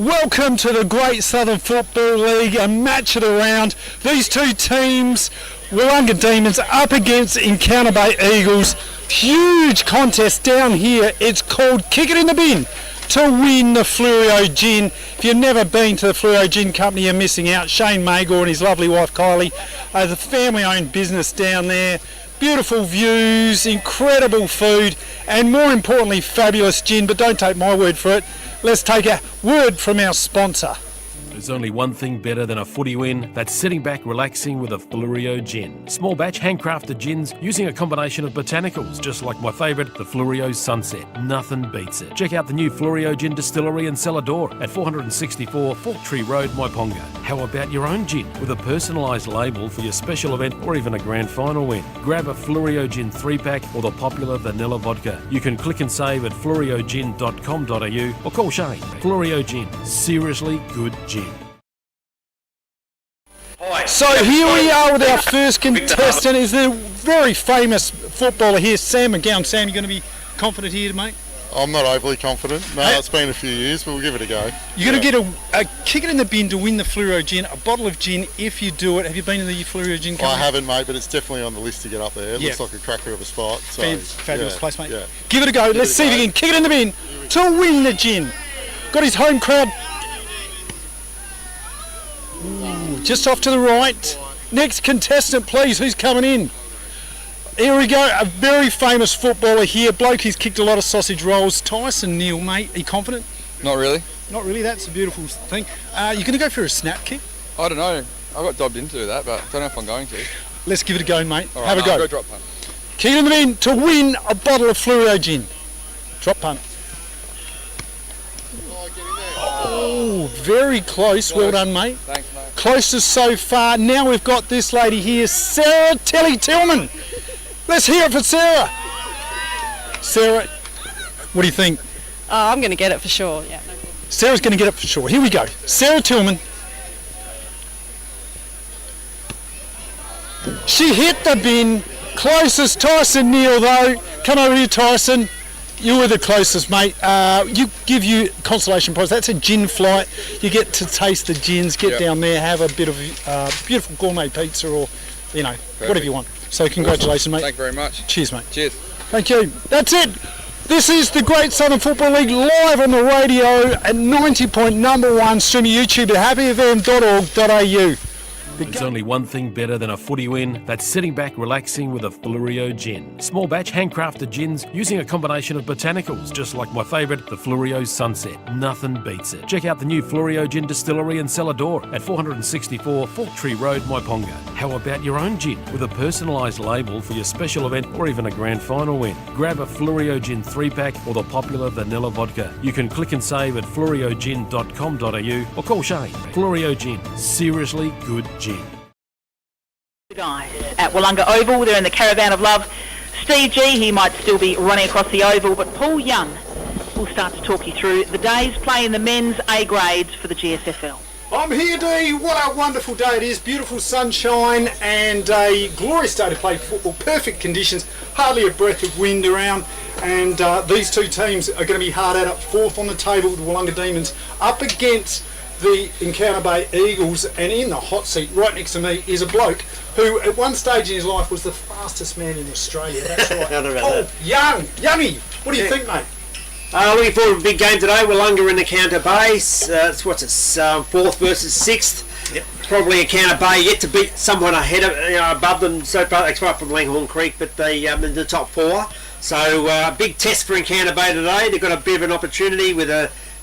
Welcome to the Great Southern Football League, a match of the round. These two teams, Willunga Demons up against Encounter Bay Eagles. Huge contest down here. It's called Kick It in the Bin to win the Fluorio Gin. If you've never been to the Fluorio Gin Company, you're missing out. Shane Magor and his lovely wife Kylie has a family-owned business down there. Beautiful views, incredible food, and more importantly, fabulous gin. But don't take my word for it. Let's take a word from our sponsor. There's only one thing better than a footy win. That's sitting back relaxing with a Fluorio gin. Small batch handcrafted gins using a combination of botanicals, just like my favourite, the Fluorio Sunset. Nothing beats it. Check out the new Fluorio Gin Distillery and Cellar Door at 464 Fork Tree Road, Myponga. How about your own gin with a personalised label for your special event or even a grand final win? Grab a Fluorio Gin 3-pack or the popular vanilla vodka. You can click and save at fluoriogin.com.au or call Shane. Fluorio Gin. Seriously good gin. So here we are with our first contestant. Is the very famous footballer here, Sam McGowan. Sam, you going to be confident here, mate? I'm not overly confident. No, it's been a few years, but we'll give it a go. You're going to get a kick it in the bin to win the Fluorio Gin, a bottle of gin if you do it. Have you been to the Fluorio Gin Company? I haven't, mate, but it's definitely on the list to get up there. It looks like a cracker of a spot. So, fabulous place, mate. Yeah. Give it a go. Let's see if you can kick it in the bin to win the gin. Got his home crowd. Just off to the right. Next contestant, please. Who's coming in? Here we go. A very famous footballer here. Bloke who's kicked a lot of sausage rolls. Tyson Neal, mate. Are you confident? Not really. Not really. That's a beautiful thing. You're going to go for a snap kick? I don't know. I got dobbed into that, but I don't know if I'm going to. Let's give it a go, mate. All right, Have a go. I'll go drop punt. Kick it in the bin to win a bottle of Fluorio Gin. Drop punt. Oh, very close. Well done, mate. Thanks, mate. Closest so far. Now we've got this lady here, Sarah Tillman. Let's hear it for Sarah. Sarah, what do you think? Oh, I'm going to get it for sure, yeah. Sarah's going to get it for sure. Here we go. Sarah Tillman. She hit the bin. Closest, Tyson Neal, though. Come over here, Tyson. You were the closest, mate. Give you consolation prize. That's a gin flight. You get to taste the gins, get down there, have a bit of beautiful gourmet pizza or, whatever you want. So congratulations, mate. Thank you very much. Cheers, mate. Cheers. Thank you. That's it. This is the Great Southern Football League live on the radio at 90.1 streaming YouTube at happyfm.org.au. There's only one thing better than a footy win. That's sitting back relaxing with a Fluorio gin. Small batch handcrafted gins using a combination of botanicals, just like my favourite, the Fluorio Sunset. Nothing beats it. Check out the new Fluorio Gin Distillery and Cellar Door at 464 Fork Tree Road, Myponga. How about your own gin with a personalised label for your special event or even a grand final win? Grab a Fluorio Gin 3-pack or the popular vanilla vodka. You can click and save at fluoriogin.com.au or call Shane. Fluorio Gin. Seriously good gin. Guys at Willunga Oval, they're in the Caravan of Love. Steve G, he might still be running across the oval, but Paul Young will start to talk you through the day's play in the men's A grades for the GSFL. I'm here, Dee. What a wonderful day it is. Beautiful sunshine and a glorious day to play football. Perfect conditions, hardly a breath of wind around. And these two teams are going to be hard at it. Fourth on the table, the Willunga Demons, up against the Encounter Bay Eagles, and in the hot seat right next to me is a bloke who at one stage in his life was the fastest man in Australia. That's right. Youngie, what do you think, mate? Looking forward to a big game today. Willunga in Encounter Bay. Fourth versus sixth. Yep. Probably Encounter Bay yet to beat someone ahead of, above them so far, except from Langhorne Creek, but they in the top four. So big test for Encounter Bay today. They've got a bit of an opportunity with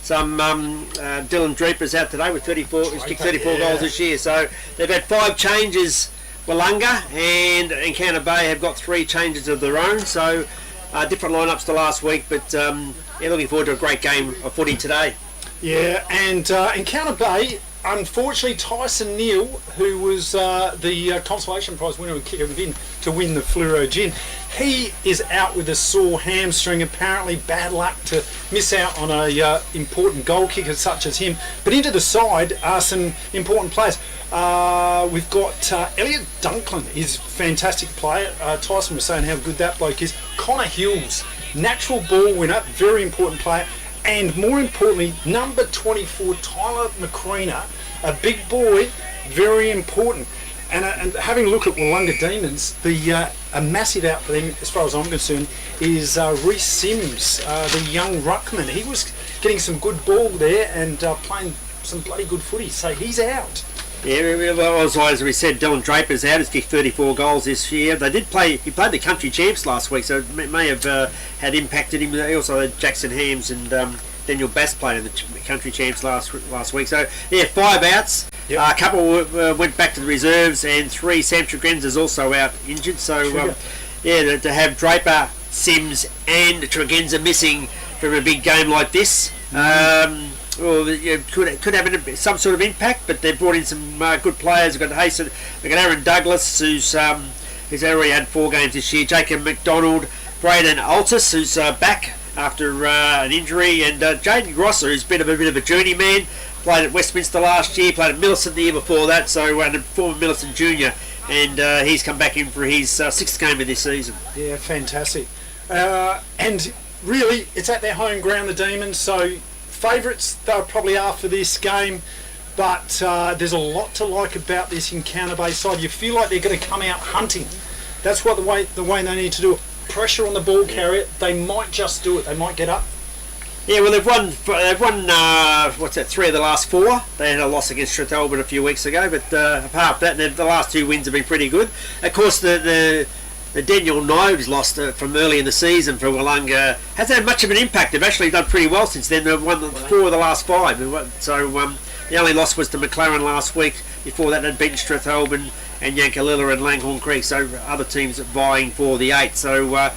some Dylan Dreepers out today with 34. He's kicked 34 goals this year. So they've had 5 changes, Willunga, and Encounter Bay have got 3 changes of their own. So different lineups to last week, but looking forward to a great game of footy today. Yeah, and Encounter Bay, unfortunately, Tyson Neal, who was the consolation prize winner and kicker in to win the Fluorio Gin, he is out with a sore hamstring. Apparently, bad luck to miss out on a important goal kicker such as him. But into the side are some important players. We've got Elliot Dunklin, is a fantastic player. Tyson was saying how good that bloke is. Connor Hills, natural ball winner, very important player. and more importantly, number 24, Tyler McCreena, a big boy, very important. And having a look at Willunga Demons, a massive out for them, as far as I'm concerned, is Reece Sims, the young ruckman. He was getting some good ball there and playing some bloody good footy, so he's out. Yeah, well, as we said, Dylan Draper's out. He's kicked 34 goals this year. They did play. He played the country champs last week, so it may have had impacted him. They also had Jackson Hams and Daniel Bass played in the country champs last week. So yeah, 5 outs. Yep. A couple went back to the reserves, and 3 Sam Tregenza is also out injured. So yeah, to have Draper, Sims, and Tregenza missing from a big game like this. Well, could have some sort of impact, but they've brought in some good players. They've got Hasten, they've got Aaron Douglas, who's already had 4 games this year. Jacob McDonald, Braden Altus, who's back after an injury, and Jaden Grosser, who's been a bit of a journeyman. Played at Westminster last year, played at Millicent the year before that, so and a former Millicent junior, and he's come back in for his 6th game of this season. Yeah, fantastic. And really, it's at their home ground, the Demons, so favourites they probably are for this game, but there's a lot to like about this Encounter Bay side. You feel like they're going to come out hunting. That's what the way they need to do it. Pressure on the ball carrier. They might just do it. They might get up. Yeah, well, they've won 3 of the last 4. They had a loss against Strathalbyn a few weeks ago, but apart from that, the last 2 wins have been pretty good. Of course, the Daniel Noves lost from early in the season for Willunga hasn't had much of an impact. They've actually done pretty well since then. They've won 4 of the last 5. So the only loss was to McLaren last week. Before that, they'd beaten Strathalbyn and Yankalilla and Langhorne Creek. So other teams vying for the 8. So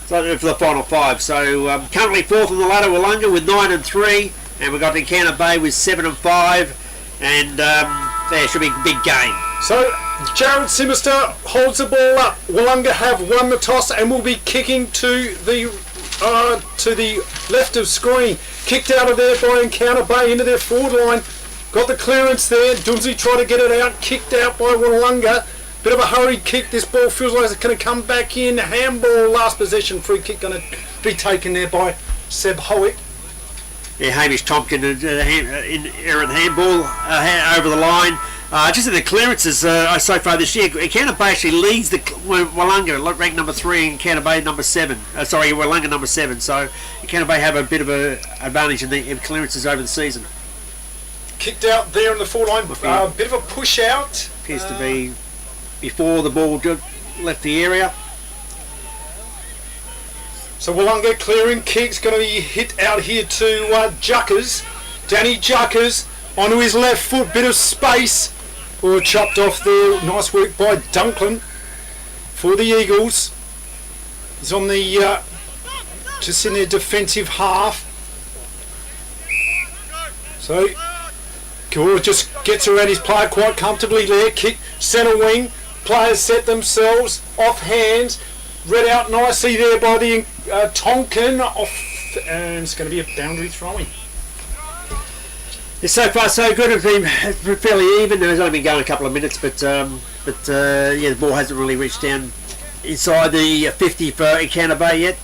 for the final 5. So currently 4th on the ladder, Willunga with 9 and 3, and we've got Encounter Bay with 7 and 5, and there should be a big game. So Jared Simister holds the ball up. Willunga have won the toss and will be kicking to the left of screen. Kicked out of there by Encounter Bay into their forward line. Got the clearance there. Dunsley tried to get it out. Kicked out by Willunga. Bit of a hurried kick. This ball feels like it's going to come back in. Handball, last possession, free kick going to be taken there by Seb Howick. Yeah, Hamish Tompkin in errant handball over the line. Just in the clearances so far this year, Encounter Bay actually leads the Willunga, ranked number 3, and Encounter Bay number 7. Willunga number 7. So Encounter Bay have a bit of an advantage in the clearances over the season. Kicked out there in the forward line. Bit of a push out. Appears to be before the ball left the area. So Willunga clearing kicks, going to be hit out here to Juckers. Danny Juckers onto his left foot, bit of space. Or chopped off there. Nice work by Dunklin for the Eagles. He's on the just in their defensive half. So Kaur just gets around his player quite comfortably there. Kick centre wing. Players set themselves off hands. Read out nicely there by the Tonkin off, and it's going to be a boundary throwing. Yeah, so far so good. It's been fairly even. It's only been going a couple of minutes, but yeah, the ball hasn't really reached down inside the 50 for Encounter Bay yet.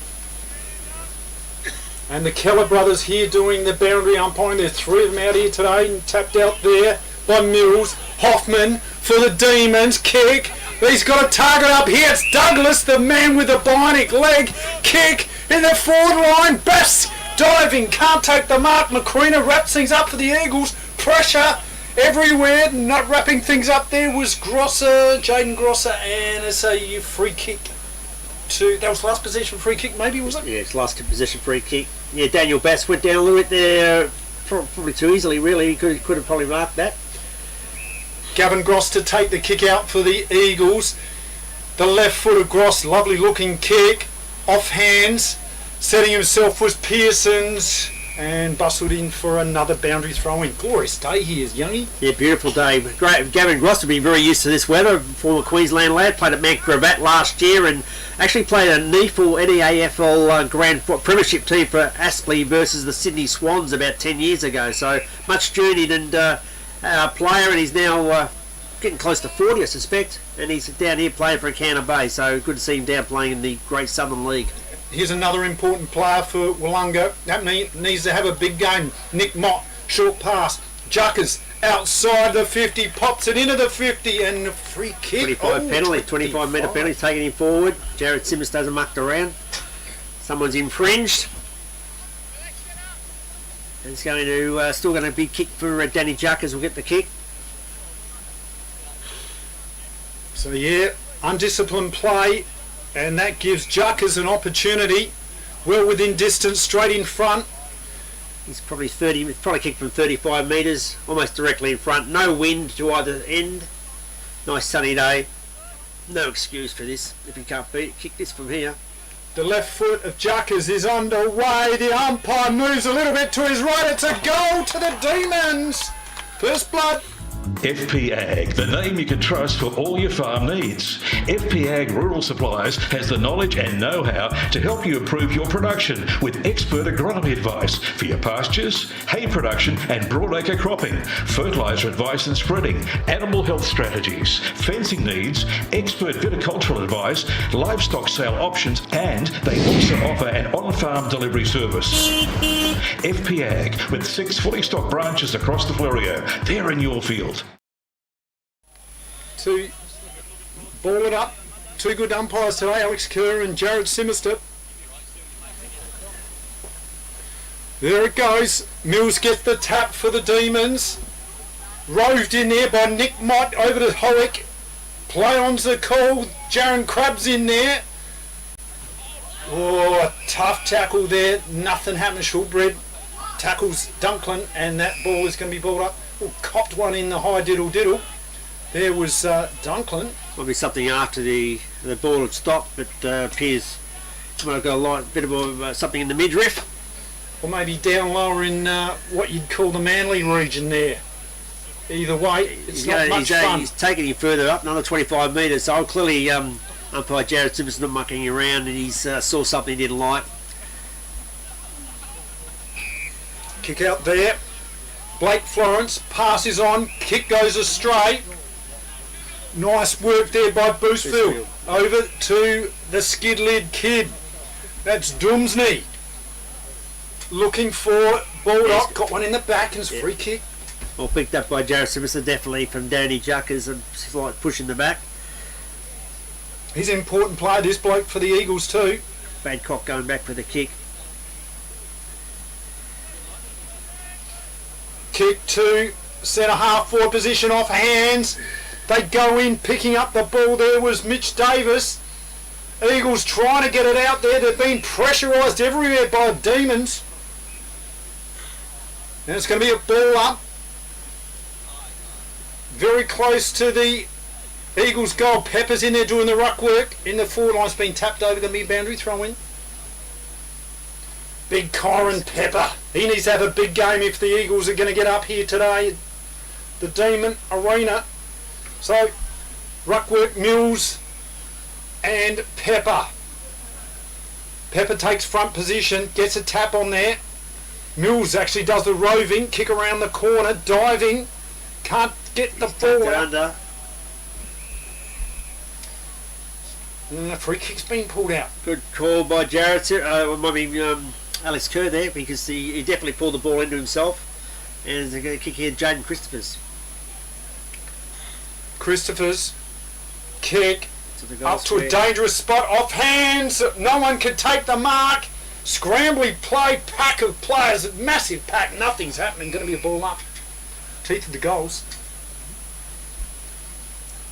And the Keller brothers here doing the boundary umpiring. There's 3 of them out here today, and tapped out there by Mills. Hoffman for the Demons. Kick. He's got a target up here. It's Douglas, the man with the bionic leg. Kick in the forward line. Bass diving. Can't take the mark. McCreena wraps things up for the Eagles. Pressure everywhere. Not wrapping things up there was Grosser, Jaden Grosser, and it's a free kick. That was last possession free kick, maybe, was it? Yeah, it's last possession free kick. Yeah, Daniel Bass went down a little bit there, probably too easily, really. He could have probably marked that. Gavin Gross to take the kick out for the Eagles. The left foot of Gross, lovely looking kick. Off hands. Setting himself was Pearson's and bustled in for another boundary throw-in. Glorious day here, Youngie. Yeah, beautiful day. Great. Gavin Gross will be very used to this weather. Former Queensland lad, played at Mount Gravatt last year and actually played a NEAFL Grand Premiership team for Aspley versus the Sydney Swans about 10 years ago. So much journeyed and player, and he's now getting close to 40, I suspect. And he's down here playing for Encounter Bay. So good to see him down playing in the Great Southern League. here's another important player for Willunga. That needs to have a big game. Nick Mott, short pass. Juckers outside the 50, pops it into the 50, and a free kick. 25 penalty, 25 metre penalty, taking him forward. Jared Simmons doesn't mucked around. Someone's infringed. And it's going to still going to be kicked for Danny Juckers. Will get the kick. So yeah, undisciplined play, and that gives Juckers an opportunity. Well within distance, straight in front. He's probably kicked from 35 metres, almost directly in front. No wind to either end. Nice sunny day. No excuse for this if he can't kick this from here. The left foot of Juckers is underway. The umpire moves a little bit to his right. It's a goal to the Demons. First blood. FP Ag, the name you can trust for all your farm needs. FP Ag Rural Supplies has the knowledge and know-how to help you improve your production with expert agronomy advice for your pastures, hay production and broadacre cropping, fertiliser advice and spreading, animal health strategies, fencing needs, expert viticultural advice, livestock sale options, and they also offer an on-farm delivery service. FP Ag, with 6 fully stocked branches across the Fleurieu. They're in your field. To ball it up. Two good umpires today, Alex Kerr and Jared Simister. There it goes. Mills gets the tap for the Demons. Roved in there by Nick Mott over to Howick. Play on's the call. Jaron Crab's in there. Oh, a tough tackle there. Nothing happened. Shortbread tackles Dunklin, and that ball is going to be balled up. Oh, copped one in the high diddle. There was Dunklin. Might be something after the ball had stopped, but appears might have got a bit of something in the midriff. Or maybe down lower in what you'd call the Manly region there. Either way, it's not much fun. He's taking him further up, another 25 metres. So clearly umpire Jared Simmons not mucking around, and he's saw something he didn't like. Kick out there. Blake Florence passes on, kick goes astray. Nice work there by Boostfield. Over to the skid lid kid. That's Doomsney. Looking for Baldock. Got one in the back and it's free kick. Well, picked up by Jared Simmons, definitely from Danny Juckers, and slight push in the back. He's an important player, this bloke, for the Eagles too. Badcock going back for the kick. Kick to centre half forward position off hands. They go in, picking up the ball. There was Mitch Davis. Eagles trying to get it out there. They've been pressurised everywhere by the Demons. And it's going to be a ball up. Very close to the Eagles goal. Pepper's in there doing the ruck work. In the forward line's been tapped over. Going to be a boundary throw in. Big Kyron Pepper. He needs to have a big game if the Eagles are going to get up here today. The Demon Arena. So, Ruckwork, Mills and Pepper. Pepper takes front position, gets a tap on there. Mills actually does the roving, kick around the corner, diving. Can't get the ball out. Under. Free kick's been pulled out. Good call by Jared. Might be Alex Kerr there, because he definitely pulled the ball into himself. And they're going to kick here Jaden Christopher's kick up to a dangerous spot, off hands, no one can take the mark. Scrambly play, pack of players, massive pack, nothing's happening, going to be a ball up. Teeth of the goals.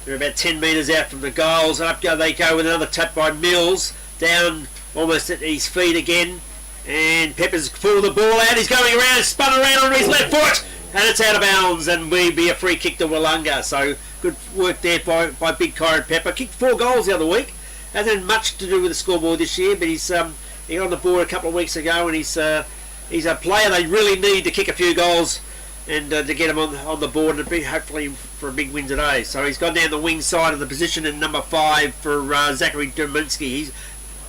They're about 10 metres out from the goals, and up they go with another tap by Mills, down almost at his feet again, and Pepper's pulled the ball out, he's going around, spun around on his left foot, and it's out of bounds, and will be a free kick to Willunga. So good work there by Big Kyron Pepper. Kicked 4 goals the other week. Hasn't had much to do with the scoreboard this year, but he got on the board a couple of weeks ago, and he's a player they really need to kick a few goals and to get him on the board and be hopefully for a big win today. So he's gone down the wing side of the position in number 5 for Zachary Dominski.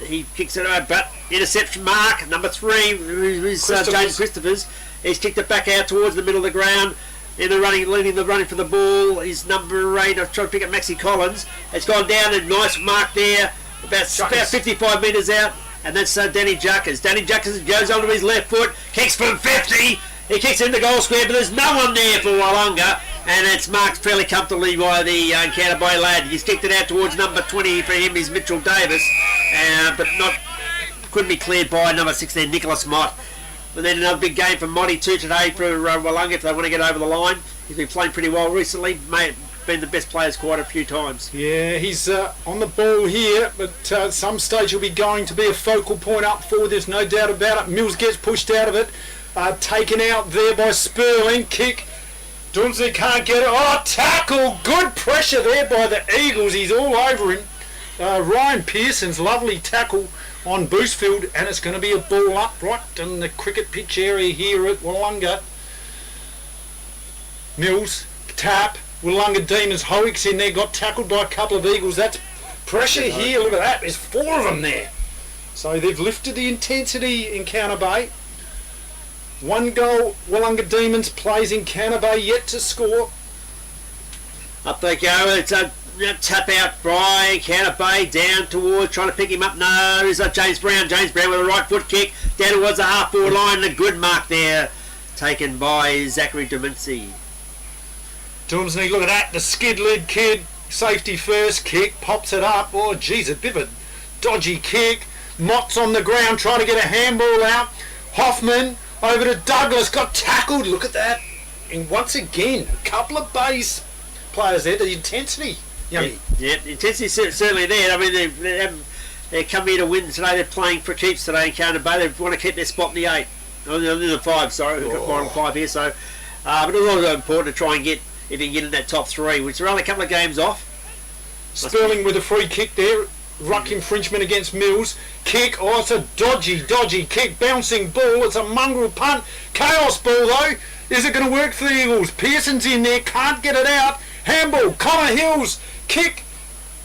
He kicks it out, but interception mark number 3 who's James Christophers. He's kicked it back out towards the middle of the ground. Leading the running for the ball is number 8. I'm trying to pick up Maxi Collins. It's gone down, a nice mark there, about 55 metres out. and that's Danny Juckers. Danny Juckers goes onto his left foot, kicks from 50. He kicks in the goal square, but there's no one there for Willunga, and it's marked fairly comfortably by the Encounter Bay lad. He's kicked it out towards number 20 for him, is Mitchell Davis, but couldn't be cleared by number 16, Nicholas Mott. And then another big game for Motty too today for Willunga if they want to get over the line. He's been playing pretty well recently, been the best players quite a few times. Yeah, he's on the ball here, but at some stage he'll be going to be a focal point up forward, there's no doubt about it. Mills gets pushed out of it, taken out there by Sperling, kick. Dumsey can't get it. Oh, tackle! Good pressure there by the Eagles, he's all over him. Ryan Pearson's lovely tackle on Boostfield, and it's going to be a ball up right in the cricket pitch area here at Willunga. Mills, tap, Willunga Demons, Howick's in there, got tackled by a couple of Eagles. That's pressure here, look at that, there's 4 of them there. So they've lifted the intensity in Encounter Bay. 1 goal, Willunga Demons plays Encounter Bay yet to score. Up they go, it's a tap out by Encounter Bay, down towards, trying to pick him up. No, it's James Brown. James Brown with a right foot kick down towards the half forward line, and a good mark there, taken by Zachary Dominci. Dumsney, look at that, the skid lid kid, safety first, kick, pops it up. Oh geez, a bit of a dodgy kick. Mott's on the ground trying to get a handball out. Hoffman over to Douglas, got tackled, look at that. And once again, a couple of base players there, the intensity. Yummy. Yeah, the intensity's certainly there. I mean, they come here to win today, they're playing for keeps today in Encounter Bay. They want to keep their spot in the 8. In the 5, sorry, we've got bottom 5 here, so but it's also important to try and get, if you can get in that top 3, which are only a couple of games off. Sperling with a free kick there, ruck infringement against Mills. Kick, oh it's a dodgy kick, bouncing ball, it's a mongrel punt. Chaos ball though, is it going to work for the Eagles? Pearson's in there, can't get it out. Handball, Connor Hills, kick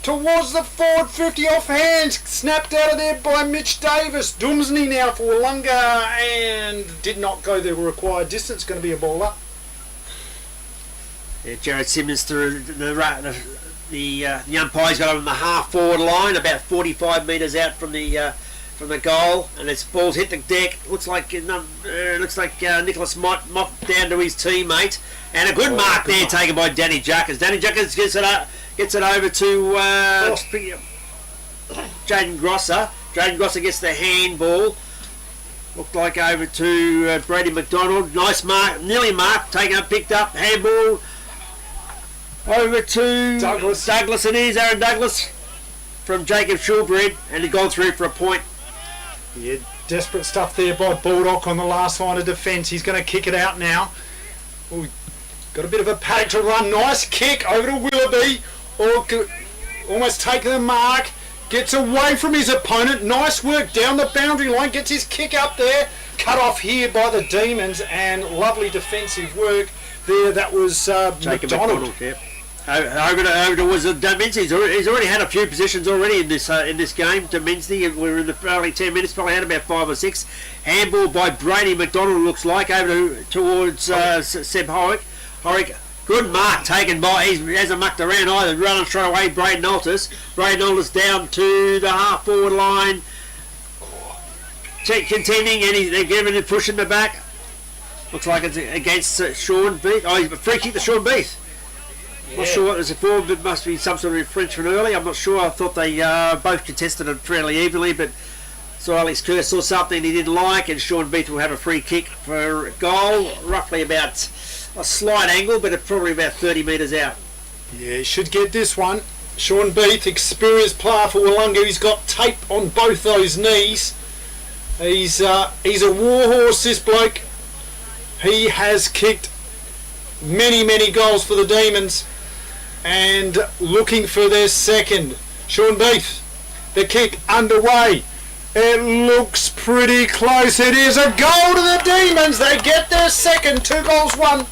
towards the forward 50 off hands, snapped out of there by Mitch Davis. Dumsney now for Willunga, and did not go the required distance, going to be a ball up. Yeah, Jared Simmons through the umpire's got him on the half forward line, about 45 metres out from the goal, and its ball's hit the deck. Looks like Nicholas Mott down to his teammate, and a good mark there taken by Danny Juckers. Danny Juckers gets it over to Jaden Grosser. Jaden Grosser gets the handball. Looked like over to Brady McDonald. Nice mark, nearly marked, taken up, picked up, handball. Over to Douglas it is, Aaron Douglas from Jacob Shulbred, and he's gone through for a point. Yeah, desperate stuff there by Baldock on the last line of defence. He's going to kick it out now. Ooh, got a bit of a paddock to run. Nice kick over to Willoughby. Almost taking the mark. Gets away from his opponent. Nice work down the boundary line. Gets his kick up there. Cut off here by the Demons, and lovely defensive work there. That was Jacob McDonald. Yep. Over towards Dominci. He's already had a few positions already in this game. Dominci, we're in the early 10 minutes, probably had about 5 or 6. Handball by Brady McDonald, looks like, over towards Seb Howick. Good mark taken by, he hasn't mucked around either, running straight away, Braden Altus. Braden Altus down to the half forward line, contending, and they're giving it, pushing the back. Looks like it's against Sean Beath. Oh, he's a free kick to Sean Beath. Not sure what it was for, but it must be some sort of infringement early. I'm not sure. I thought they both contested it fairly evenly, but so Alex Kerr saw something he didn't like, and Sean Beath will have a free kick for a goal, roughly about a slight angle, but it's probably about 30 metres out. Yeah, he should get this one. Sean Beath, experienced player for Willunga. He's got tape on both those knees. He's a warhorse, this bloke. He has kicked many goals for the Demons, and looking for their second. Sean Beath, the kick underway. It looks pretty close. It is a goal to the Demons. They get their second. 2 goals, 1.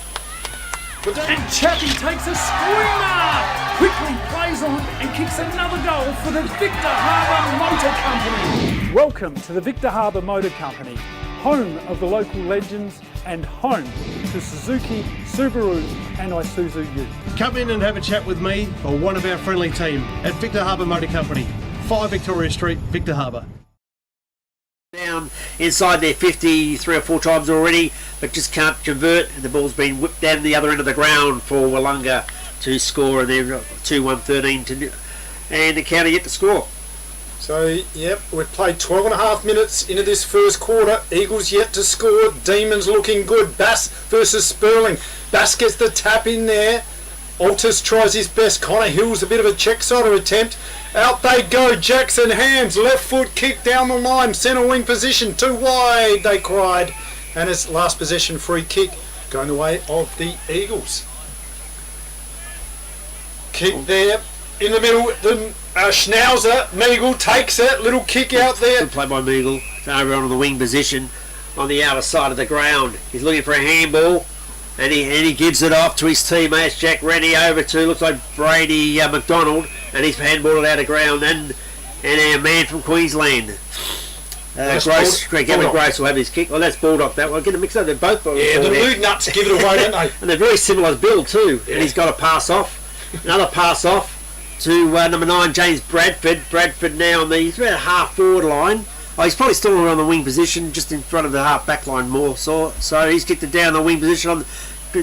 And Chappie takes a screamer, quickly plays on and kicks another goal for the Victor Harbour Motor Company. Welcome to the Victor Harbour Motor Company, home of the local legends and home to Suzuki, Subaru and Isuzu Ute. Come in and have a chat with me or one of our friendly team at Victor Harbour Motor Company, 5 Victoria Street, Victor Harbour. down inside their 50 3 or 4 times already, but just can't convert. And the ball's been whipped down the other end of the ground for Willunga to score, and they're 2-1-13 and the counter yet to score. So, yep, we've played 12 and a half minutes into this first quarter. Eagles yet to score. Demons looking good. Bass versus Sperling. Bass gets the tap in there. Altus tries his best. Connor Hill's a bit of a check-sider attempt. Out they go. Jackson Hams. Left foot kick down the line. Centre wing position. Too wide, they cried. And it's last possession free kick going the way of the Eagles. Kick there. In the middle, the Schnauzer, Meagle takes it, little kick out there. Good play by Meagle, over on the wing position on the outer side of the ground. He's looking for a handball, and he gives it off to his teammates. Jack Rennie over to, looks like Brady McDonald, and he's handballed it out of ground, and our man from Queensland. Gavin Grace will have his kick. Well, that's Bulldog that one. Get a mix up, they're both. Yeah, the Nude Nuts give it away, don't they? And they're very similar build too, and he's got a pass off. Another pass off to number 9, James Bradford. Bradford now on he's about half forward line. Oh, he's probably still around the wing position, just in front of the half back line more. So he's kicked it down the wing position,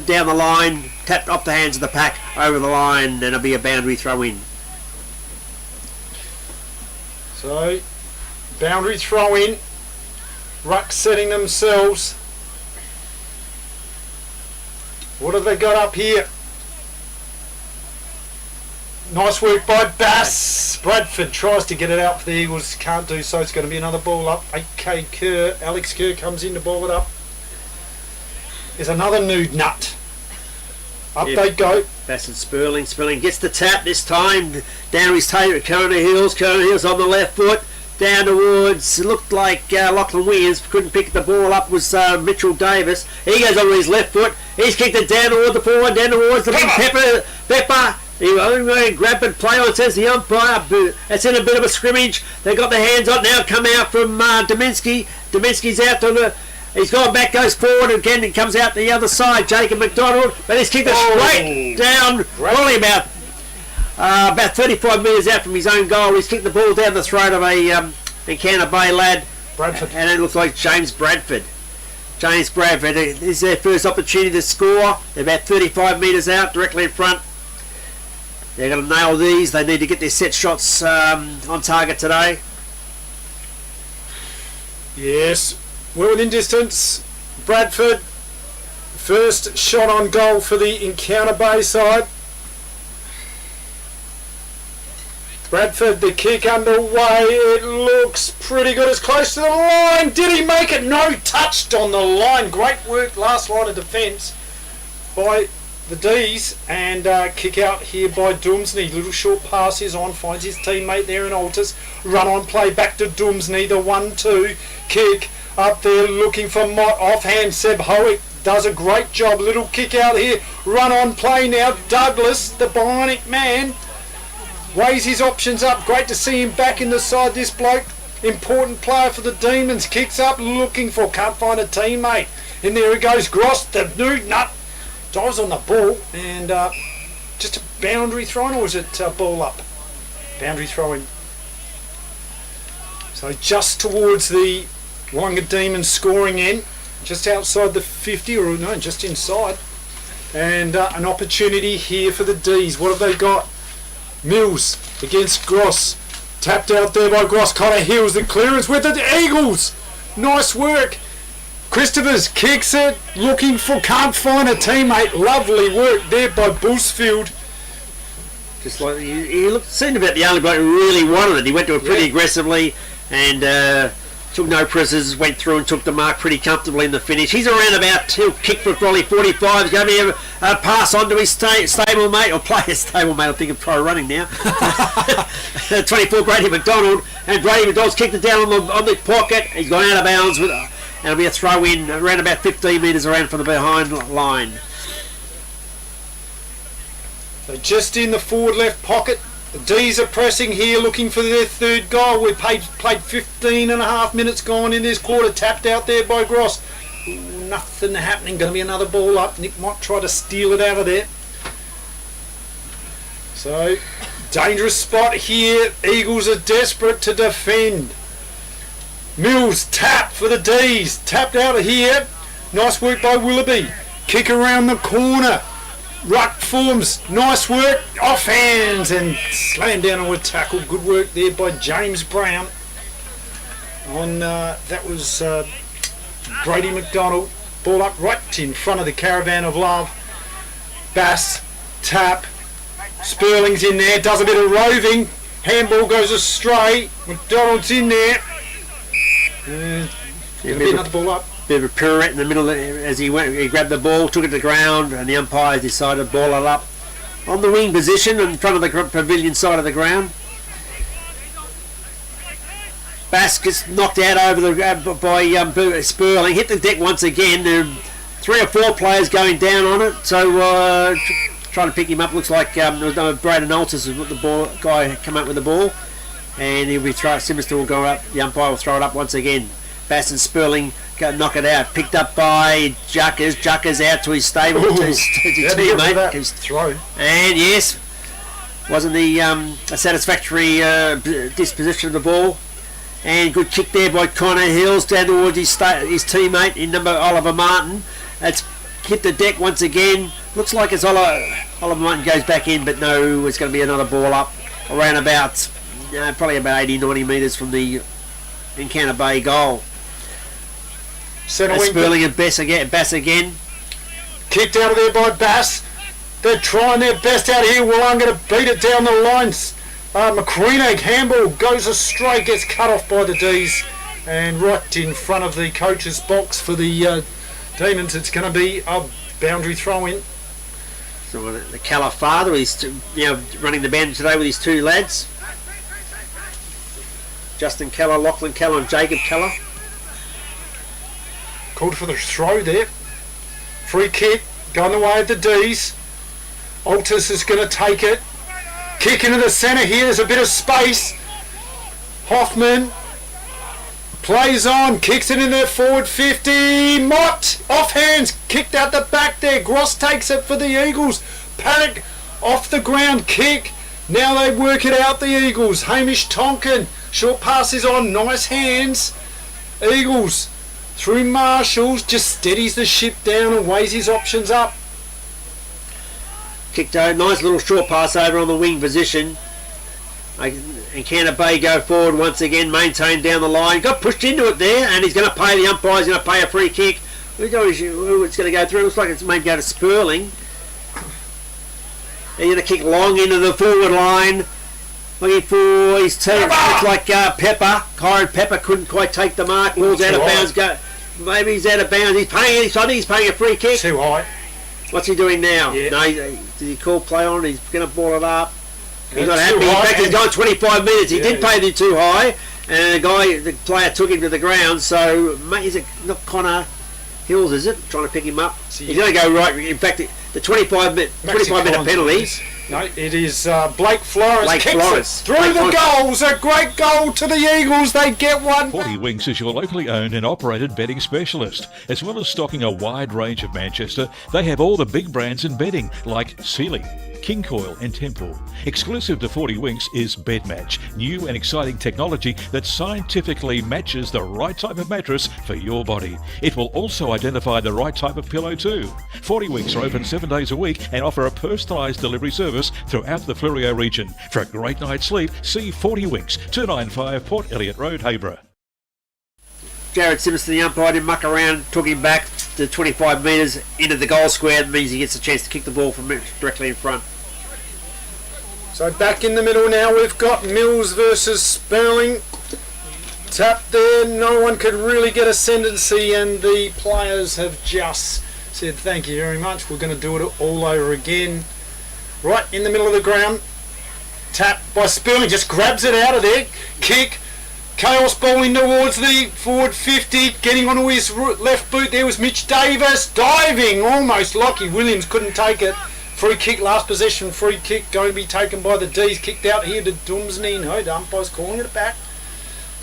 down the line, tapped off the hands of the pack, over the line, and it'll be a boundary throw in. So, boundary throw in. Ruck setting themselves. What have they got up here? Nice work by Bass. Bradford tries to get it out for the Eagles. Can't do so. It's going to be another ball up. Alex Kerr comes in to ball it up. There's another Nude Nut. Up they go. Bass and Sperling. Sperling gets the tap this time. Down his tail at Corona Hills. Corona Hills on the left foot. Down towards, it looked like Lachlan Williams couldn't pick the ball up, was Mitchell Davis. He goes over his left foot. He's kicked it down toward the forward, down towards the big Pepper. He grabbed it, play on, says the umpire. It's in a bit of a scrimmage. They got their hands on now, come out from Dominski. Dominski's out to the... He's gone back, goes forward again, and comes out the other side. Jacob McDonald, but he's kicked it straight down, probably about 35 metres out from his own goal. He's kicked the ball down the throat of a Encounter Bay lad. Bradford. And it looks like James Bradford. James Bradford, this is their first opportunity to score. They're about 35 metres out, directly in front. They're going to nail these. They need to get their set shots on target today. Yes, well within distance. Bradford, first shot on goal for the Encounter Bay side. Bradford, the kick underway. It looks pretty good. It's close to the line. Did he make it? No, touched on the line. Great work, last line of defence by the D's, and kick out here by Doomsney. Little short pass is on, finds his teammate there in Altus. Run on play back to Doomsney. The 1-2 kick up there looking for Mott. Offhand, Seb Howick does a great job. Little kick out here. Run on play now. Douglas, the bionic man, weighs his options up. Great to see him back in the side. This bloke, important player for the Demons, kicks up looking for, can't find a teammate. And there he goes, Gross, the Nude Nut, dives on the ball, and just a boundary throw, or was it ball up? Boundary throwing. So just towards the Willunga Demons scoring end, just outside the 50, or no, just inside. And an opportunity here for the D's. What have they got? Mills against Gross. Tapped out there by Gross. Connor Hills, the clearance with the Eagles. Nice work. Christophers kicks it, looking for, can't find a teammate. Lovely work there by Busfield. Just like he seemed about the only bloke who really wanted it. He went to it pretty aggressively and took no prisoners, went through and took the mark pretty comfortably in the finish. He's around about, he'll kick for probably 45. He's going to be a pass on to his stablemate, or player stablemate, I'm thinking pro running now. 24, Brady McDonald, and Brady McDonald's kicked it down on the pocket. He's gone out of bounds with it. And it'll be a throw in around about 15 metres around from the behind line. So just in the forward left pocket. The D's are pressing here, looking for their third goal. We've played 15 and a half minutes gone in this quarter. Tapped out there by Gross. Ooh, nothing happening. Going to be another ball up. Nick might try to steal it out of there. So, dangerous spot here. Eagles are desperate to defend. Mills tap for the D's. Tapped out of here. Nice work by Willoughby. Kick around the corner. Ruck forms. Nice work. Off hands and slammed down on a tackle. Good work there by James Brown. That was Brady McDonald. Ball up right in front of the Caravan of Love. Bass. Tap. Sperling's in there. Does a bit of roving. Handball goes astray. McDonald's in there. Another ball up. Bit of a pirouette in the middle as he went. He grabbed the ball, took it to the ground, and the umpire decided to ball it up on the wing position in front of the pavilion side of the ground. Bass gets knocked out over by Sperling. Hit the deck once again. There are 3 or 4 players going down on it. So trying to pick him up. Looks like Braden Altus is the ball guy come up with the ball, and he'll be Simister will go up. The umpire will throw it up once again. Bass and Sperling knock it out. Picked up by Juckers. Juckers out to his stable, to his teammate. Throw. And yes, wasn't a satisfactory disposition of the ball. And good kick there by Connor Hills down towards his teammate in number Oliver Martin. It's hit the deck once again. Looks like it's Oliver Martin goes back in, but no, it's going to be another ball up around about probably about 80-90 metres from the Encounter Bay goal. Centre wing. Sperling and Bass again. Kicked out of there by Bass. They're trying their best out here. Willunga to beat it down the lines. McQueenegg handball goes astray, gets cut off by the D's, and right in front of the coach's box for the Demons. It's going to be a boundary throw-in. So the Keller father is running the band today with his 2 lads. Justin Keller, Lachlan Keller and Jacob Keller. Called for the throw there. Free kick, going the way of the D's. Altus is going to take it. Kick into the centre here, there's a bit of space. Hoffman plays on, kicks it in there, forward 50. Mott, off hands, kicked out the back there. Gross takes it for the Eagles. Paddock off the ground, kick. Now they work it out, the Eagles. Hamish Tonkin, short passes on, nice hands. Eagles through Marshalls, just steadies the ship down and weighs his options up. Kicked out, nice little short pass over on the wing position. Encounter Bay go forward once again, maintained down the line. Got pushed into it there, and he's going to pay the umpire. He's going to pay a free kick. Who knows who it's going to go through? Looks like it's may go to Sperling. They're going to kick long into the forward line. Looking for his team. Looks like Pepper. Kyron Pepper couldn't quite take the mark. Ball's out of bounds. Maybe he's out of bounds. I think he's paying a free kick. Too high. What's he doing now? Yeah. No, did he call play on? He's going to ball it up. He's not happy. In fact, he's gone 25 metres. He did pay the too high, and the player took him to the ground. So, is it not Connor Hills, is it? Trying to pick him up. He's going to go right. In fact, the 25-minute penalty. No, it is Blake Flores. Blake Flores. Through the goals. A great goal to the Eagles. They get one. 40 Winks is your locally owned and operated betting specialist. As well as stocking a wide range of Manchester, they have all the big brands in betting like Sealy, King Coil and Temple. Exclusive to 40 Winks is BedMatch, new and exciting technology that scientifically matches the right type of mattress for your body. It will also identify the right type of pillow too. 40 Winks are open 7 days a week and offer a personalised delivery service throughout the Fleurieu region. For a great night's sleep, see 40 Winks, 295 Port Elliot Road, Hayborough. Jared Simpson, the umpire, didn't muck around, took him back to 25 metres into the goal square. That means he gets a chance to kick the ball from directly in front. So back in the middle now, we've got Mills versus Sperling. Tap there, no one could really get ascendancy, and the players have just said thank you very much, we're going to do it all over again. Right in the middle of the ground, tap by Sperling, just grabs it out of there, kick, chaos ball in towards the forward 50, getting onto his left boot, there was Mitch Davis, diving, almost Lockie Williams couldn't take it. Free kick, last possession, free kick, going to be taken by the D's, kicked out here to Dumsney. No, the umpire's calling it back.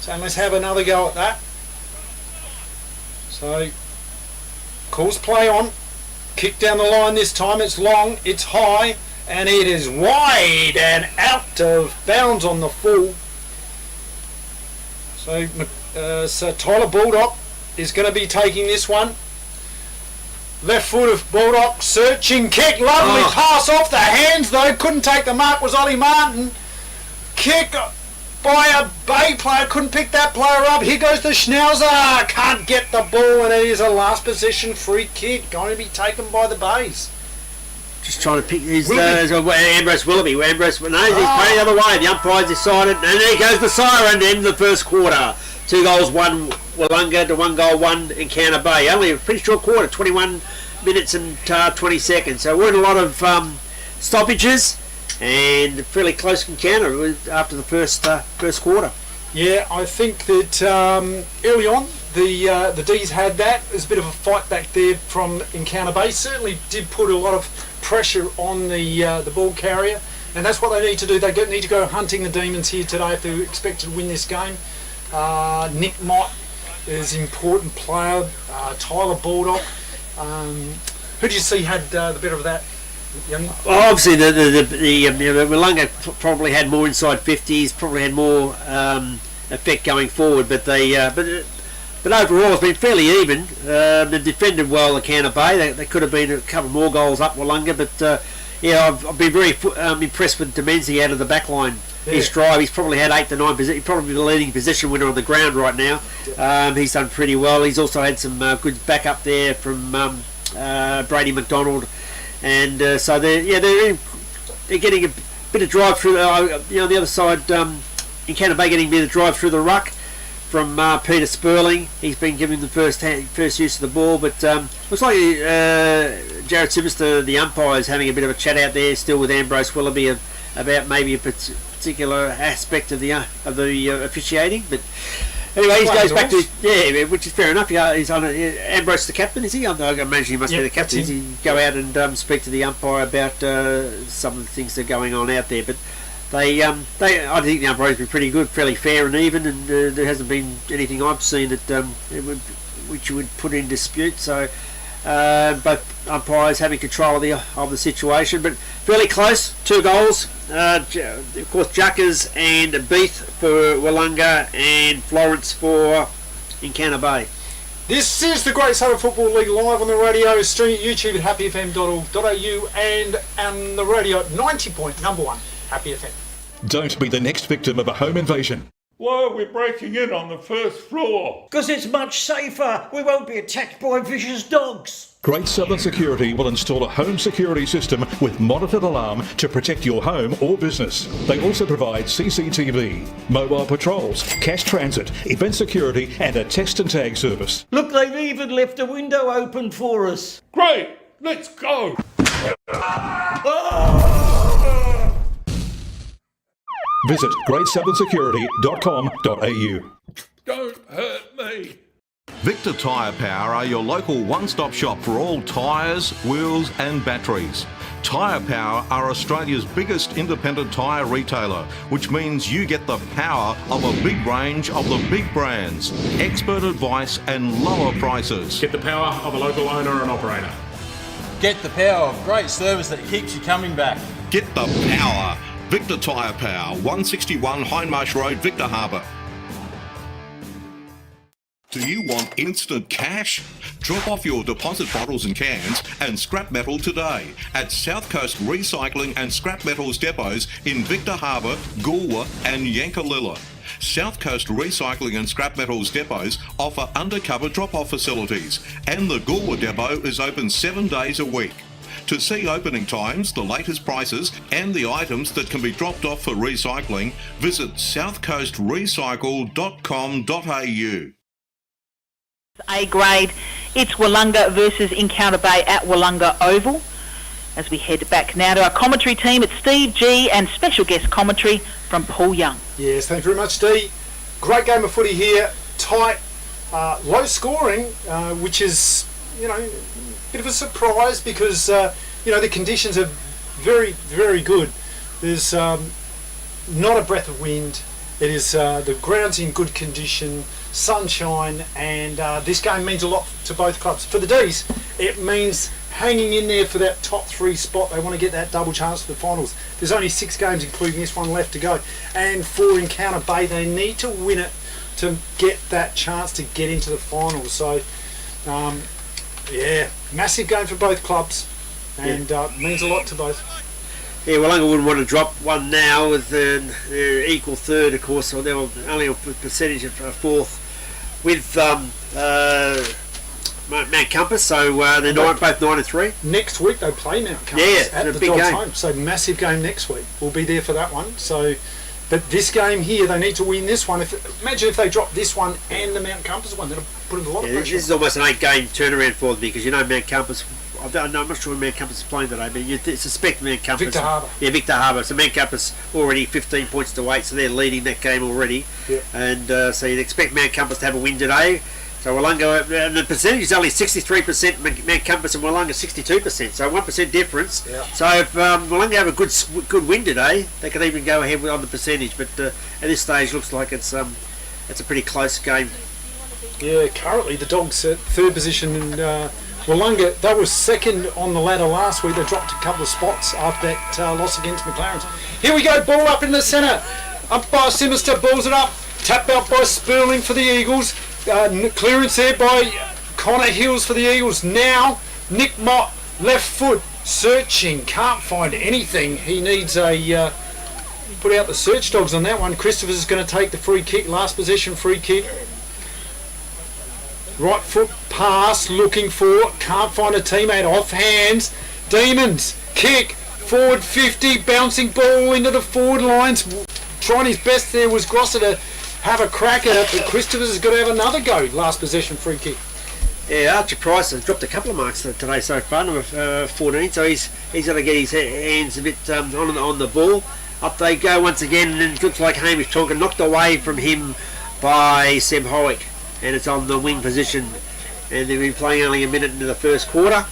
So let's have another go at that. So, calls play on. Kick down the line this time, it's long, it's high, and it is wide and out of bounds on the full. So So Tyler Baldock is going to be taking this one. Left foot of Baldock, searching kick, lovely pass off the hands though, couldn't take the mark, was Ollie Martin. Kick by a Bay player, couldn't pick that player up. Here goes the Schnauzer, can't get the ball, and it is a last possession free kick, going to be taken by the Bays. Just trying to pick his Ambrose Willoughby. He's playing the other way. The umpire's decided, and there goes the siren. End of the first quarter. 2 goals, 1 Willunga to 1 goal, 1 Encounter Bay. Only a pretty short quarter, 21 minutes and 20 seconds. So we're in a lot of stoppages and fairly close encounter after the first quarter. Yeah, I think that early on the D's had that. There's a bit of a fight back there from Encounter Bay. Certainly did put a lot of pressure on the ball carrier, and that's what they need to do. They need to go hunting the Demons here today if they expect to win this game. Nick Mott is an important player. Tyler Baldock. Who do you see had the better of that, young? Well, obviously the Willunga probably had more inside 50s, probably had more effect going forward, but they but overall it's been fairly even. They defended well Encounter Bay. They could have been a couple more goals up Willunga, but I've been very impressed with Demenzi out of the back line. Yeah. His drive, he's probably had 8 to 9 position. He's probably the leading position winner on the ground right now. He's done pretty well. He's also had some good backup there from Brady McDonald, and so they're getting a bit of drive through. On the other side, Encounter Bay getting a bit of drive through the ruck from Peter Sperling. He's been given the first use of the ball, but looks like Jared Simmons, the umpire, is having a bit of a chat out there still with Ambrose Willoughby about maybe a particular aspect of the officiating. But anyway, he goes back to which is fair enough. He's on Ambrose, the captain, is he? I imagine he must be the captain. He go out and speak to the umpire about some of the things that are going on out there, but. I think the umpire's been pretty good, fairly fair and even, and there hasn't been anything I've seen that which you would put in dispute. So both umpires having control of the situation, but fairly close. 2 goals, of course, Juckers and Beath for Willunga and Florence for Encounter Bay. This is the Great Southern Football League live on the radio, streaming at YouTube at happyfm.org.au and on the radio at 90.1 Happy FM. Don't be the next victim of a home invasion. Why are we breaking in on the first floor? Because it's much safer. We won't be attacked by vicious dogs. Great Southern Security will install a home security system with monitored alarm to protect your home or business. They also provide CCTV, mobile patrols, cash transit, event security and a text and tag service. Look, they've even left a window open for us. Great, let's go. Visit greatsouthernsecurity.com.au. Don't hurt me. Victor Tyre Power are your local one-stop shop for all tyres, wheels and batteries. Tyre Power are Australia's biggest independent tyre retailer, which means you get the power of a big range of the big brands, expert advice and lower prices. Get the power of a local owner and operator. Get the power of great service that keeps you coming back. Get the power. Victor Tyre Power, 161 Hindmarsh Road, Victor Harbour. Do you want instant cash? Drop off your deposit bottles and cans and scrap metal today at South Coast Recycling and Scrap Metals depots in Victor Harbour, Goolwa and Yankalilla. South Coast Recycling and Scrap Metals depots offer undercover drop-off facilities, and the Goolwa depot is open 7 days a week. To see opening times, the latest prices and the items that can be dropped off for recycling, visit southcoastrecycle.com.au. A grade, it's Willunga versus Encounter Bay at Willunga Oval. As we head back now to our commentary team, it's Steve G and special guest commentary from Paul Young. Yes, thank you very much, Steve. Great game of footy here, tight, low scoring, which is, a bit of a surprise because, the conditions are very, very good. There's not a breath of wind. It is the ground's in good condition, sunshine, and this game means a lot to both clubs. For the D's, it means hanging in there for that top 3 spot. They want to get that double chance for the finals. There's only 6 games, including this one, left to go. And for Encounter Bay, they need to win it to get that chance to get into the finals. So, massive game for both clubs, and means a lot to both. Yeah, Willunga wouldn't want to drop one now with their equal third, of course, so they're only a percentage of fourth with Mount Compass, so they're both 9-3. Next week they play Mount Compass at the big Dogs' game. home, so massive game next week. We'll be there for that one. So, but this game here, they need to win this one. Imagine if they drop this one and the Mount Compass one, that'll put in a lot of pressure. This is almost an 8-game turnaround for them because you know Mount Compass. I'm not sure when Mount Compass is playing today, but you suspect Mount Compass. Victor Harbour. Yeah, Victor Harbour. So Mount Compass already 15 points to 8, so they're leading that game already. Yeah. And so you'd expect Mount Compass to have a win today. So Willunga, and the percentage is only 63% Mount Compass and Willunga 62%, so 1% difference. Yeah. So if Willunga have a good win today, they could even go ahead on the percentage. But at this stage, looks like it's a pretty close game. Yeah, currently the Dogs at third position, and Willunga, they were second on the ladder last week. They dropped a couple of spots after that loss against McLaren. Here we go, ball up in the centre. Up by Sinister, balls it up. Tap out by Sperling for the Eagles. Clearance there by Connor Hills for the Eagles. Now, Nick Mott, left foot, searching, can't find anything. He needs a... put out the search dogs on that one. Christopher's is going to take the free kick, last possession free kick. Right foot pass, looking for, can't find a teammate, off hands. Demons, kick, forward 50, bouncing ball into the forward lines. Trying his best there was Grosser to have a crack at it, but Christopher's has got to have another go. Last possession free kick. Yeah, Archie Price has dropped a couple of marks today so far, number 14, so he's got to get his hands a bit on the ball. Up they go once again, and it looks like Hamish Tonkin knocked away from him by Seb Howick, and it's on the wing position, and they've been playing only a minute into the first quarter.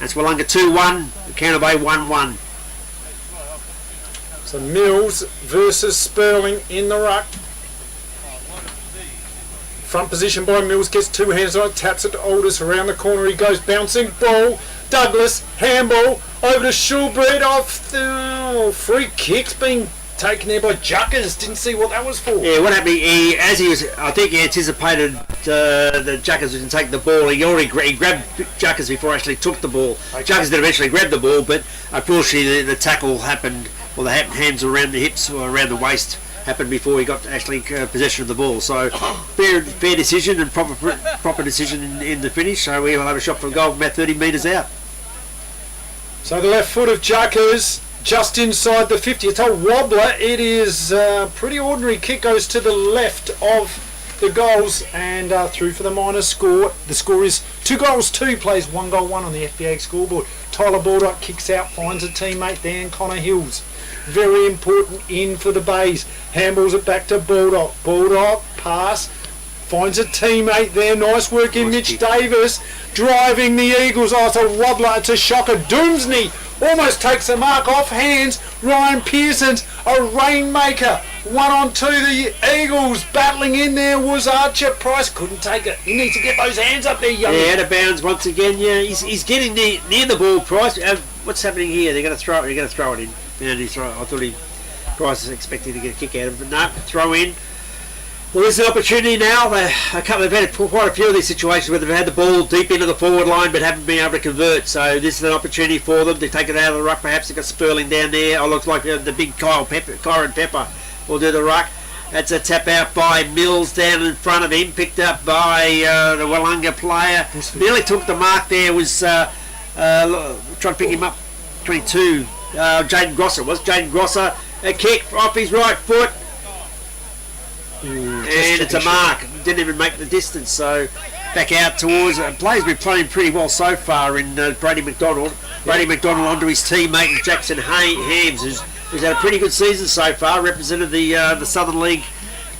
That's Willunga 2-1, Counter Bay 1-1. So Mills versus Sperling in the ruck. Front position by Mills, gets two hands on it, taps it to Aldous, around the corner he goes, bouncing ball, Douglas, handball, over to Shulbread, off the free kicks being taken there by Juckers, didn't see what that was for. Yeah, what happened, I think he anticipated the Juckers would take the ball, he grabbed Juckers before he actually took the ball. Okay. Juckers did eventually grab the ball, but unfortunately the tackle happened, or the hands around the hips or around the waist happened before he got actually possession of the ball. So fair decision and proper decision in the finish. So we'll have a shot for a goal from about 30 metres out. So the left foot of Juckers just inside the 50. It's a wobbler. It is pretty ordinary kick, goes to the left of the goals and through for the minor score. The score is 2-2, plays 1-1 on the FPA scoreboard. Tyler Baldock kicks out, finds a teammate there, and Connor Hills. Very important in for the Bays. Handballs it back to Baldock. Baldock pass, finds a teammate there. Nice work in Mitch Davis, driving the Eagles. Oh, it's a wobbler, it's a shocker. Doomsney almost takes the mark, off hands. Ryan Pearson's a rainmaker. 1-2, the Eagles battling in there was Archer. Price couldn't take it. He needs to get those hands up there, young. Yeah, out of bounds once again. Yeah, he's getting near the ball. Price. What's happening here? They're going to throw it. They're going to throw it in. I thought Price was expecting to get a kick out of it, but no, throw in. Well, there's an opportunity now. They've had quite a few of these situations where they've had the ball deep into the forward line but haven't been able to convert. So this is an opportunity for them to take it out of the ruck. Perhaps they've got Sperling down there. Oh, looks like the big Kyron Pepper will do the ruck. That's a tap out by Mills down in front of him, picked up by the Willunga player. Nearly took the mark there, was trying to pick him up, 22. Jaden Grosser Jaden Grosser, a kick off his right foot, and it's a mark. Didn't even make the distance, so back out towards players been playing pretty well so far in Brady McDonald. Brady McDonald onto his teammate Jackson Hams, who's had a pretty good season so far, represented the Southern League,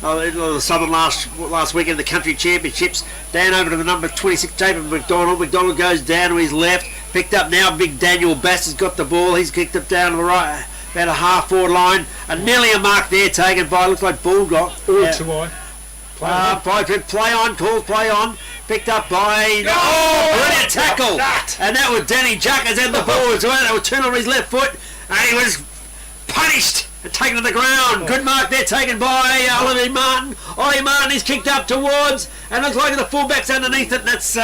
the Southern last week in the country championships. Down over to the number 26, David McDonald. McDonald goes down to his left, picked up now. Big Daniel Bass has got the ball. He's kicked it down to the right, about a half forward line, and nearly a mark there taken by, looks like Bulldog. Play on, picked up by brilliant tackle, and that was Danny Juckers, and the ball was right. They were turning on his left foot, and he was punished and taken to the ground. Good mark there taken by Ollie Martin. Ollie Martin is kicked up towards, and looks like the fullback's underneath it. That's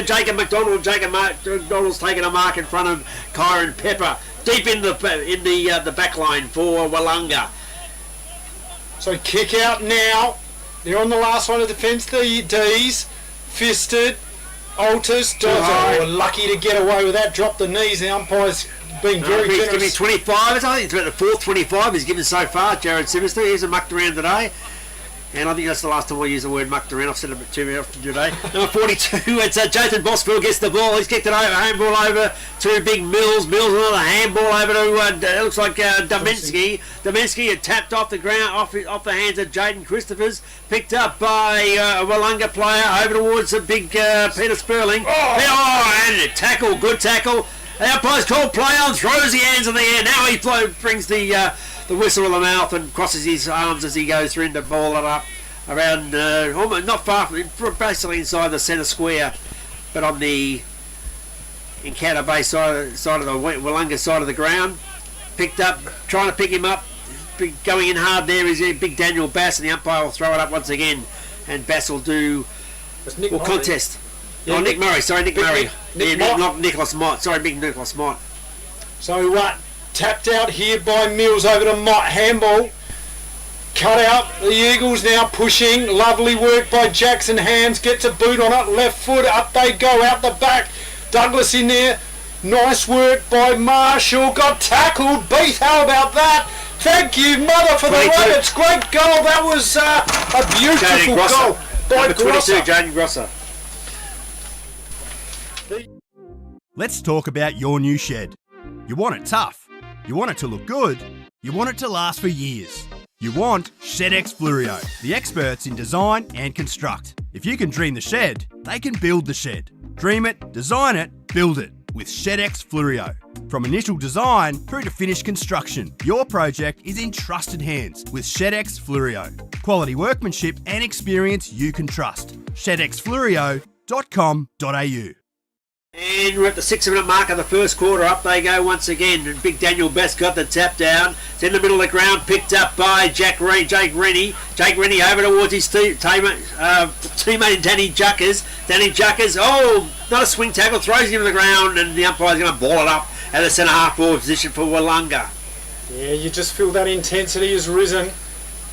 Jacob McDonald. Jacob McDonald's taken a mark in front of Kyron Pepper, deep in the back line for Willunga. So kick out now. They're on the last line of defence. The D's fisted. Alters. Lucky to get away with that. Drop the knees. The umpire's been very generous. He's given 25. I think it's about the fourth 25 he's given so far. Jared Simister. He's a mucked around today. And I think that's the last time I use the word mucked around. I've said it a bit too often today. Number 42, it's Jason Boswell gets the ball. He's kicked it over, handball over to Big Mills. Mills another handball over to, it looks like Domensky. Domensky had tapped off the ground, off the hands of Jaden Christophers. Picked up by a Willunga player over towards the big Peter Sperling. And a tackle, good tackle. The umpire's called play on, throws the hands in the air. Now he brings the whistle in the mouth and crosses his arms as he goes through to ball it up around, almost not far from, basically inside the centre square, but on the Encounter Bay side of the Willunga side of the ground. Picked up, trying to pick him up, going in hard there is big Daniel Bass, and the umpire will throw it up once again, and Bass will contest. Yeah, Nick Murray. Sorry, Nick Murray. Not Nicholas Mott. Sorry, big Nicholas Mott. So tapped out here by Mills over to Mott. Handball. Cut out. The Eagles now pushing. Lovely work by Jackson. Hands gets a boot on it. Left foot. Up they go. Out the back. Douglas in there. Nice work by Marshall. Got tackled. Beef. How about that? Thank you, mother, for the rabbits. Great goal. That was a beautiful goal by Number 22, Jaden Grosser. Let's talk about your new shed. You want it tough. You want it to look good. You want it to last for years. You want ShedX Fluorio, the experts in design and construct. If you can dream the shed, they can build the shed. Dream it, design it, build it with ShedX Fluorio. From initial design through to finished construction, your project is in trusted hands with ShedX Fluorio. Quality workmanship and experience you can trust. ShedXFluorio.com.au. And we're at the 6-minute mark of the first quarter. Up they go once again. And big Daniel Best got the tap down. It's in the middle of the ground, picked up by Jake Rennie. Jake Rennie over towards his teammate Danny Juckers. Danny Juckers, not a swing tackle, throws him to the ground, and the umpire's going to ball it up at the centre half forward position for Willunga. Yeah, you just feel that intensity has risen.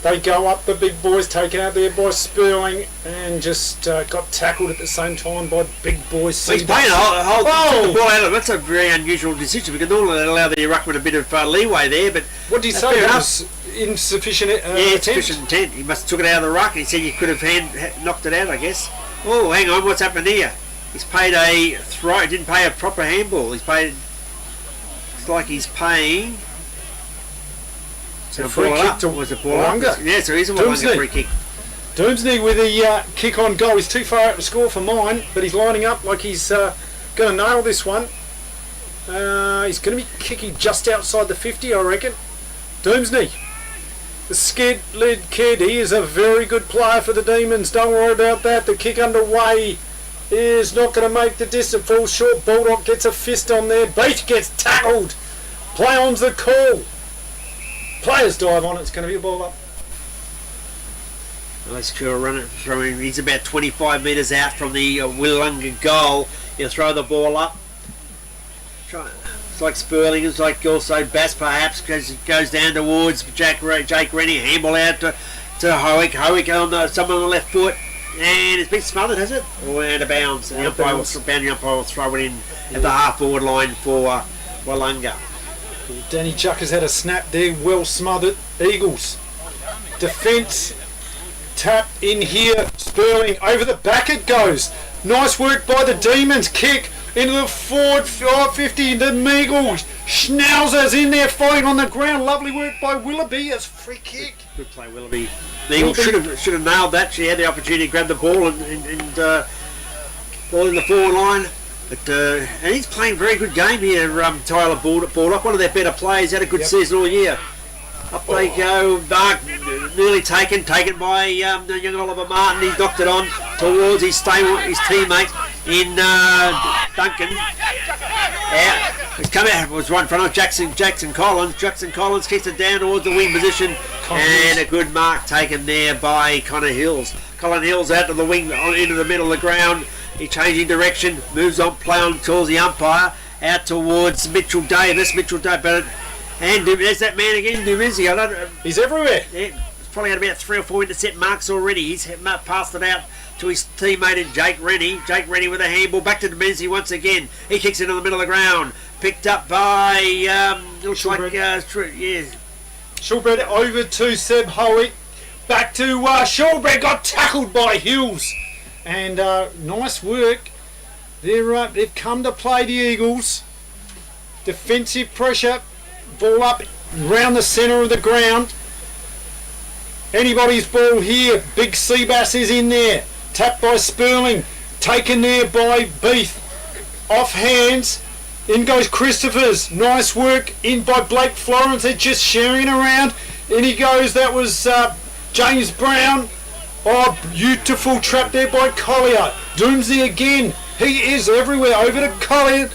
They go up, the big boys taken out there by Sperling, and just got tackled at the same time by big boys. He's playing the ball out of it. That's a very unusual decision because normally they allow the ruckman a bit of leeway there. But what did he say? It was insufficient. Insufficient intent. He must have took it out of the ruck. He said you could have knocked it out, I guess. Oh, hang on, what's happened here? He's paid a throw. Didn't pay a proper handball. He's paid. It's like he's paying. So free kick to Willunga. Yeah, so he's a Willunga free kick. Doomsday with a kick on goal. He's too far out to score for mine, but he's lining up like he's going to nail this one. He's going to be kicking just outside the 50, I reckon. Doomsday, the skid-led kid, he is a very good player for the Demons. Don't worry about that. The kick underway is not going to make the distance. Falls short. Bulldog gets a fist on there. Beat gets tackled. Play on's the call. Players dive on it, it's going to be a ball up. Let's run it through him. He's about 25 metres out from the Willunga goal. He'll throw the ball up. It's like Sperling, it's like also Bass perhaps, because it goes down towards Jake Rennie. Handball out to Howick. Howick on someone on the left foot. And it's been smothered, has it? Or out of bounds. The umpire will throw it in at the half forward line for Willunga. Danny Chuckers had a snap there, well smothered. Eagles. Defence. Tap in here. Sperling over the back it goes. Nice work by the Demons. Kick into the forward 50. The Meagles. Schnauzers in there fighting on the ground. Lovely work by Willoughby. It's free kick. Good play, Willoughby. The Eagles should have nailed that. She had the opportunity to grab the ball and ball in the forward line. But and he's playing a very good game here, Tyler Baldock, one of their better players, had a good season all year. Up they go, nearly taken by young Oliver Martin. He's knocked it on towards his teammate in Duncan. Out. It's come out, was right in front of Jackson Collins. Jackson Collins kicks it down towards the wing position, and a good mark taken there by Connor Hills. Colin Hills out to the wing, into the middle of the ground. He's changing direction, moves on, play on towards the umpire, out towards Mitchell Davis. And there's that man again, Duminzi. He's everywhere. Yeah, he's probably had about 3 or 4 intercept marks already. He's passed it out to his teammate Jake Rennie. Jake Rennie with a handball back to Duminzi once again. He kicks it in the middle of the ground. Picked up by Shawbread over to Seb Hoey. Back to Shawbread, got tackled by Hills. And nice work. They've come to play the Eagles. Defensive pressure. Ball up round the centre of the ground. Anybody's ball here. Big Seabass is in there. Tapped by Sperling. Taken there by Beath. Off hands. In goes Christophers. Nice work in by Blake Florence. They're just sharing around. In he goes. That was James Brown. Oh, beautiful trap there by Collier. Doomsday again. He is everywhere. Over to Collier.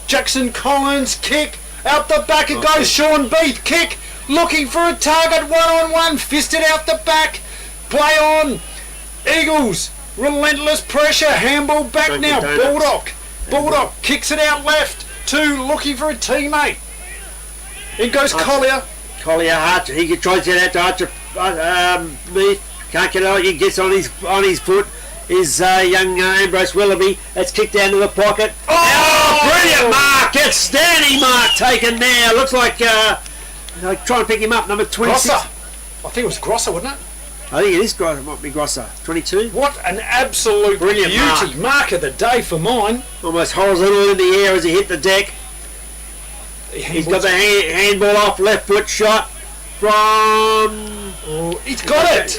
Jackson Collins. Kick. Out the back it goes. Sean Beath. Kick. Looking for a target. 1-on-1. Fisted out the back. Play on. Eagles. Relentless pressure. Handball back now. Baldock kicks it out left. 2 looking for a teammate. In goes Collier. Archer. He tries to get out to Archer. Meath can't get it out. He gets on his foot. Is young Ambrose Willoughby. That's kicked down to the pocket. Oh, brilliant mark! Outstanding mark taken there. Looks like trying to pick him up. Number 26. Grosser. I think it was Grosser, wasn't it? I think it is Grosser. It might be Grosser. 22. What an absolute brilliant beauty. Mark of the day for mine. Almost horizontal in the air as he hit the deck. He's got the handball off, left foot shot from... Oh, he's got it!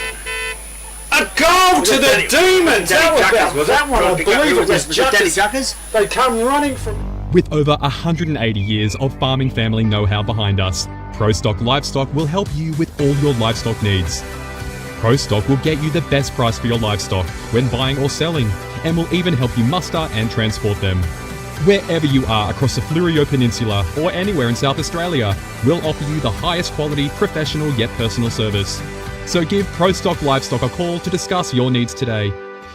A goal to the Demons! That one, I believe it was Juckers. They come running from... With over 180 years of farming family know-how behind us, ProStock Livestock will help you with all your livestock needs. ProStock will get you the best price for your livestock when buying or selling, and will even help you muster and transport them. Wherever you are across the Fleurieu Peninsula or anywhere in South Australia, we'll offer you the highest quality, professional yet personal service. So give ProStock Livestock a call to discuss your needs today.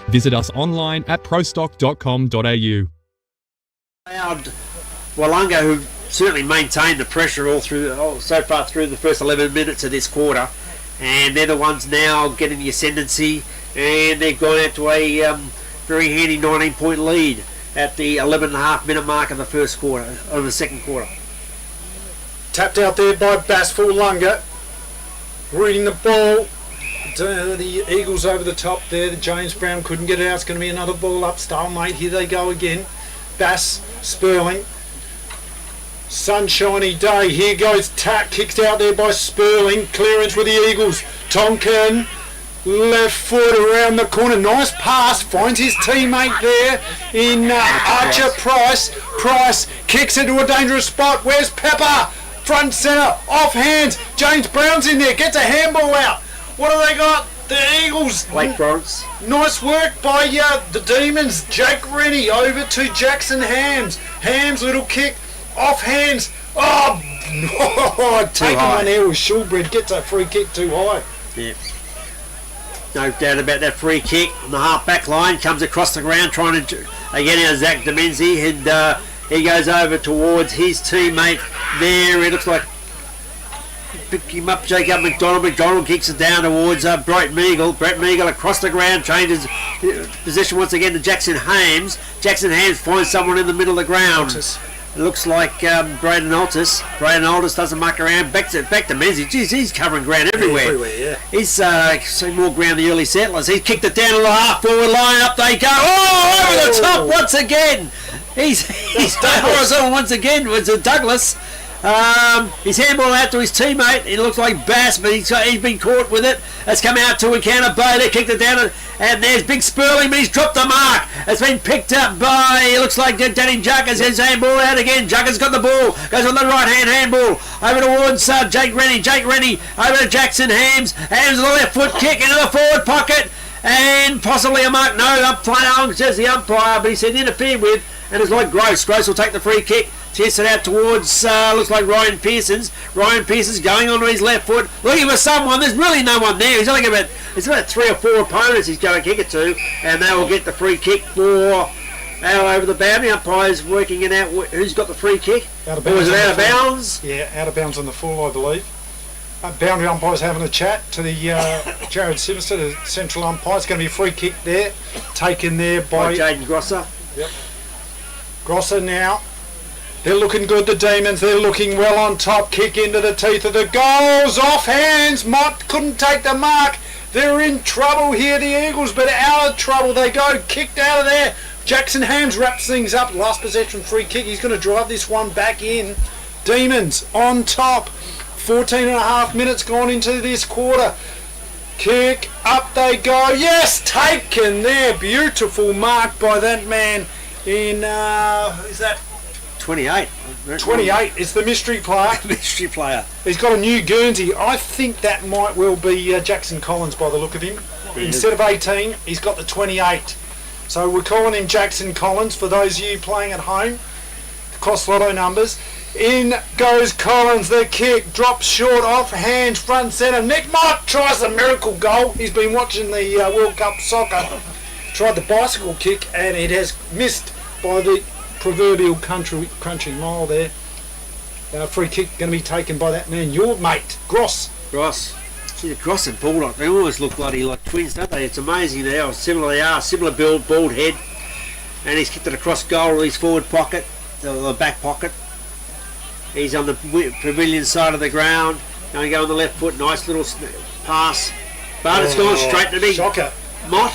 Visit us online at prostock.com.au. Willunga, who certainly maintained the pressure so far through the first 11 minutes of this quarter, and they're the ones now getting the ascendancy, and they've gone out to a very handy 19-point lead at the 11.5 minute mark of the first quarter, of the second quarter. Tapped out there by Bass for Willunga. Reading the ball. The Eagles over the top there. The James Brown couldn't get it out. It's going to be another ball up. Stalemate. Here they go again. Bass, Sperling. Sunshiny day. Here goes Tack. Kicked out there by Sperling. Clearance with the Eagles. Tonkin. Left foot around the corner. Nice pass. Finds his teammate there in Archer Price. Price kicks into a dangerous spot. Where's Pepper? Front centre. Off hands. James Brown's in there. Gets a handball out. What have they got? The Eagles. Blake Florence. Nice work by the Demons. Jake Rennie over to Jackson Hams. Hams, little kick. Off hands. Oh, taking one there with Shawbread. Gets a free kick too high. Yeah. No doubt about that free kick on the half back line. Comes across the ground trying to again out Zach Demenzi, and he goes over towards his teammate there. It looks like pick him up, Jacob McDonald. McDonald kicks it down towards Brett Meagle. Brett Meagle across the ground, changes position once again to Jackson Hames. Jackson Hames finds someone in the middle of the ground. It looks like Braden Altus. Braden Altus doesn't muck around. Back to Menzie. Jeez, he's covering ground everywhere. Yeah. He's seen more ground than the early settlers. He's kicked it down to the half forward line. Up they go. Oh, over the top once again. He's horizontal once again. It's Douglas. His handball out to his teammate. It looks like Bass, but he's been caught with it. It's come out to Encounter Bay. They kicked it down, and there's Big Sperling, but he's dropped the mark. It's been picked up by, it looks like Danny Juckers. His handball out again. Juckers got the ball. Goes on the right hand handball. Over towards Jake Rennie. Jake Rennie over to Jackson Hams. Hams with the left foot kick into the forward pocket. And possibly a mark. No, up play on, says the umpire, but he said interfered with. And it's like Gross. Gross will take the free kick. Tests it out towards, looks like Ryan Pearson's. Ryan Pearson's going onto his left foot, looking for someone. There's really no one there. He's only about 3 or 4 opponents he's going to kick it to, and they will get the free kick for out over the boundary. Umpire's working it out who's got the free kick. Out of or was bounds it on out the of full. bounds? Yeah, out of bounds on the full, I believe. Boundary umpire's having a chat to the Jared Sinister, the central umpire. It's going to be a free kick there, taken there by Jaden Grosser. Yep. Grosser now. They're looking good, the Demons. They're looking well on top. Kick into the teeth of the goals. Off hands. Mott couldn't take the mark. They're in trouble here, the Eagles, but out of trouble they go. Kicked out of there. Jackson Hams wraps things up. Last possession free kick. He's going to drive this one back in. Demons on top. 14 and a half minutes gone into this quarter. Kick. Up they go. Yes, taken there. Beautiful mark by that man in, is that 28. 28 is the mystery player. Mystery player. He's got a new Guernsey. I think that might well be Jackson Collins by the look of him. Instead of 18, he's got the 28. So we're calling him Jackson Collins for those of you playing at home. Cross lotto numbers. In goes Collins. The kick drops short off hands front centre. Nick Mott tries the miracle goal. He's been watching the World Cup soccer. Tried the bicycle kick and it has missed by the proverbial crunchy mile there. Free kick going to be taken by that man, your mate, Gross. See, Gross and Baldock, they always look bloody like twins, don't they? It's amazing how similar they are. Similar build, bald head. And he's kicked it across goal with his forward pocket, the back pocket. He's on the pavilion side of the ground. Going to go on the left foot, nice little pass. But it's gone straight to me. Shocker. Mott.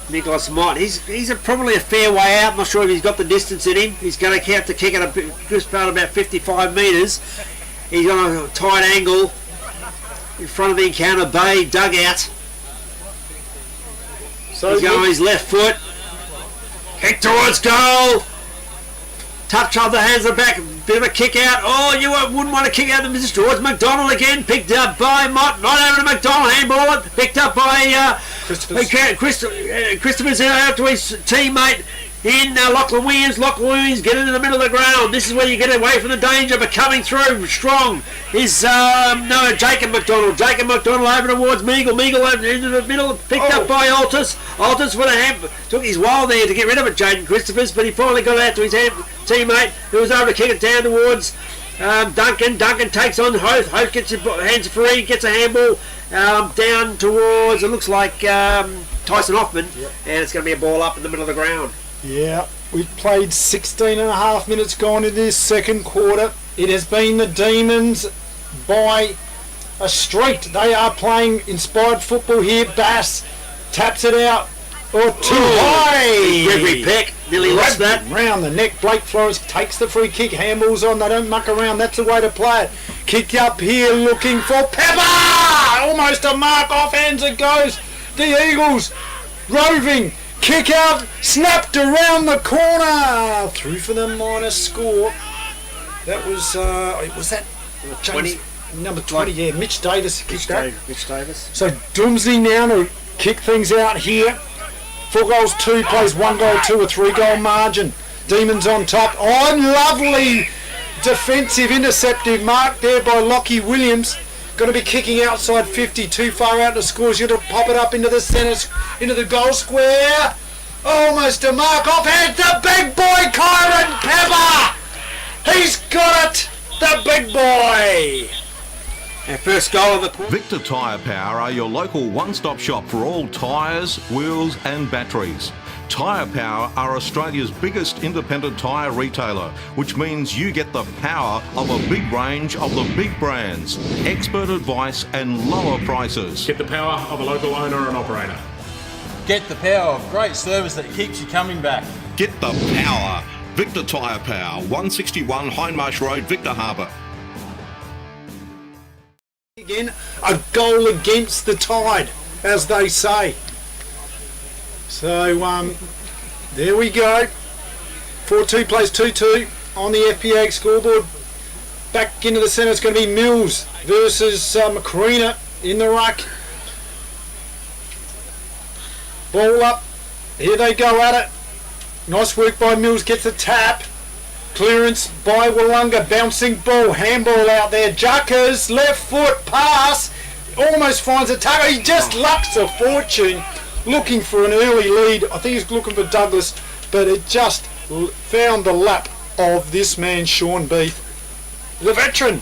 Nicholas Mott. He's probably a fair way out. I'm not sure if he's got the distance in him. He's going to have to kick it just about 55 metres. He's on a tight angle in front of the Encounter Bay dugout. So he's going on his left foot. Kick towards goal. Touch of the hands are back. Bit of a kick out. Oh, you wouldn't want to kick out the business towards McDonald again. Picked up by Mott. Not over to McDonald. Handball it. Picked up by Christopher's out to his teammate in Lachlan Williams. Lachlan Williams get into the middle of the ground. This is where you get away from the danger, but coming through strong is Jacob McDonald. Jacob McDonald over towards Meagle. Meagle over into the middle, picked up by Altus. Altus with a hand took his while there to get rid of it, Jaden Christophers, but he finally got it out to his teammate who was able to kick it down towards Duncan. Duncan takes on Hoth. Hoth gets his hands free, gets a handball down towards, it looks like Tyson Hoffman, and it's going to be a ball up in the middle of the ground. Yeah, we've played 16 and a half minutes gone into this second quarter. It has been the Demons by a street. They are playing inspired football here. Bass taps it out. Or too high. Gregory Peck nearly lost that. Round the neck. Blake Flores takes the free kick. Handballs on. They don't muck around. That's the way to play it. Kick up here looking for Pepper. Almost a mark. Off hands it goes. The Eagles roving. Kick out, snapped around the corner, through for the minor score. That was that 20, number 20? Yeah, Mitch Davis kicked that. Mitch Davis. So Doomsday now to kick things out here. 4 goals, 2 plays, 1 goal, 2 or 3 goal margin. Demons on top. Oh, lovely defensive interceptive mark there by Lockie Williams. Going to be kicking outside 50, too far out to score. He's going to pop it up into the centre, into the goal square. Almost a mark off hand. The big boy, Kyron Pepper. He's got it. The big boy. Our first goal of the quarter. Victor Tyre Power are your local one-stop shop for all tyres, wheels and batteries. Tyre Power are Australia's biggest independent tyre retailer, which means you get the power of a big range of the big brands, expert advice and lower prices. Get the power of a local owner and operator. Get the power of great service that keeps you coming back. Get the power. Victor Tyre Power, 161 Hindmarsh Road, Victor Harbour. Again, a goal against the tide, as they say. So, there we go. 4-2 plays 2-2 on the FPAG scoreboard. Back into the centre, it's going to be Mills versus Macarena in the ruck. Ball up. Here they go at it. Nice work by Mills, gets a tap. Clearance by Willunga, bouncing ball, handball out there. Juckers, left foot pass, almost finds a target. He just lucks a fortune, looking for an early lead. I think he's looking for Douglas, but it just found the lap of this man, Sean Beath, the veteran.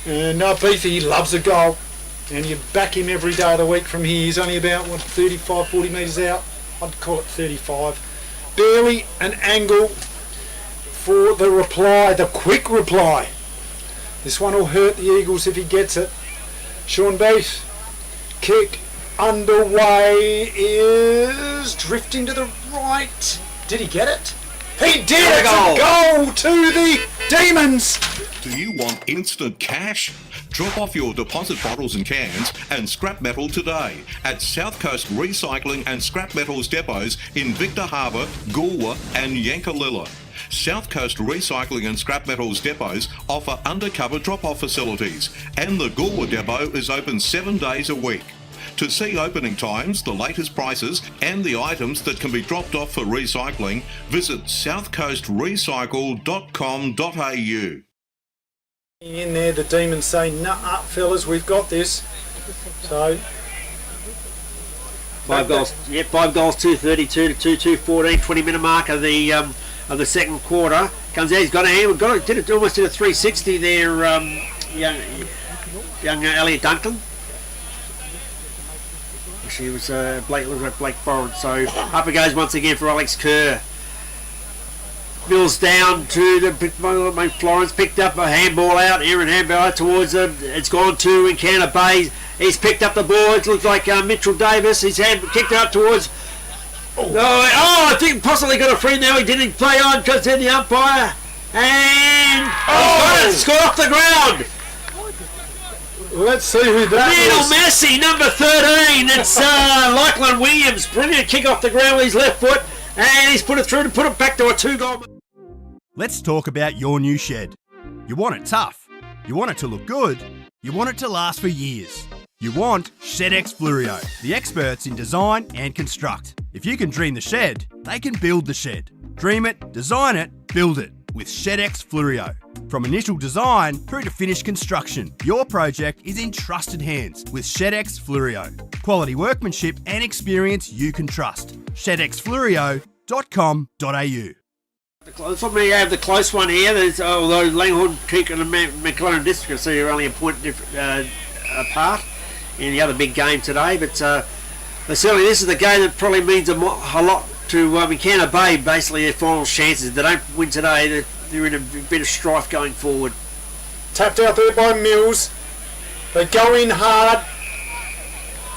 And Beathy loves a goal, and you back him every day of the week from here. He's only about 35, 40 metres out. I'd call it 35. Barely an angle for the reply, the quick reply. This one will hurt the Eagles if he gets it. Sean Beath, kick underway, is drifting to the right. Did he get it? He did! It's a goal to the Demons! Do you want instant cash? Drop off your deposit bottles and cans and scrap metal today at South Coast Recycling and Scrap Metals depots in Victor Harbour, Goolwa and Yankalilla. South Coast Recycling and Scrap Metals depots offer undercover drop-off facilities, and the Goolwa depot is open 7 days a week. To see opening times, the latest prices and the items that can be dropped off for recycling, visit southcoastrecycle.com.au. In there, the Demons say, "Nah, fellas, we've got this." So 5 goals. Yep, 5 goals, 232 to 2-2-14, 20-minute mark of the second quarter. Comes out, he's got a hand. Almost did a 360 there. Young Elliot Duncan. She was Blake Foran. So up it goes once again for Alex Kerr. Mills down to the Florence, picked up a handball out. Aaron handball out towards them. It's gone to Encounter Bay. He's picked up the ball. It looks like Mitchell Davis. He's kicked it up towards. I think possibly got a free now. He didn't play on because then the umpire. And it's got off the ground. Let's see who that Lionel is. Messi, number 13. It's Lachlan Williams. Brilliant kick off the ground with his left foot. And he's put it through to put it back to a 2-goal. Let's talk about your new shed. You want it tough. You want it to look good. You want it to last for years. You want ShedX Fluorio, the experts in design and construct. If you can dream the shed, they can build the shed. Dream it, design it, build it with ShedX Fluorio. From initial design through to finished construction, your project is in trusted hands with ShedX Fluorio. Quality workmanship and experience you can trust. ShedXFluorio.com.au. Let's let me have the close one here. There's, although Langhorne Creek and McLaren District, so you're only a point apart in the other big game today. But certainly this is the game that probably means a lot to Encounter Bay. Basically, their final chances. If they don't win today, they're in a bit of strife going forward. Tapped out there by Mills. They go in hard.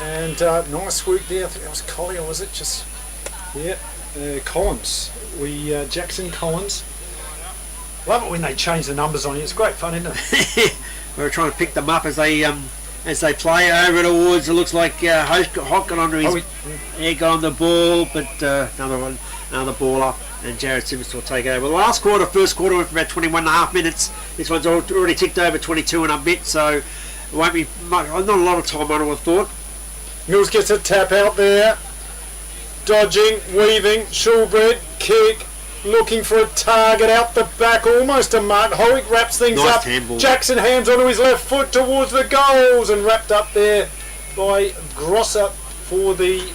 And nice work there. I think that was Collier, was it? Collins. Jackson Collins. Love it when they change the numbers on you. It's great fun, isn't it? We're trying to pick them up as they play over towards. It looks like Hock got onto his. He got on the ball, but another ball up, and Jared Simmons will take over. The first quarter went for about 21.5 minutes. This one's already ticked over 22 and a bit, so it won't be much, not a lot of time on it, I thought. Mills gets a tap out there. Dodging, weaving, Shulbred, kick, looking for a target out the back, almost a mark. Howick wraps things up. Handball. Jackson hands onto his left foot towards the goals and wrapped up there by Grosser for the.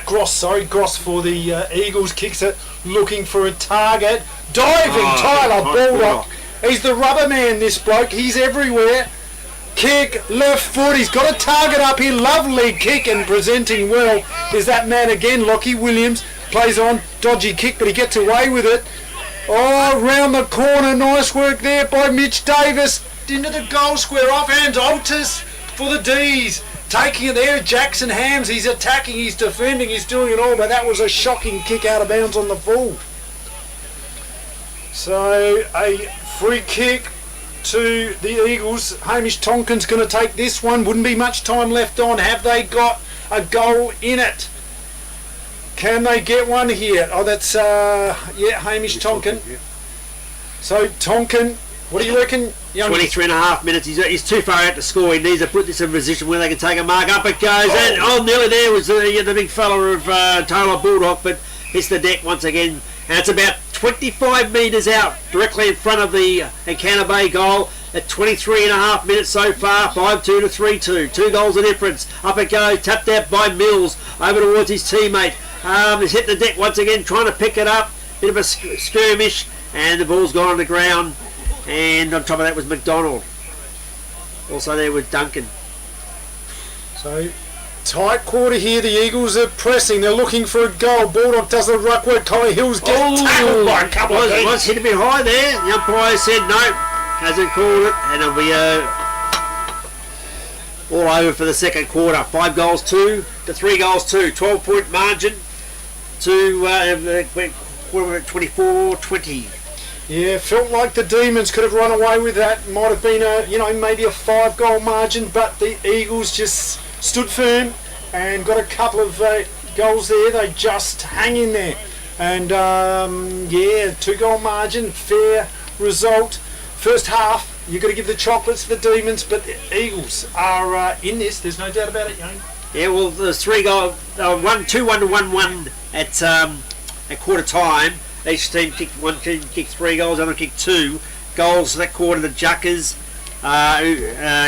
Gross for the Eagles. Kicks it, looking for a target. Diving Tyler Baldock. He's the rubber man, this bloke. He's everywhere. Kick, left foot, he's got a target up here, lovely kick and presenting well is that man again, Lockie Williams, plays on, dodgy kick but he gets away with it. Round the corner, nice work there by Mitch Davis, into the goal square, offhand Altus for the D's, taking it there, Jackson Hams, he's attacking, he's defending, he's doing it all, but that was a shocking kick out of bounds on the full. So a free kick to the Eagles. Hamish Tonkin's going to take this one. Wouldn't be much time left on. Have they got a goal in it? Can they get one here? That's Hamish Tonkin. So Tonkin What do you reckon? 23 and a half minutes. He's too far out to score. He needs to put this in a position where they can take a mark. Up it goes. And nearly there was the big fella of Taylor Bulldog, but hits the deck once again. And it's about 25 metres out, directly in front of the Encounter Bay goal. At 23 and a half minutes so far, 5-2 to 3-2. 2 goals of difference. Up it goes, tapped out by Mills, over towards his teammate. He's hit the deck once again, trying to pick it up. Bit of a skirmish, and the ball's gone on the ground. And on top of that was McDonald. Also there was Duncan. So, tight quarter here. The Eagles are pressing. They're looking for a goal. Bulldog does the ruck work. Collie Hills gets tackled by a couple of feet. Was hit a bit high there. The umpire said no. Hasn't called it. And it'll be all over for the second quarter. 5 goals 2 to 3 goals 2. 12-point margin to 24-20. Yeah, felt like the Demons could have run away with that. Might have been maybe a 5-goal margin, but the Eagles just stood firm and got a couple of goals there. They just hang in there. And 2-goal margin, fair result. First half, you've got to give the chocolates to the Demons, but the Eagles are in this. There's no doubt about it, young. Yeah, well, there's 3 goals, 2-1 to 1-1 at quarter time. Each team kicked 3 goals, the other kicked 2 goals that quarter. The Juckers,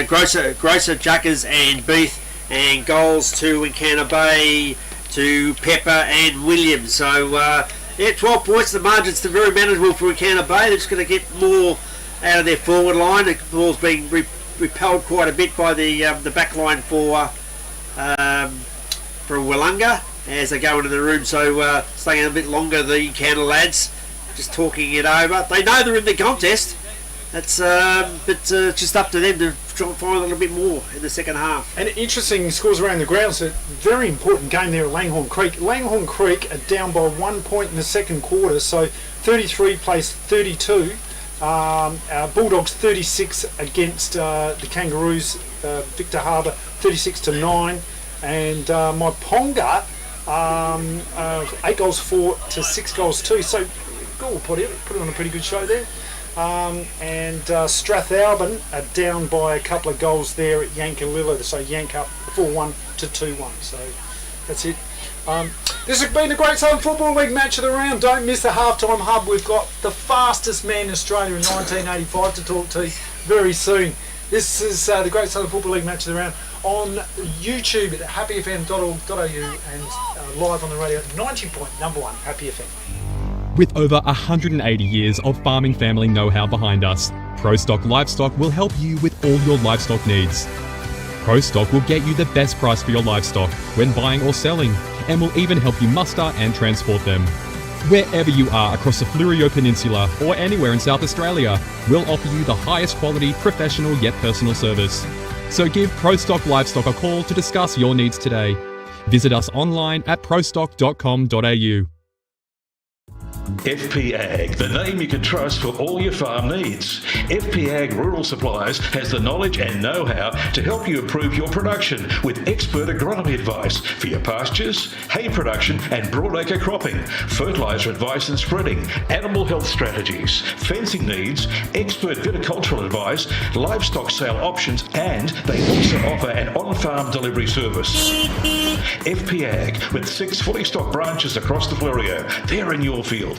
Grosser, Juckers, and Beath, and goals to Encounter Bay, to Pepper and Williams. So 12 points. The margins are very manageable for Encounter Bay. They're just going to get more out of their forward line. The ball's being repelled quite a bit by the back line for Willunga as they go into the room. So staying a bit longer, the Encounter lads just talking it over. They know they're in the contest. That's just up to them to try and find a little bit more in the second half. And interesting scores around the ground. So very important game there at Langhorne Creek. Langhorne Creek are down by 1 point in the second quarter. So 33 plays 32. Bulldogs 36 against the Kangaroos. Victor Harbour 36 to 9. And my Ponga 8 goals 4 to 6 goals 2. So we'll put on a pretty good show there. And Strathalbyn are down by a couple of goals there at Yankalilla. So Yank up 4-1 to 2-1. So that's it. This has been the Great Southern Football League match of the round. Don't miss the halftime hub. We've got the fastest man in Australia in 1985 to talk to very soon. This is the Great Southern Football League match of the round on YouTube at happyfm.org.au and live on the radio at 90.1 Happy FM. With over 180 years of farming family know-how behind us, ProStock Livestock will help you with all your livestock needs. ProStock will get you the best price for your livestock when buying or selling, and will even help you muster and transport them. Wherever you are across the Fleurieu Peninsula or anywhere in South Australia, we'll offer you the highest quality, professional yet personal service. So give ProStock Livestock a call to discuss your needs today. Visit us online at prostock.com.au. FP Ag, the name you can trust for all your farm needs. FP Ag Rural Supplies has the knowledge and know-how to help you improve your production with expert agronomy advice for your pastures, hay production and broadacre cropping, fertiliser advice and spreading, animal health strategies, fencing needs, expert viticultural advice, livestock sale options, and they also offer an on-farm delivery service. FP Ag, with 6 fully stocked branches across the Fleurieu. They're in your field.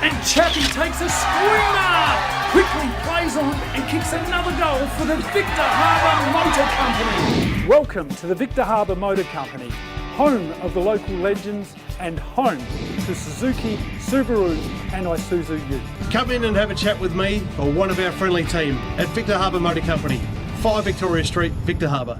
And Chappie takes a screamer! Quickly plays on and kicks another goal for the Victor Harbour Motor Company. Welcome to the Victor Harbour Motor Company, home of the local legends and home to Suzuki, Subaru and Isuzu Ute. Come in and have a chat with me or one of our friendly team at Victor Harbour Motor Company, 5 Victoria Street, Victor Harbour.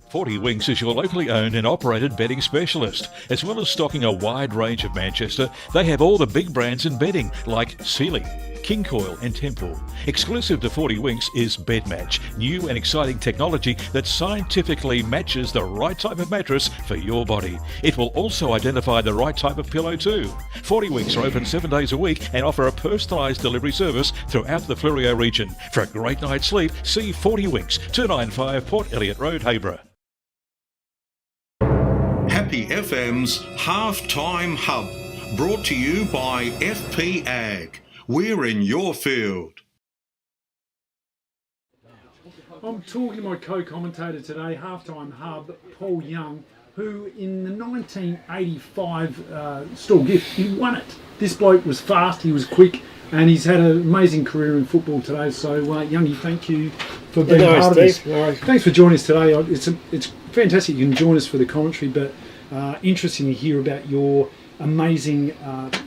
40 Winks is your locally owned and operated bedding specialist. As well as stocking a wide range of Manchester, they have all the big brands in bedding like Sealy, King Coil and Temple. Exclusive to 40 Winks is Bed Match, new and exciting technology that scientifically matches the right type of mattress for your body. It will also identify the right type of pillow too. 40 Winks are open 7 days a week and offer a personalised delivery service throughout the Fleurieu region. For a great night's sleep, see 40 Winks, 295 Port Elliot Road, Hayborough. Happy FM's Halftime Hub, brought to you by FP Ag. we're in your field. I'm talking to my co-commentator today, Halftime Hub, Paul Young, who in the 1985 Stall Gift, he won it. This bloke was fast, he was quick, and he's had an amazing career in football today. So, Youngie, thank you for being part of this. Thanks for joining us today. It's fantastic you can join us for the commentary, but interesting to hear about your amazing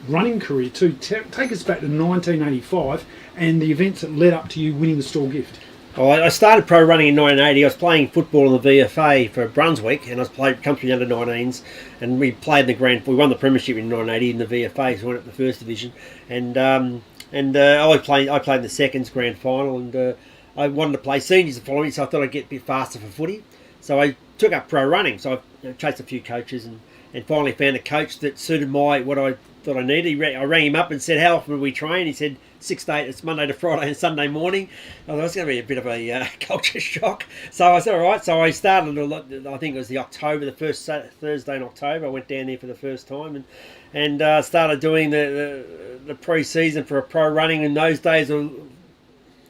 running career too. Take us back to 1985 and the events that led up to you winning the Stall Gift. Oh, I started pro running in 1980. I was playing football in the VFA for Brunswick, and I was playing country under 19s, and we played we won the premiership in 1980 in the VFA, so we went up the first division, and I played in the seconds grand final, and I wanted to play seniors the following, so I thought I'd get a bit faster for footy, so I took up pro running. So I chased a few coaches, and finally found a coach that suited what I thought I needed. I rang him up and said, "How often do we train?" He said, 6 to 8, it's Monday to Friday and Sunday morning. I thought it was going to be a bit of a culture shock. So I said, all right. So I started, I think it was the first Thursday in October. I went down there for the first time and started doing the pre-season for a pro running. In those days, you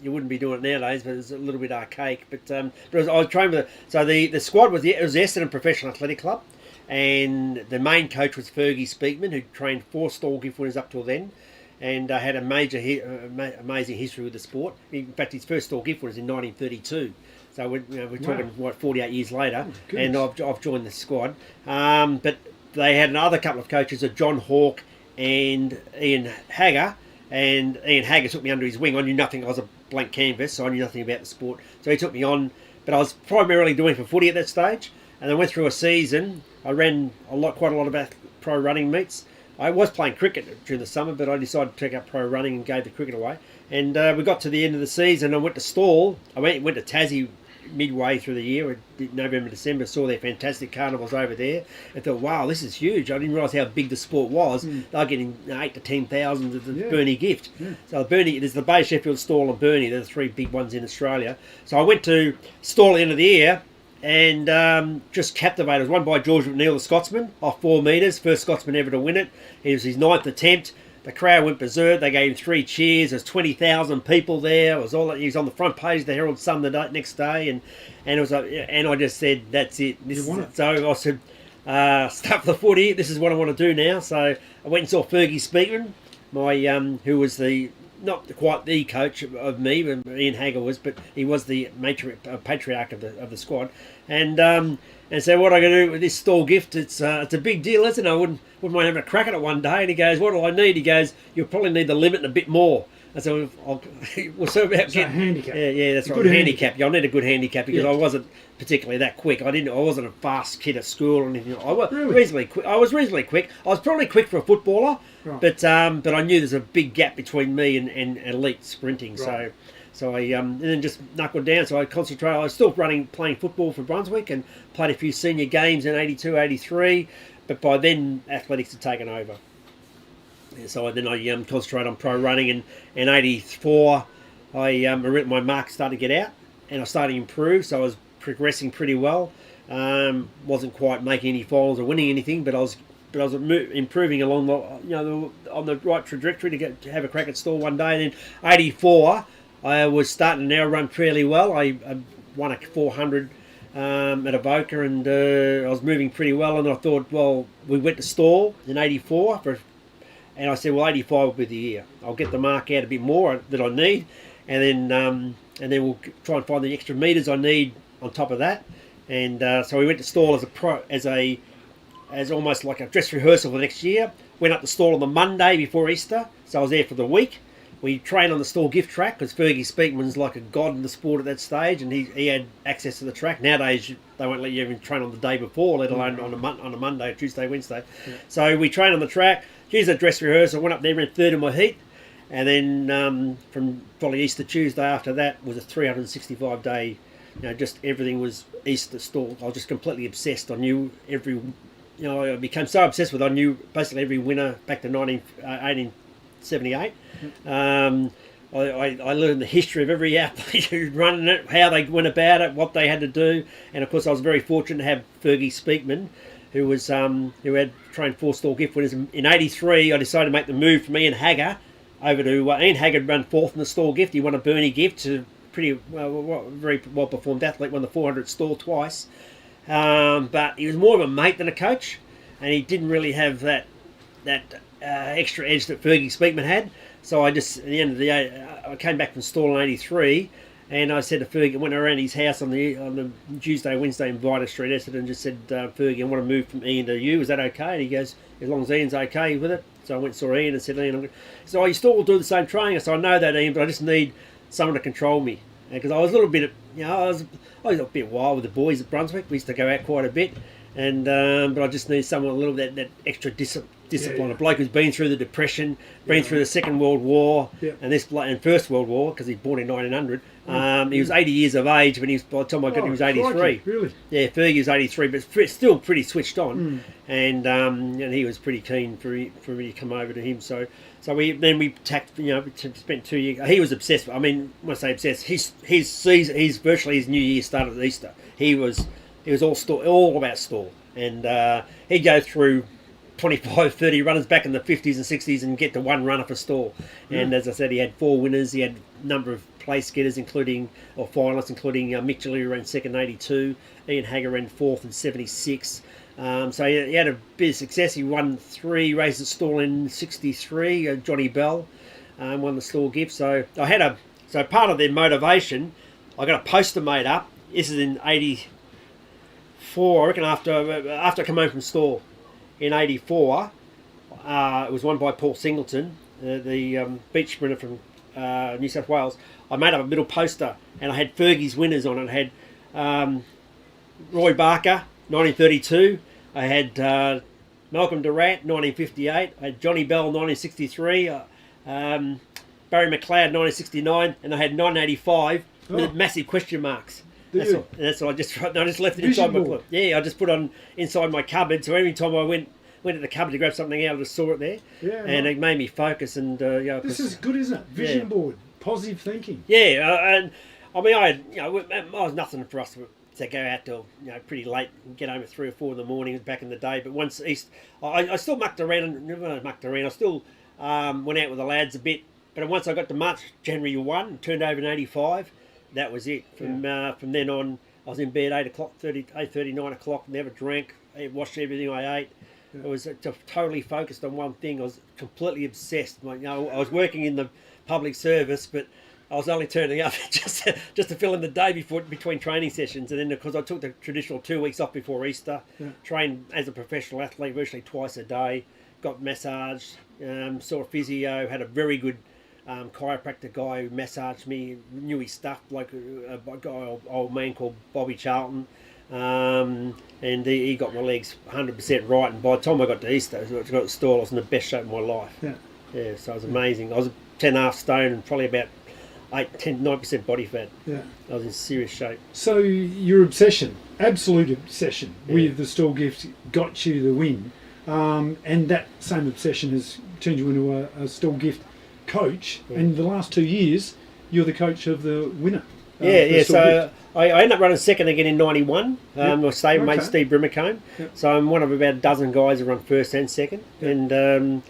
wouldn't be doing it nowadays, but it was a little bit archaic. But I was trained with the squad was the Essendon Professional Athletic Club, and the main coach was Fergie Speakman, who trained 4 Stall Gift winners up till then, and had a amazing history with the sport. In fact, his first Stall Gift was in 1932. So we're talking 48 years later, and I've joined the squad. But they had another couple of coaches, John Hawke and Ian Hagger, and Ian Hagger took me under his wing. I knew nothing. I was a blank canvas, so I knew nothing about the sport. So he took me on, but I was primarily doing for footy at that stage. And I went through a season. I ran quite a lot of pro running meets. I was playing cricket during the summer, but I decided to take up pro running and gave the cricket away. And we got to the end of the season. I went to Stall. I went to Tassie midway through the year, November, December, saw their fantastic carnivals over there, and thought, wow, this is huge. I didn't realise how big the sport was. They're getting 8 to 10,000 of the Burnie Gift. So Burnie, there's the Bay, Sheffield, Stall and Burnie. They're the 3 big ones in Australia. So I went to Stall at the end of the year, and just captivated. It was won by George McNeil, the Scotsman, off 4 metres. First Scotsman ever to win it. It was his 9th attempt. The crowd went berserk. They gave him 3 cheers. There's 20,000 people there. He was on the front page of the Herald Sun the next day, and it was and I just said, that's it. So I said, stuff the footy. This is what I want to do now. So I went and saw Fergie Speakman, who was not quite the coach of me, Ian Hagger was, but he was the patriarch of the squad, and said, what am I going to do with this Stall Gift? It's a big deal, isn't it? I wouldn't mind having a crack at it one day. And he goes, what do I need? He goes, you'll probably need the limit and a bit more. I said, we'll sort about getting a handicap. Yeah, that's right. Good handicap. Yeah, I need a good handicap because I wasn't particularly that quick. I wasn't a fast kid at school or anything. I was reasonably quick. I was reasonably quick. I was probably quick for a footballer, right. But I knew there's a big gap between me and elite sprinting. Right. So I and then just knuckled down. So I concentrated. I was still playing football for Brunswick and played a few senior games in 82, 83. But by then, athletics had taken over. So then I concentrated on pro running. And in 84, my marks started to get out and I started to improve. So I was progressing pretty well. Wasn't quite making any finals or winning anything, but I was improving along on the right trajectory to have a crack at Stall one day. And in 84, I was starting to now run fairly well. I won a 400 at Avoca, and I was moving pretty well. And I thought, well, we went to Stall in 84, and I said, well, 85 will be the year. I'll get the mark out a bit more that I need, and then we'll try and find the extra metres I need on top of that. And so we went to Stall as almost like a dress rehearsal for the next year. Went up to Stall on the Monday before Easter, so I was there for the week. We trained on the Stall Gift track because Fergie Speakman's like a god in the sport at that stage, and he had access to the track. Nowadays, they won't let you even train on the day before, let alone on a Monday, Tuesday, Wednesday. Yeah. So we trained on the track. Here's a dress rehearsal. Went up there, ran 3rd in my heat, and then from probably Easter Tuesday after that was a 365-day. Just everything was Easter Stall. I was just completely obsessed. I knew I became so obsessed with. I knew basically every winner back to 1878. I learned the history of every athlete who'd run it, how they went about it, what they had to do, and of course I was very fortunate to have Fergie Speakman, who had trained 4 Stall Gift winners. In 83, I decided to make the move from Ian Hagger over to Ian Haggard, run fourth in the stall gift. He won a Bernie gift, very well performed athlete, won the 400 stall twice. But he was more of a mate than a coach, and he didn't really have that extra edge that Fergie Speakman had. So I just, at the end of the day, I came back from stall in 83, and I said to Fergie, I went around his house on the Tuesday, Wednesday in Vida Street, Essendon, and just said, Fergie, I want to move from Ian to you. Is that okay? And he goes, as long as Ian's okay with it. So I went and saw Ian and said, Ian, so you still do the same training? So I know that, Ian, but I just need someone to control me. Because I was a little bit, I was a bit wild with the boys at Brunswick. We used to go out quite a bit, and but I just need someone a little bit that extra discipline. A bloke who's been through the Depression, been through the Second World War, and First World War, because he's born in 1900. He was 80 years of age when by the time I got him, he was 83. Crikey, really? Yeah, Fergie was 83, but still pretty switched on, and he was pretty keen for me to come over to him. So we tacked, spent 2 years. He was obsessed. I mean, when I say obsessed, his season, virtually his New Year started at Easter. He was all about stall, and he'd go through 25, 30 runners back in the 50s and 60s and get to one runner for stall. And as I said, he had 4 winners. He had a number of place getters, finalists, including Mick Jalou ran second in 82, Ian Hager ran fourth in 76. So he had a bit of success. He won 3 races at stall in 63. Johnny Bell won the stall gift. So part of their motivation, I got a poster made up. This is in 84, I reckon, after I come home from stall. In 84, it was won by Paul Singleton, the beach sprinter from New South Wales. I made up a little poster, and I had Fergie's winners on it. I had Roy Barker, 1932. I had Malcolm Durrant, 1958. I had Johnny Bell, 1963. Barry McLeod, 1969. And I had 1985 with massive question marks. That's all. I just left it inside my cupboard. Yeah, I just put on inside my cupboard. So every time I went to the cupboard to grab something out, I just saw it there. Yeah, and it made me focus. And this is good, isn't it? Vision board, positive thinking. Yeah, and I mean, it was nothing for us to go out till pretty late and get home at 3 or 4 in the morning back in the day. But once I still mucked around. I still went out with the lads a bit. But once I got to March, January 1, turned over in 85. That was it. From then on, I was in bed 8:30, 9 o'clock, never drank, washed everything I ate. I was totally focused on one thing. I was completely obsessed. I was working in the public service, but I was only turning up just to fill in the day between training sessions. And then, because I took the traditional 2 weeks off before Easter, trained as a professional athlete virtually twice a day, got massaged, saw a physio, had a very good chiropractor guy who massaged me, knew his stuff, like a guy, old man called Bobby Charlton, and he got my legs 100% right. And by the time I got to Easter, I got to the stall, I was in the best shape of my life. Yeah, so it was amazing. I was 10.5 stone and probably about 9% body fat. Yeah, I was in serious shape. So your obsession, absolute obsession with the stall gift, got you the win, and that same obsession has turned you into a stall gift coach, and the last 2 years you're the coach of the winner. So I ended up running second again in 91. My stablemate Steve Brimacombe. So I'm one of about a dozen guys who run first and second. And then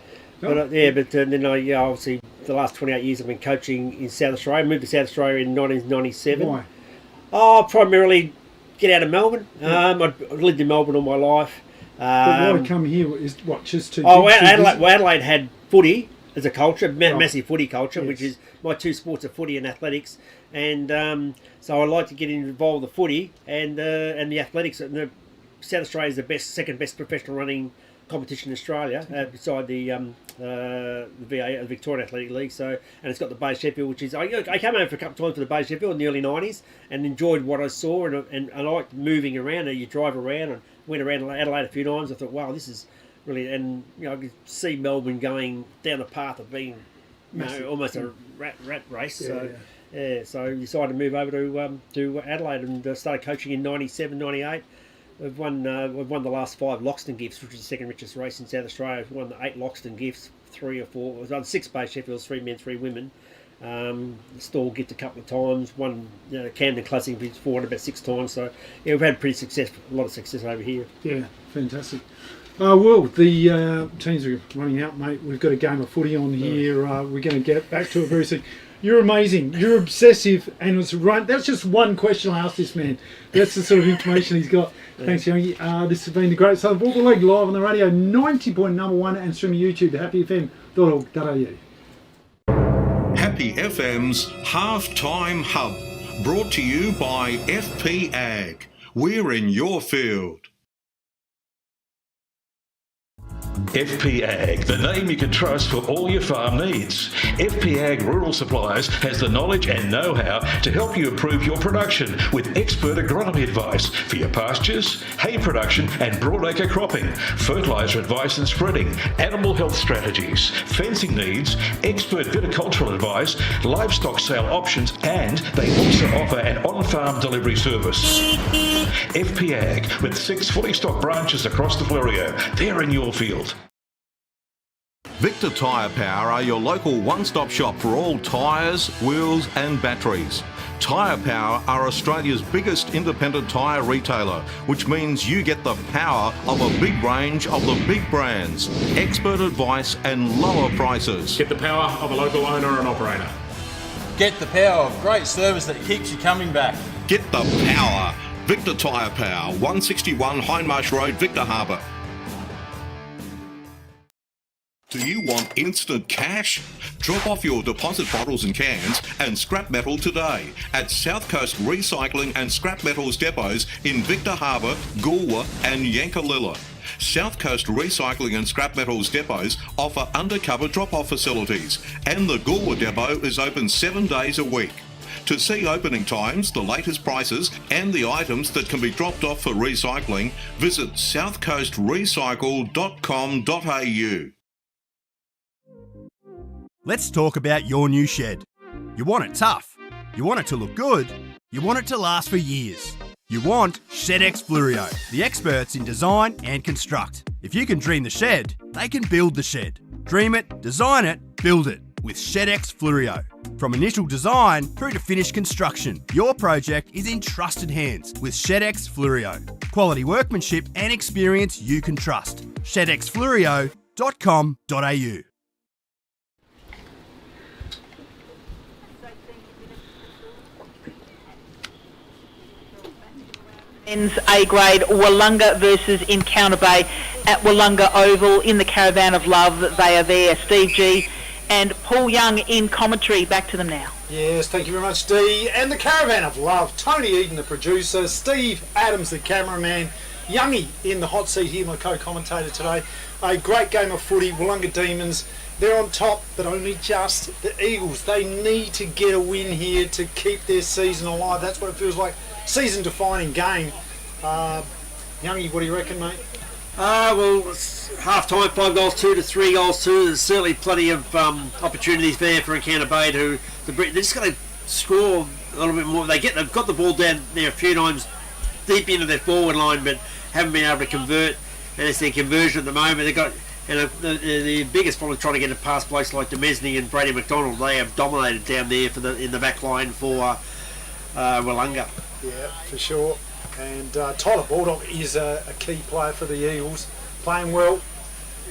I obviously the last 28 years I've been coaching in South Australia. I moved to South Australia in 1997. Why? Primarily get out of Melbourne. I've lived in Melbourne all my life. But why come here? Is what, just to Adelaide had footy as a culture, massive footy culture, which is my 2 sports are footy and athletics, and so I like to get involved with the footy and the athletics. And South Australia is the second best professional running competition in Australia, beside the VA, the Victorian Athletic League. So, and it's got the Bay Sheffield, which is I came over for a couple of times for the Bay Sheffield in the early 90s and enjoyed what I saw, and I liked moving around. You drive around, and went around Adelaide a few times. I thought, wow, this is really, and I could see Melbourne going down the path of being almost a rat race. So I decided to move over to Adelaide and started coaching in 97, 98. We've won the last 5 Loxton Gifts, which is the second richest race in South Australia. We've won the 8 Loxton Gifts, 3 or 4. We've done 6 Bay Sheffields, 3 men, 3 women. Stall gift a couple of times. Won Camden Classic, which won about 6 times. So we've had a lot of success over here. Yeah, fantastic. Well, the teams are running out, mate. We've got a game of footy on here. We're going to get back to it very soon. You're amazing. You're obsessive, and it's right. That's just one question I asked this man. That's the sort of information he's got. Thanks, Youngie. This has been the Great Southern Football League live on the radio, 90.1 and streaming YouTube, happyfm.org.au. Happy FM's Halftime Hub, brought to you by FP Ag. We're in your field. FP Ag, the name you can trust for all your farm needs. FP Ag Rural Supplies has the knowledge and know-how to help you improve your production with expert agronomy advice for your pastures, hay production and broadacre cropping, fertiliser advice and spreading, animal health strategies, fencing needs, expert viticultural advice, livestock sale options, and they also offer an on-farm delivery service. FP Ag, with 6 fully stocked branches across the Fleurieu. They're in your field. Victor Tyre Power are your local one-stop shop for all tyres, wheels and batteries. Tyre Power are Australia's biggest independent tyre retailer, which means you get the power of a big range of the big brands, expert advice and lower prices. Get the power of a local owner and operator. Get the power of great service that keeps you coming back. Get the power. Victor Tyre Power, 161 Hindmarsh Road, Victor Harbour. Do you want instant cash? Drop off your deposit bottles and cans and scrap metal today at South Coast Recycling and Scrap Metals depots in Victor Harbour, Goolwa and Yankalilla. South Coast Recycling and Scrap Metals depots offer undercover drop-off facilities, and the Goolwa depot is open 7 days a week. To see opening times, the latest prices and the items that can be dropped off for recycling, visit southcoastrecycle.com.au. Let's talk about your new shed. You want it tough. You want it to look good. You want it to last for years. You want ShedX Fluorio, the experts in design and construct. If you can dream the shed, they can build the shed. Dream it, design it, build it with ShedX Fluorio. From initial design through to finished construction, your project is in trusted hands with ShedX Fluorio. Quality workmanship and experience you can trust. ShedXFluorio.com.au. Men's A grade Willunga versus Encounter Bay at Willunga Oval in the Caravan of Love. They are there. Steve G and Paul Young in commentary. Back to them now. Yes, thank you very much, Dee. And the Caravan of Love, Tony Eden, the producer, Steve Adams, the cameraman, Youngie in the hot seat here, my co-commentator today. A great game of footy. Willunga Demons, they're on top, but only just. The Eagles, they need to get a win here to keep their season alive. That's what it feels like. Season-defining game. Youngie, what do you reckon, mate? Well, it's half-time, 5 goals 2 to 3 goals 2. There's certainly plenty of opportunities there for Encounter Bay to they're just going to score a little bit more. They've got the ball down there a few times deep into their forward line, but haven't been able to convert. And it's their conversion at the moment. They've got the biggest problem trying to get it past blokes like Demesny and Brady McDonald. They have dominated down there in the back line for Willunga. Yeah, for sure. And Tyler Baldock is a key player for the Eagles, playing well.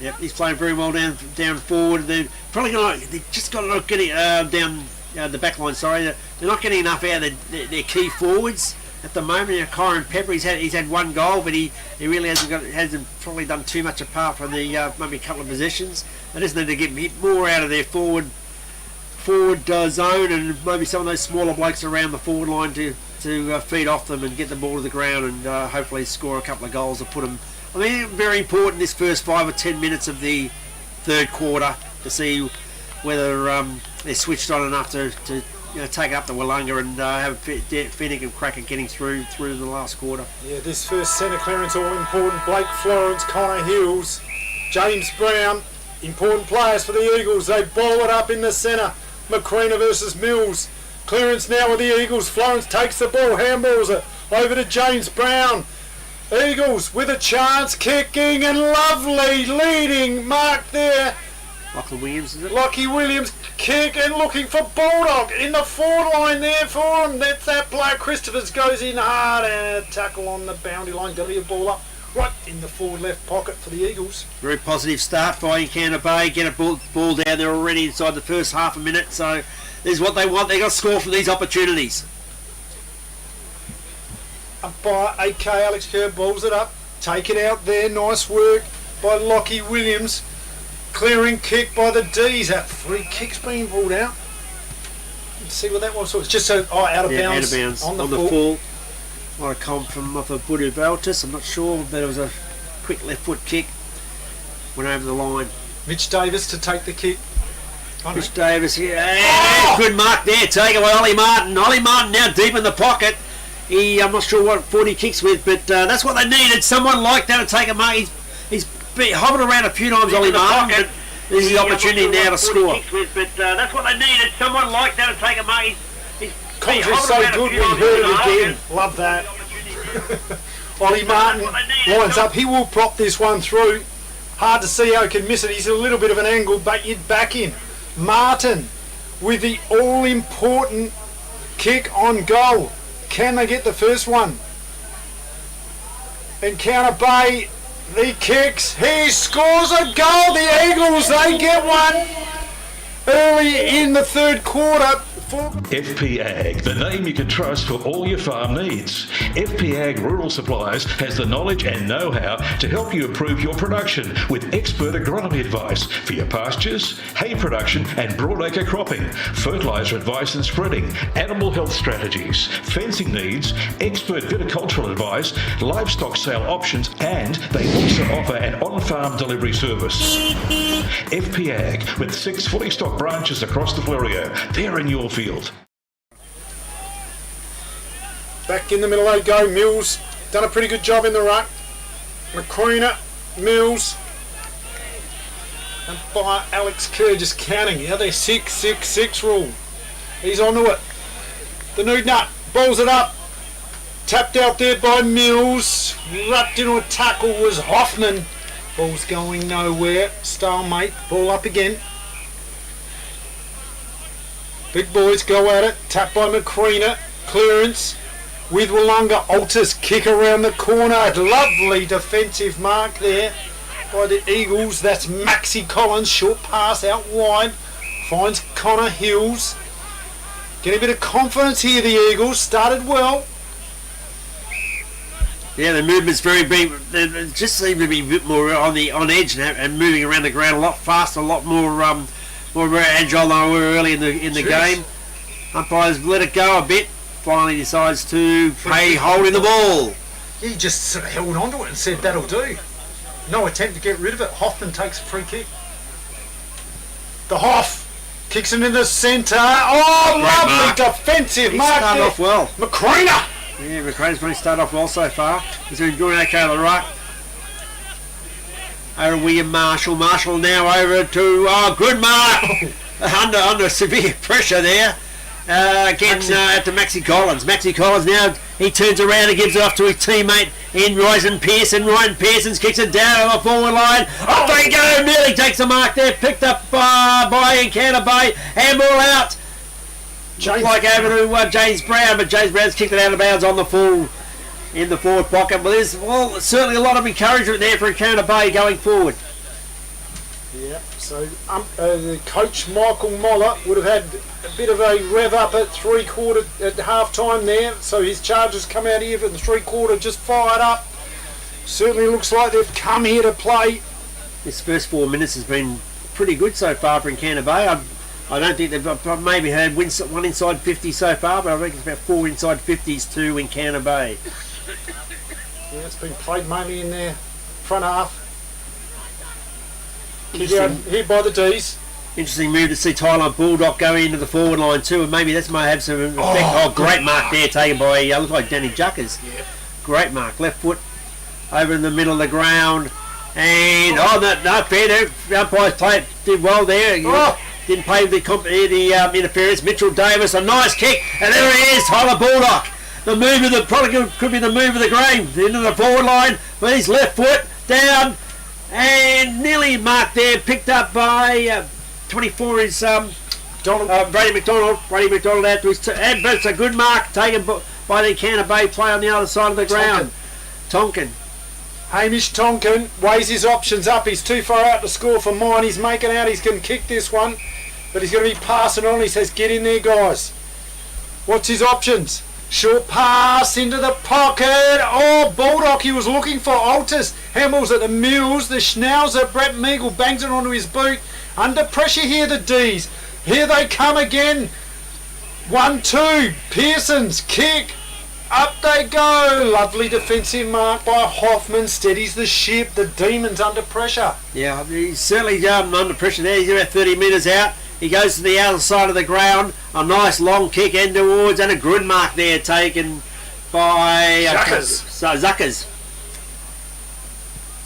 Yep, he's playing very well down forward. They've just got to not getting down the back line. Sorry, they're not getting enough out of their key forwards at the moment. Kyron Pepper, he's had one goal, but he really hasn't probably done too much apart from the maybe a couple of possessions. They just need to get more out of their forward zone, and maybe some of those smaller blokes around the forward line to feed off them and get the ball to the ground and hopefully score a couple of goals or put them. I mean, very important this first 5 or 10 minutes of the third quarter to see whether they're switched on enough to take up the Willunga and have a fair and crack at getting through the last quarter. Yeah, this first centre clearance all important. Blake Florence, Connor Hills, James Brown, important players for the Eagles. They ball it up in the centre. McCreena versus Mills. Clearance now with the Eagles. Florence takes the ball, handballs it over to James Brown. Eagles with a chance, kicking and lovely leading mark there. Lachlan Williams, is it? Lockie Williams kick and looking for Baldock in the forward line there for him. That's that player. Christophers goes in hard and a tackle on the boundary line. Got to be a ball up right in the forward left pocket for the Eagles. Very positive start by Encounter Bay. Get a ball down there already inside the first half a minute. So this is what they want. They've got to score from these opportunities. Umpire AK Alex Kerr balls it up. Take it out there. Nice work by Lockie Williams. Clearing kick by the D's. That free kick's being pulled out. Let's see what that was. So it's just out of bounds. On the full. Might have come from off of Budu Valtis. I'm not sure, but it was a quick left foot kick. Went over the line. Mitch Davis to take the kick. Mitch Davis, good mark there. Taken by Ollie Martin. Ollie Martin now deep in the pocket. I'm not sure what foot he kicks with, but that's what they needed. Someone like that to take a mark. He's been hovered around a few times, Ollie Martin. This is the opportunity now to score. But that's what they needed. Someone like that to take a mark. Contra's so good, we heard it again. Love that. Ollie Martin lines up. He will prop this one through. Hard to see how he can miss it. He's a little bit of an angle, but you'd back him. Martin with the all-important kick on goal. Can they get the first one? Encounter Bay, the kicks. He scores a goal. The Eagles, they get one early in the third quarter. FP Ag, the name you can trust for all your farm needs. FP Ag Rural Supplies has the knowledge and know-how to help you improve your production with expert agronomy advice for your pastures, hay production and broadacre cropping, fertiliser advice and spreading, animal health strategies, fencing needs, expert viticultural advice, livestock sale options, and they also offer an on-farm delivery service. FP Ag, with 6 fully stocked branches across the Fleurieu. They're in your field. Back in the middle they go. Mills done a pretty good job in the ruck. Macrina, Mills, and by Alex Kerr just counting. Yeah, they're 6-6-6 rule. He's onto it. The nude nut balls it up. Tapped out there by Mills. Wrapped into a tackle was Hoffman. Ball's going nowhere. Stalemate. Ball up again. Big boys go at it. Tap by Macrina. Clearance with Willunga. Altus kick around the corner. Lovely defensive mark there by the Eagles. That's Maxi Collins. Short pass out wide. Finds Connor Hills. Getting a bit of confidence here, the Eagles. Started well. Yeah, the movement's very big. They just seem to be a bit more on edge now and moving around the ground a lot faster, a lot more agile than they were early in the game. Umpires let it go a bit. Finally decides to pay holding the ball. He just sort of held onto it and said that'll do. No attempt to get rid of it. Hoffman takes a free kick. The Hoff kicks it in the centre. Oh, lovely defensive mark. He started off well. Macrina. Yeah, Macrina's going to start off well so far. He's doing good okay on the right. Over to William Marshall. Marshall now over to good mark. under severe pressure there. Again to Maxi Collins. Maxi Collins now, he turns around and gives it off to his teammate in Ryan Pearson. Ryan Pearson kicks it down on the forward line. Off they go. Nearly takes a mark there. Picked up by Encounter Bay. Handball out. Looks like over to James Brown, but James Brown's kicked it out of bounds on the full in the forward pocket. But there's certainly a lot of encouragement there for Encounter Bay going forward. Yeah, so the coach Michael Moller would have had a bit of a rev up at half time there, so his charges come out here for the 3/4 just fired up. Certainly looks like they've come here to play. This first 4 minutes has been pretty good so far for Encounter Bay. I don't think they've maybe had one inside 50 so far, but I reckon it's about 4 inside 50s to Encounter Bay. Yeah, it's been played mainly in their front half. Here by the D's. Interesting move to see Tyler Bulldog go into the forward line too, and maybe that might have some effect. Great mark there taken by looks like Danny Juckers. Yep. Great mark, left foot over in the middle of the ground, and no fair. The umpires did well there. Didn't pay the interference. Mitchell Davis, a nice kick, and there he is, Tyler Bulldog. The move of could be the move of the game into the forward line with his left foot down. And nearly marked there, picked up by 24 is Brady McDonald. Brady McDonald out to his but it's a good mark taken by the Encounter Bay player on the other side of the ground. Tonkin Hamish Tonkin weighs his options up. He's too far out to score for mine. He's making out he's going to kick this one, but he's going to be passing on. He says, get in there, guys. What's his options? Short pass into the pocket. Oh, Baldock, he was looking for Altus. Hamels at the Mills. The Schnauzer, Brett Meagle bangs it onto his boot. Under pressure here, the D's. Here they come again. 1-2. Pearson's kick. Up they go. Lovely defensive mark by Hoffman. Steadies the ship. The Demons under pressure. Yeah, he's certainly under pressure there. He's about 30 metres out. He goes to the outer side of the ground. A nice long kick end towards, and a grid mark there taken by Zuckers.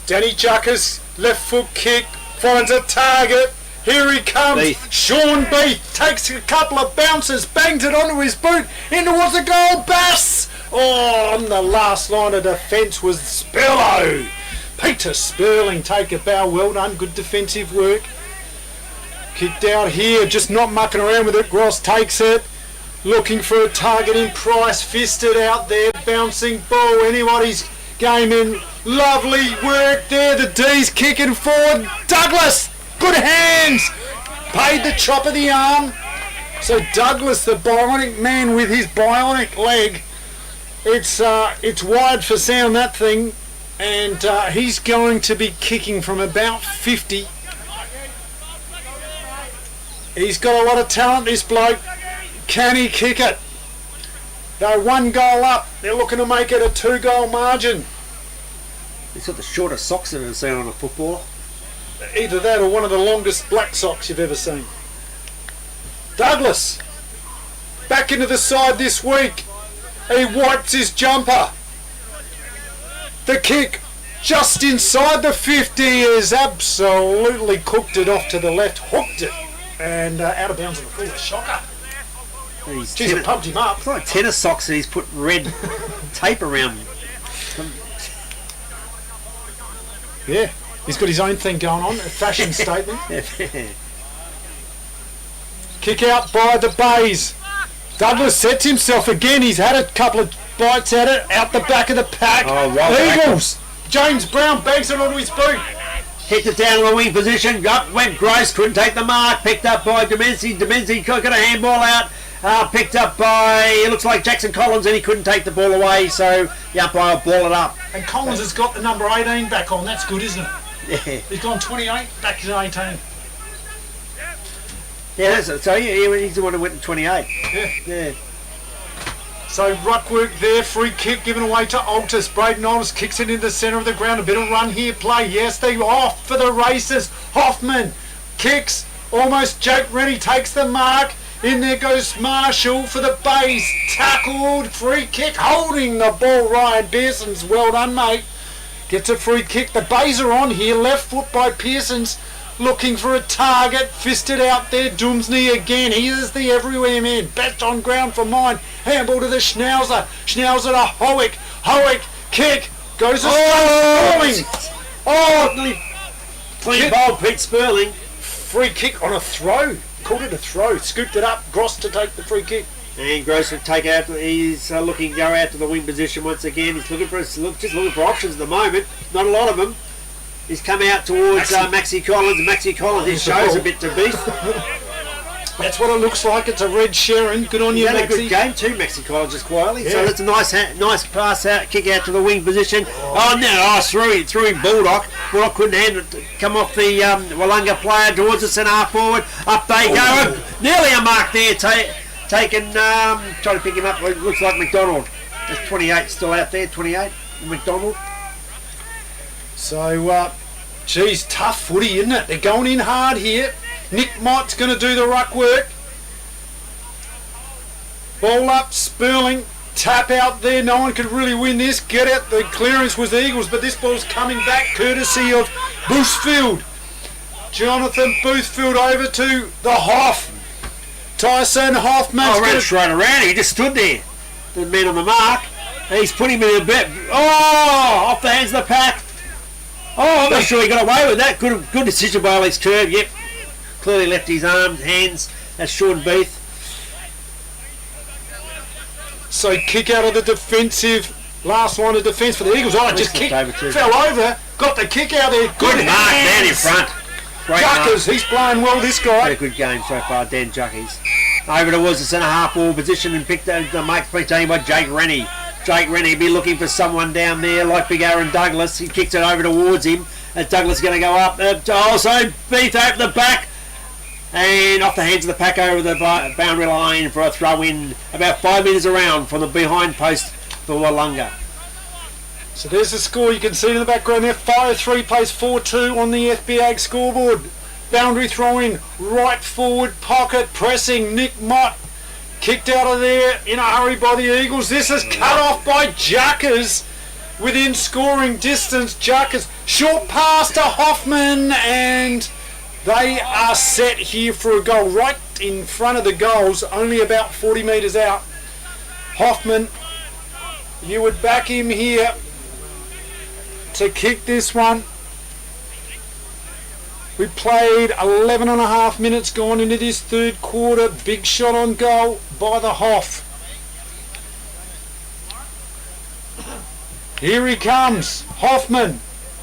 Danny Juckers, left foot kick, finds a target. Here he comes. Beath. Sean Beath takes a couple of bounces, bangs it onto his boot, in towards the goal. Bass! Oh, on the last line of defence was Spillo. Peter Sperling take a bow. Well done, good defensive work. Kicked out here, just not mucking around with it. Gross takes it, looking for a target in Price. Fisted out there, bouncing ball. Anybody's game in. Lovely work there. The D's kicking forward. Douglas, good hands. Paid the chop of the arm. So Douglas, the bionic man with his bionic leg, it's wide for sound, that thing, and he's going to be kicking from about 50. He's got a lot of talent, this bloke. Can he kick it? They're 1 goal up. They're looking to make it a 2-goal margin. He's got the shortest socks I've ever seen on a footballer. Either that or one of the longest black socks you've ever seen. Douglas, back into the side this week. He wipes his jumper. The kick just inside the 50 is absolutely cooked it off to the left, hooked it. And out of bounds on the full, a shocker. Jeez, it pumped him up. It's like tennis socks and he's put red tape around them. Yeah, he's got his own thing going on, a fashion statement. Kick out by the Bays. Douglas sets himself again. He's had a couple of bites at it, out the back of the pack. Eagles. James Brown bangs it onto his boot. Hit it down in the wing position. Up went Gross, couldn't take the mark. Picked up by Demenzi. Demenzi got a handball out. Picked up by, it looks like Jackson Collins, and he couldn't take the ball away, so the umpire will ball it up. And Collins has got the number 18 back on. That's good, isn't it? Yeah. He's gone 28, back to 18. Yeah, so he's the one who went to 28. Yeah. So ruck work there, free kick given away to Altus. Braden Altus kicks it in the centre of the ground. A bit of run here, play. Yes, they off for the races. Hoffman kicks, almost Jake Rennie takes the mark. In there goes Marshall for the base. Tackled, free kick, holding the ball. Ryan Pearson's, well done, mate. Gets a free kick. The Bays are on here, left foot by Pearson's. Looking for a target, fisted out there, Doomsney again. He is the everywhere man. Best on ground for mine. Handball to the Schnauzer. Schnauzer to Howick. Howick, kick. Goes to Sperling. Oh, clean ball, Pete Sperling. Free kick on a throw. Called it a throw. Scooped it up. Gross to take the free kick. And Gross will take out. He's looking to go out to the wing position once again. He's looking for options at the moment. Not a lot of them. He's come out towards Maxi Collins. Maxi Collins, he shows a bit to beef. That's what it looks like. It's a red Sharon. Good on you, Maxi. Maxi. Had a good game too, Maxi Collins, just quietly. Yeah. So that's a nice pass out, kick out to the wing position. Through him, Baldock. Baldock couldn't handle it. Come off the Willunga player towards the centre half forward. Up they go. Nearly a mark there. Taken. Trying to pick him up. It looks like McDonald. There's 28 still out there. 28. McDonald. So, geez, tough footy, isn't it? They're going in hard here. Nick Mott's going to do the ruck work. Ball up, Sperling. Tap out there. No one could really win this. Get out. The clearance was the Eagles, but this ball's coming back courtesy of Bushfield. Jonathan Boothfield over to the Hoff. Tyson Hoffman. Ran straight around. He just stood there. The man on the mark. He's put him in a bit. Oh, off the hands of the pack. Oh, I'm not sure he got away with that. Good decision by Alex Curve. Yep. Clearly left his arms, hands. That's Sean Beath. So kick out of the defensive Last line of defence for the Eagles. Oh, just kicked, fell over, got the kick out there. Good mark down in front. Great Juckers, he's playing well, this guy. Had a good game so far, Dan Juckies. Over towards the centre half ball position and picked the make free team by Jake Rennie. Jake Rennie be looking for someone down there like Big Aaron Douglas. He kicks it over towards him. As Douglas is going to go up. Also, Beath over the back. And off the hands of the pack over the boundary line for a throw in about 5 metres around from the behind post for Willunga. So there's the score you can see in the background there. 5-3 plays 4-2 on the FBA scoreboard. Boundary throw in, right forward pocket pressing. Nick Mott kicked out of there in a hurry by the Eagles. This is cut off by Juckers within scoring distance. Juckers short pass to Hoffman, and they are set here for a goal right in front of the goals, only about 40 metres out. Hoffman, you would back him here to kick this one. We played 11 and a half minutes gone into this third quarter. Big shot on goal by the Hoff. Here he comes, Hoffman.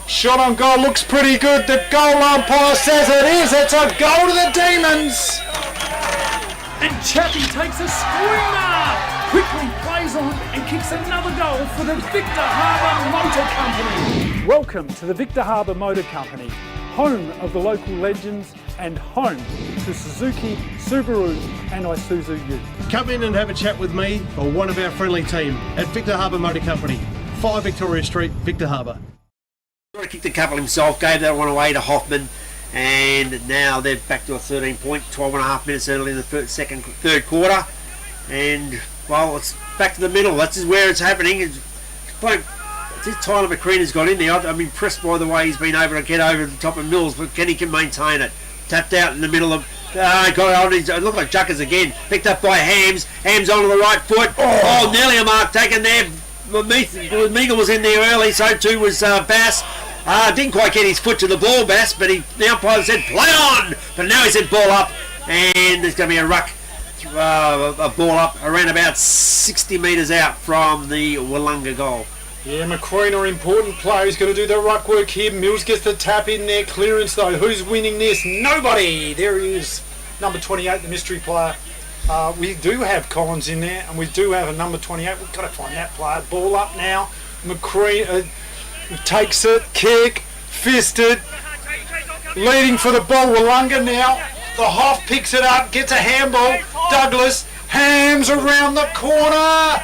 Shot on goal looks pretty good. The goal umpire says it is. It's a goal to the Demons. And Chappie takes a screamer. Quickly plays on and kicks another goal for the Victor Harbour Motor Company. Welcome to the Victor Harbour Motor Company, home of the local legends and home to Suzuki, Subaru and Isuzu Ute. Come in and have a chat with me or one of our friendly team at Victor Harbour Motor Company, 5 Victoria Street, Victor Harbour. He kicked the couple himself, gave that one away to Hoffman, and now they're back to a 13 point, 12 and a half minutes early in the third quarter. And, well, it's back to the middle. That's where it's happening. It's like, Tyler McCrean has got in there. I'm impressed by the way he's been able to get over the top of Mills, but Kenny can maintain it. Tapped out in the middle of... got on. It looked like Juckers again. Picked up by Hams. Hams onto the right foot. Oh, nearly a mark taken there. Meagle was in there early, so too was Bass. Didn't quite get his foot to the ball, Bass, but the umpire said play on. But now he said ball up, and there's going to be a ruck, a ball up around about 60 metres out from the Willunga goal. Yeah, McQueen, an important player. He's going to do the ruck work here. Mills gets the tap in there. Clearance though. Who's winning this? Nobody. There he is, number 28, the mystery player. We do have Collins in there, and we do have a number 28. We've got to find that player. Ball up now. McQueen takes it. Kick. Fisted. Leading for the ball. Willunga now. The Hoff picks it up. Gets a handball. Douglas. Hams around the corner.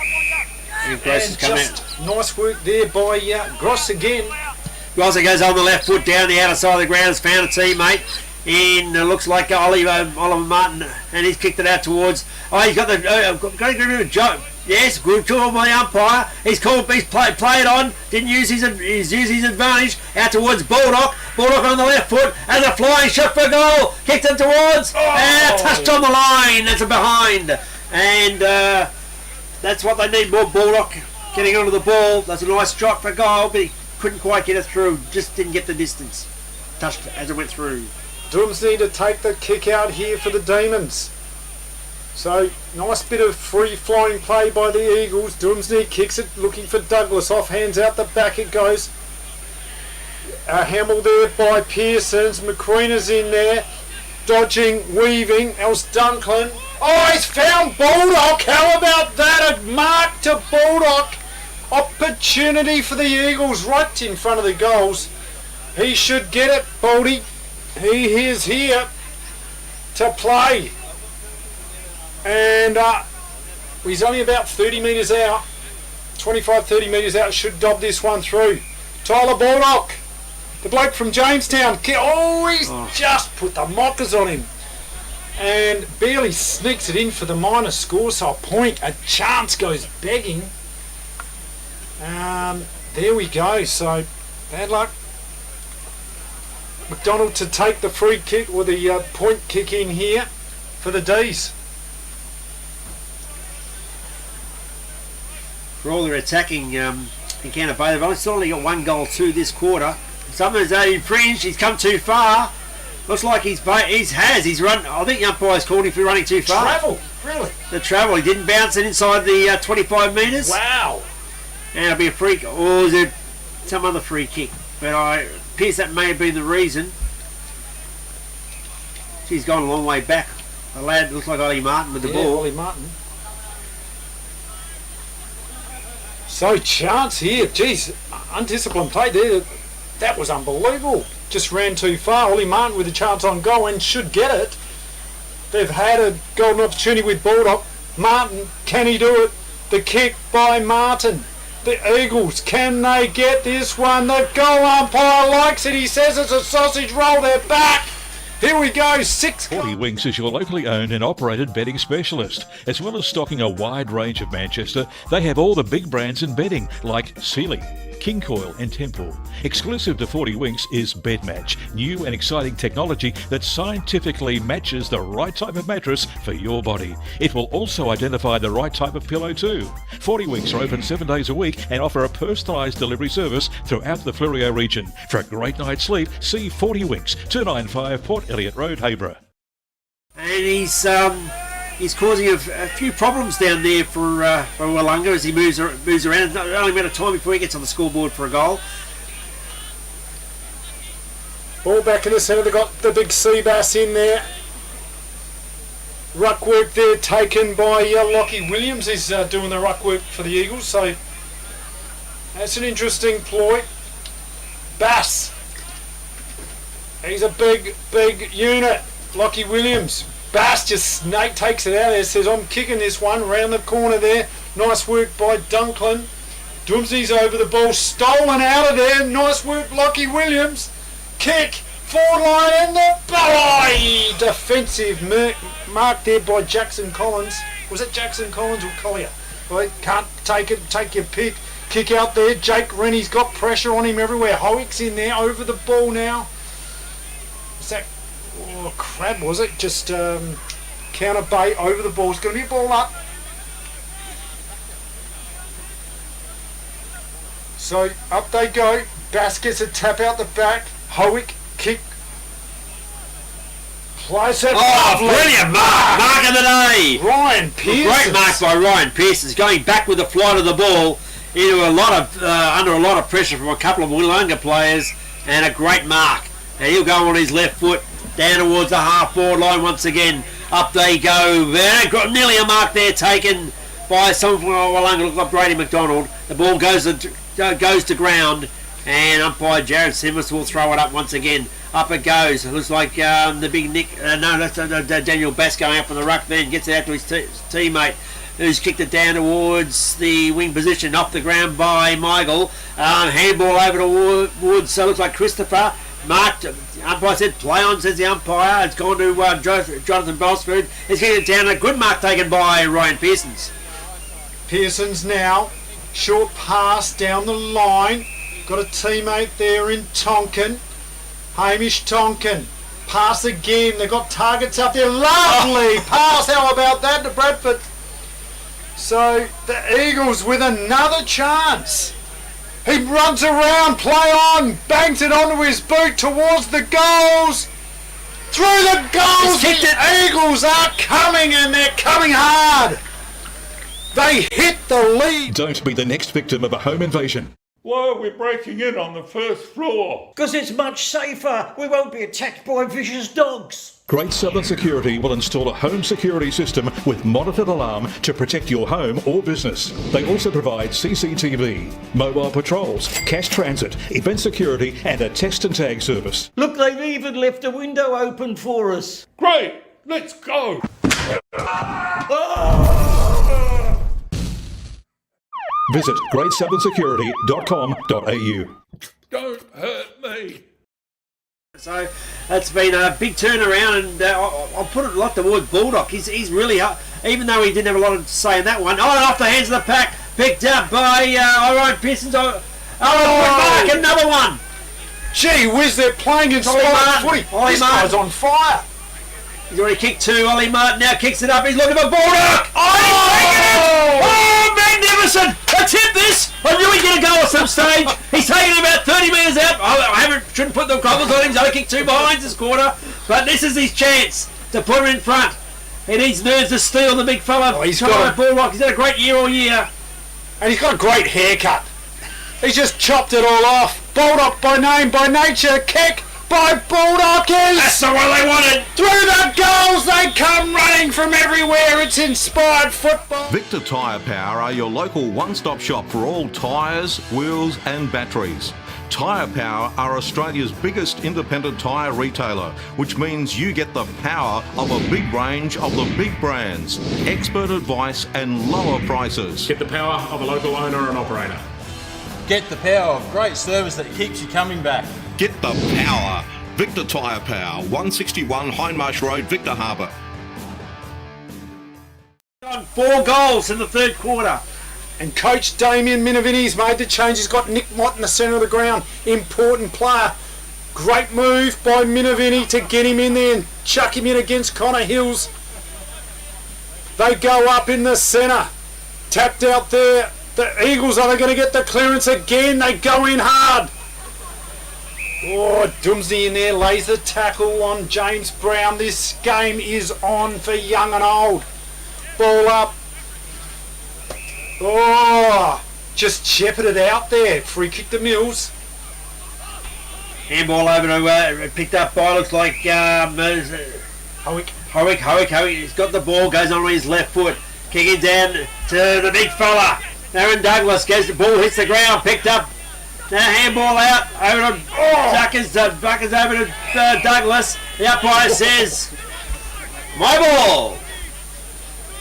And Gross is coming out. Nice work there by Gross again. Gross goes on the left foot down the outer side of the ground. Has found a teammate. And it looks like Oliver Martin, and he's kicked it out towards. Oh, he's got the job. Yes, good call by the umpire. He's played on. Didn't use his advantage. Out towards Baldock. Baldock on the left foot, and a flying shot for goal. Kicked it towards, and touched on the line. That's a behind, and that's what they need more. Baldock getting onto the ball. That's a nice shot for goal, but he couldn't quite get it through. Just didn't get the distance. Touched it as it went through. Doomsday to take the kick out here for the Demons. So, nice bit of free-flowing play by the Eagles. Doomsday kicks it, looking for Douglas. Off hands out the back it goes. Hamill there by Pearsons. McQueen is in there. Dodging, weaving. That was Dunklin. Oh, he's found Baldock. How about that? A mark to Baldock. Opportunity for the Eagles right in front of the goals. He should get it, Baldy. He is here to play, and he's only about 30 metres out, 25-30 metres out, should dob this one through. Tyler Baldock, the bloke from Jamestown, he's just put the mockers on him and barely sneaks it in for the minor score, so a point. A chance goes begging. There we go, so bad luck. McDonald to take the free kick or the point kick in here for the D's. For all their attacking encounter, they've only got one goal to this quarter. Something's infringed. He's come too far. Looks like he's run. I think the umpire's called him for running too far. Travel, really? The travel. He didn't bounce it inside the 25 metres. Wow. And it'll be a free, or is it some other free kick? But I appears that may have been the reason. She's gone a long way back. The lad looks like Ollie Martin with the ball. Ollie Martin. So chance here, geez, undisciplined play there. That was unbelievable. Just ran too far. Ollie Martin with a chance on goal and should get it. They've had a golden opportunity with Baldock. Martin, can he do it? The kick by Martin. The Eagles, can they get this one? The goal umpire likes it. He says it's a sausage roll. They're back. Here we go, 40 Winks is your locally owned and operated bedding specialist. As well as stocking a wide range of Manchester, they have all the big brands in bedding like Sealy, King Coil and Temple. Exclusive to 40 Winks is Bed Match, new and exciting technology that scientifically matches the right type of mattress for your body. It will also identify the right type of pillow too. 40 Winks are open 7 days a week and offer a personalised delivery service throughout the Fleurieu region. For a great night's sleep, see 40 Winks, 295 Port Elliot Road, Hayborough. And he's causing a few problems down there for Willunga as he moves around. It's not only a matter of time before he gets on the scoreboard for a goal. Ball back in the centre. They've got the big sea bass in there. Ruck work there taken by Lockie Williams. He's doing the ruck work for the Eagles. So that's an interesting ploy. Bass. He's a big unit. Lockie Williams. Bass just snake takes it out there. Says, I'm kicking this one round the corner there. Nice work by Dunklin. Doomsey's over the ball. Stolen out of there. Nice work, Lockie Williams. Kick. Forward line and the belly. Defensive mark there by Jackson Collins. Was it Jackson Collins or Collier? Well, can't take it. Take your pick. Kick out there. Jake Rennie's got pressure on him everywhere. Howick's in there over the ball now. Is that Crab, was it? Just counter bait over the ball. It's going to be a ball up. So up they go. Bass gets a tap out the back. Howick kick. Place it. Brilliant mark! Mark of the day! Ryan Pearson. Great mark by Ryan Pearson. Going back with the flight of the ball into under a lot of pressure from a couple of Willunga players, and a great mark. And he'll go on his left foot down towards the half-forward line once again. Up they go. Got nearly a mark there taken by someone from Willunga. Looks like Brady McDonald. The ball goes to ground, and umpire Jared Simmons will throw it up once again. Up it goes. It looks like the big Nick. No, that's Daniel Bass going up on the ruck. Then gets it out to his teammate, who's kicked it down towards the wing position. Off the ground by Michael. Handball over towards. So it looks like Christopher. Marked, umpire said play on, says the umpire. It's gone to Jonathan Bosford. He's getting it down. A good mark taken by Ryan Pearson's. Pearson's now. Short pass down the line. Got a teammate there in Tonkin. Hamish Tonkin. Pass again. They've got targets up there. Lovely pass. How about that to Bradford? So the Eagles with another chance. He runs around, play on, bangs it onto his boot towards the goals. Through the goals, the Eagles are coming, and they're coming hard. They hit the lead. Don't be the next victim of a home invasion. Why are we breaking in on the first floor? Because it's much safer. We won't be attacked by vicious dogs. Great Southern Security will install a home security system with monitored alarm to protect your home or business. They also provide CCTV, mobile patrols, cash transit, event security and a test and tag service. Look, they've even left a window open for us. Great, let's go. Visit greatsouthern.security.com.au. Don't hurt me. So that's been a big turnaround, and I'll put it like towards Baldock. He's really up, even though he didn't have a lot to say in that one. Off the hands of the pack, picked up by Ryan Pearson's. Mark, another one. Gee whiz, they're playing in sport footy. This guy's on fire. He's already kicked two. Ollie Martin now kicks it up. He's looking for Baldock. Oh, magnificent! I tipped this. I knew he'd get a goal at some stage. He's taken it about 30 metres out. I shouldn't put the cobbles on him. He's only kicked two behinds this quarter. But this is his chance to put him in front. He needs nerves to steal the big fella. He's got Baldock. He's had a great year all year. And he's got a great haircut. He's just chopped it all off. Bulldog by name, by nature, kick by Bulldoggers. That's the one they wanted. Through the goals, they come running from everywhere. It's inspired football. Victor Tyre Power are your local one-stop shop for all tyres, wheels and batteries. Tyre Power are Australia's biggest independent tyre retailer, which means you get the power of a big range of the big brands, expert advice and lower prices. Get the power of a local owner and operator. Get the power of great service that keeps you coming back. Get the power. Victor Tyre Power, 161 Hindmarsh Road, Victor Harbour. 4 goals in the third quarter. And coach Damien Minovini's made the change. He's got Nick Mott in the centre of the ground. Important player. Great move by Minovini to get him in there and chuck him in against Connor Hills. They go up in the centre. Tapped out there. The Eagles, are they going to get the clearance again? They go in hard. Oh, Dumsey in there lays the tackle on James Brown. This game is on for young and old. Ball up. Oh, just shepherded out there. Free kick to Mills. Handball over to picked up by, looks like Howick. He's got the ball, goes on with his left foot. Kicking down to the big fella. Aaron Douglas gets the ball, hits the ground, picked up. Now handball out, over to Buckers over to Douglas. The umpire says, my ball.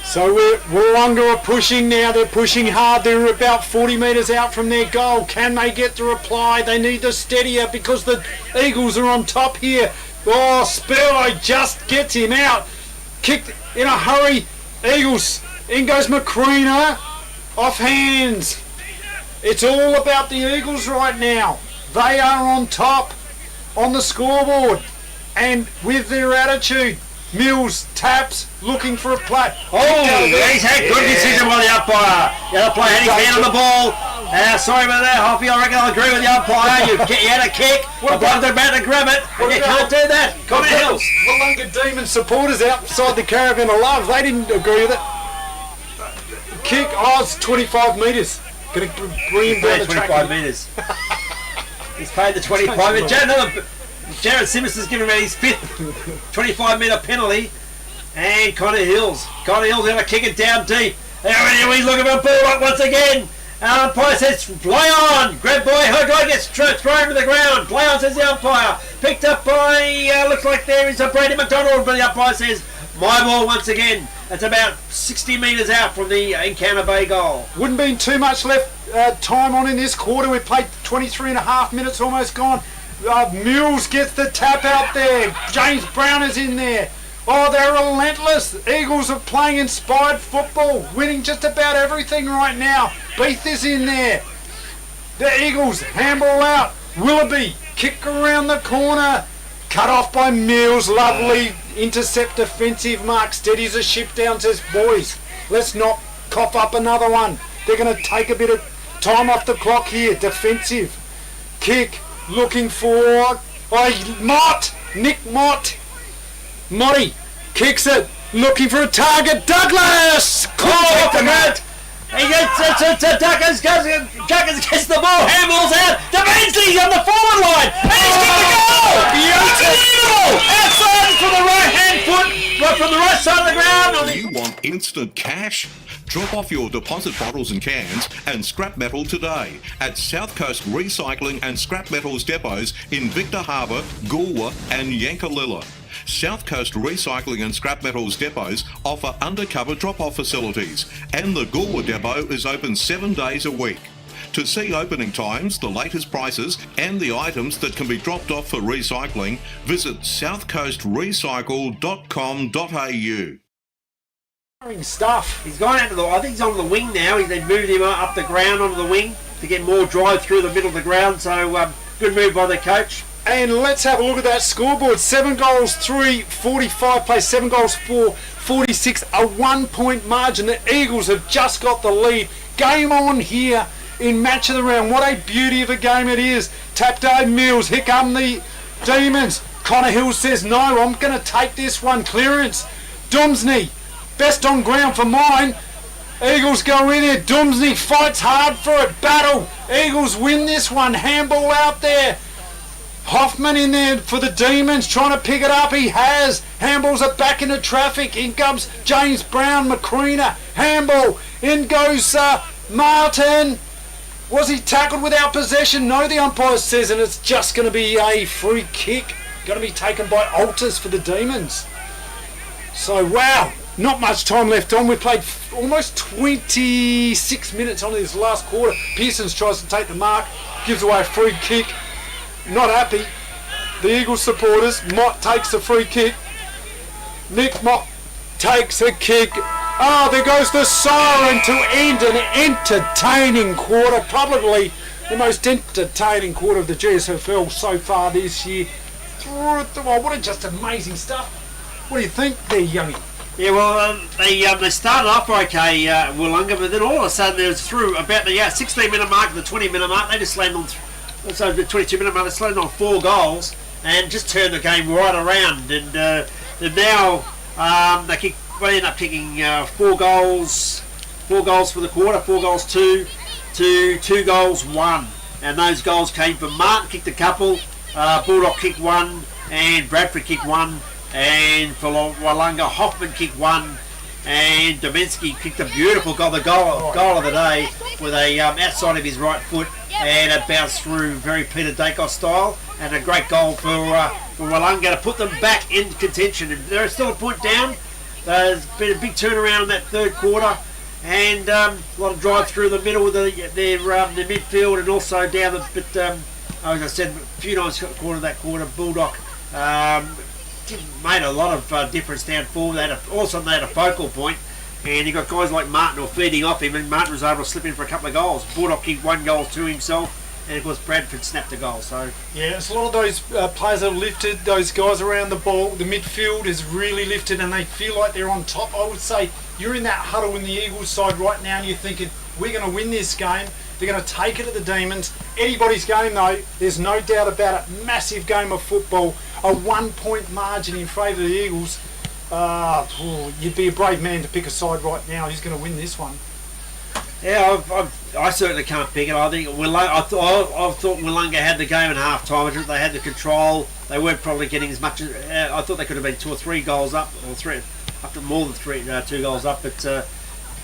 So Willunga are pushing now. They're pushing hard. They're about 40 metres out from their goal. Can they get the reply? They need the steadier because the Eagles are on top here. Oh, Spurlow just gets him out. Kicked in a hurry. Eagles. In goes McCreena. Off hands. It's all about the Eagles right now. They are on top on the scoreboard. And with their attitude, Mills taps, looking for a play. He's had good decision by the umpire. The other player had his hand on the ball. Sorry about that, Hoppy. I reckon I'll agree with the umpire. You had a kick. What about the about to grab it? You can't do that. Connor Hills. Willunga Demons supporters outside the Caravan of Love. They didn't agree with it. Kick. Oh, it's 25 metres. Going to bring him down the track. 25 metres. He's paid the 25 metres. Jared Simmons has given him his 5th 25-metre penalty. And Connor Hills going to kick it down deep. He's looking for a ball once again. Umpire says, play on. Grab by her guy gets thrown to the ground. Play on, says the umpire. Picked up by, looks like there is a Brady McDonald, but the umpire says, my ball once again. That's about 60 metres out from the Encounter Bay goal. Wouldn't be too much left time on in this quarter. We played 23 and a half minutes, almost gone. Mills gets the tap out there. James Brown is in there. Oh, they're relentless. Eagles are playing inspired football, winning just about everything right now. Beath is in there. The Eagles handball out. Willoughby kick around the corner. Cut off by Mills. Lovely intercept defensive mark. Steadies a ship down, says, boys, let's not cough up another one. They're going to take a bit of time off the clock here. Defensive. Kick. Looking for Mott. Nick Mott. Motty kicks it. Looking for a target. Douglas. Contact. He gets it to Douglas. Douglas gets the ball. Handballs out. Devensey's on the forward line. And he's got the goal. Beautiful. Outside from the right hand foot. From the right side of the ground. You want instant cash? Drop off your deposit bottles and cans and scrap metal today at South Coast Recycling and Scrap Metals depots in Victor Harbour, Goolwa and Yankalilla. South Coast Recycling and Scrap Metals depots offer undercover drop-off facilities, and the Goolwa depot is open 7 days a week. To see opening times, the latest prices and the items that can be dropped off for recycling, visit southcoastrecycle.com.au. Stuff. He's gone out to I think he's on the wing now. They've moved him up the ground onto the wing to get more drive through the middle of the ground. So good move by the coach. And let's have a look at that scoreboard. 7 goals, 3, 45 plays, 7 goals, 4, 46. A 1-point margin. The Eagles have just got the lead. Game on here in match of the round. What a beauty of a game it is. Tapday Mills. Here come the Demons. Connor Hill says, no, I'm going to take this one. Clearance. Dumsney. Best on ground for mine. Eagles go in here. Doomsney fights hard for it. Battle. Eagles win this one. Handball out there. Hoffman in there for the Demons, trying to pick it up. He has. Handballs are back into traffic. In comes James Brown, McCreena. Handball. In goes Martin. Was he tackled without possession? No, the umpire says, and it's just going to be a free kick. Going to be taken by Altus for the Demons. So, wow, not much time left on. We played almost 26 minutes on this last quarter. Pearsons tries to take the mark, gives away a free kick. Not happy. The Eagles supporters. Mott takes the free kick. Nick Mott takes a kick. Oh, there goes the siren to end an entertaining quarter. Probably the most entertaining quarter of the GSFL so far this year. Oh, what a just amazing stuff. What do you think there, Youngie? Yeah, well, they started off okay, Willunga, but then all of a sudden there was through about the 16-minute mark and the 20-minute mark, they just slammed on, so the 22-minute mark, they slammed on 4 goals and just turned the game right around. And now they end up kicking 4 goals for the quarter, 4 goals 2 to 2 goals 1. And those goals came from Martin kicked a couple, Bulldog kicked 1, and Bradford kicked 1. And for Willunga, Hoffman kicked 1, and Domensky kicked a beautiful goal, the goal of the day, with a outside of his right foot, and it bounced through very Peter Dacos style, and a great goal for Willunga to put them back in contention. And they're still a point down. There's been a big turnaround in that third quarter, and a lot of drive through the middle with their midfield, and also down the. But as I said, a few times that quarter, Bulldog. Made a lot of difference down forward. They had a focal point, and you got guys like Martin were feeding off him, and Martin was able to slip in for a couple of goals. Bulldog kicked 1 goal to himself, and of course Bradford snapped a goal. So yeah, it's a lot of those players that have lifted. Those guys around the ball, the midfield is really lifted, and they feel like they're on top. I would say you're in that huddle in the Eagles side right now, and you're thinking we're going to win this game. They're going to take it to the Demons. Anybody's game though, there's no doubt about it. Massive game of football. A 1-point margin in favour of the Eagles. You'd be a brave man to pick a side right now. Who's going to win this one? Yeah, I certainly can't pick it. I think I thought Willunga had the game at half time. They had the control. They weren't probably getting as much. I thought they could have been 2 or 3 goals up, or 3 up to more than 2 goals up. But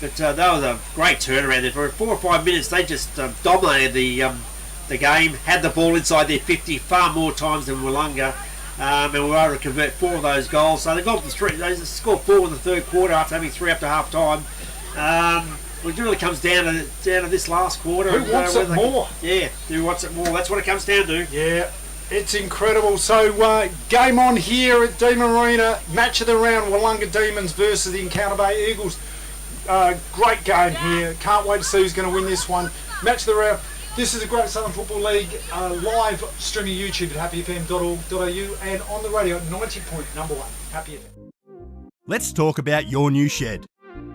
that was a great turnaround there. For 4 or 5 minutes, they just dominated the game. Had the ball inside their 50 far more times than Willunga. And we were able to convert 4 of those goals. So they got the 3. They scored 4 in the third quarter after having 3 after half time. It really comes down to this last quarter. Who wants it more? Who wants it more? That's what it comes down to. Yeah, it's incredible. So game on here at Demon Arena. Match of the round: Willunga Demons versus the Encounter Bay Eagles. Great game here. Can't wait to see who's going to win this one. Match of the round. This is a Great Southern Football League live streaming YouTube at happyfm.org.au and on the radio at 90.1 Happy FM. Let's talk about your new shed.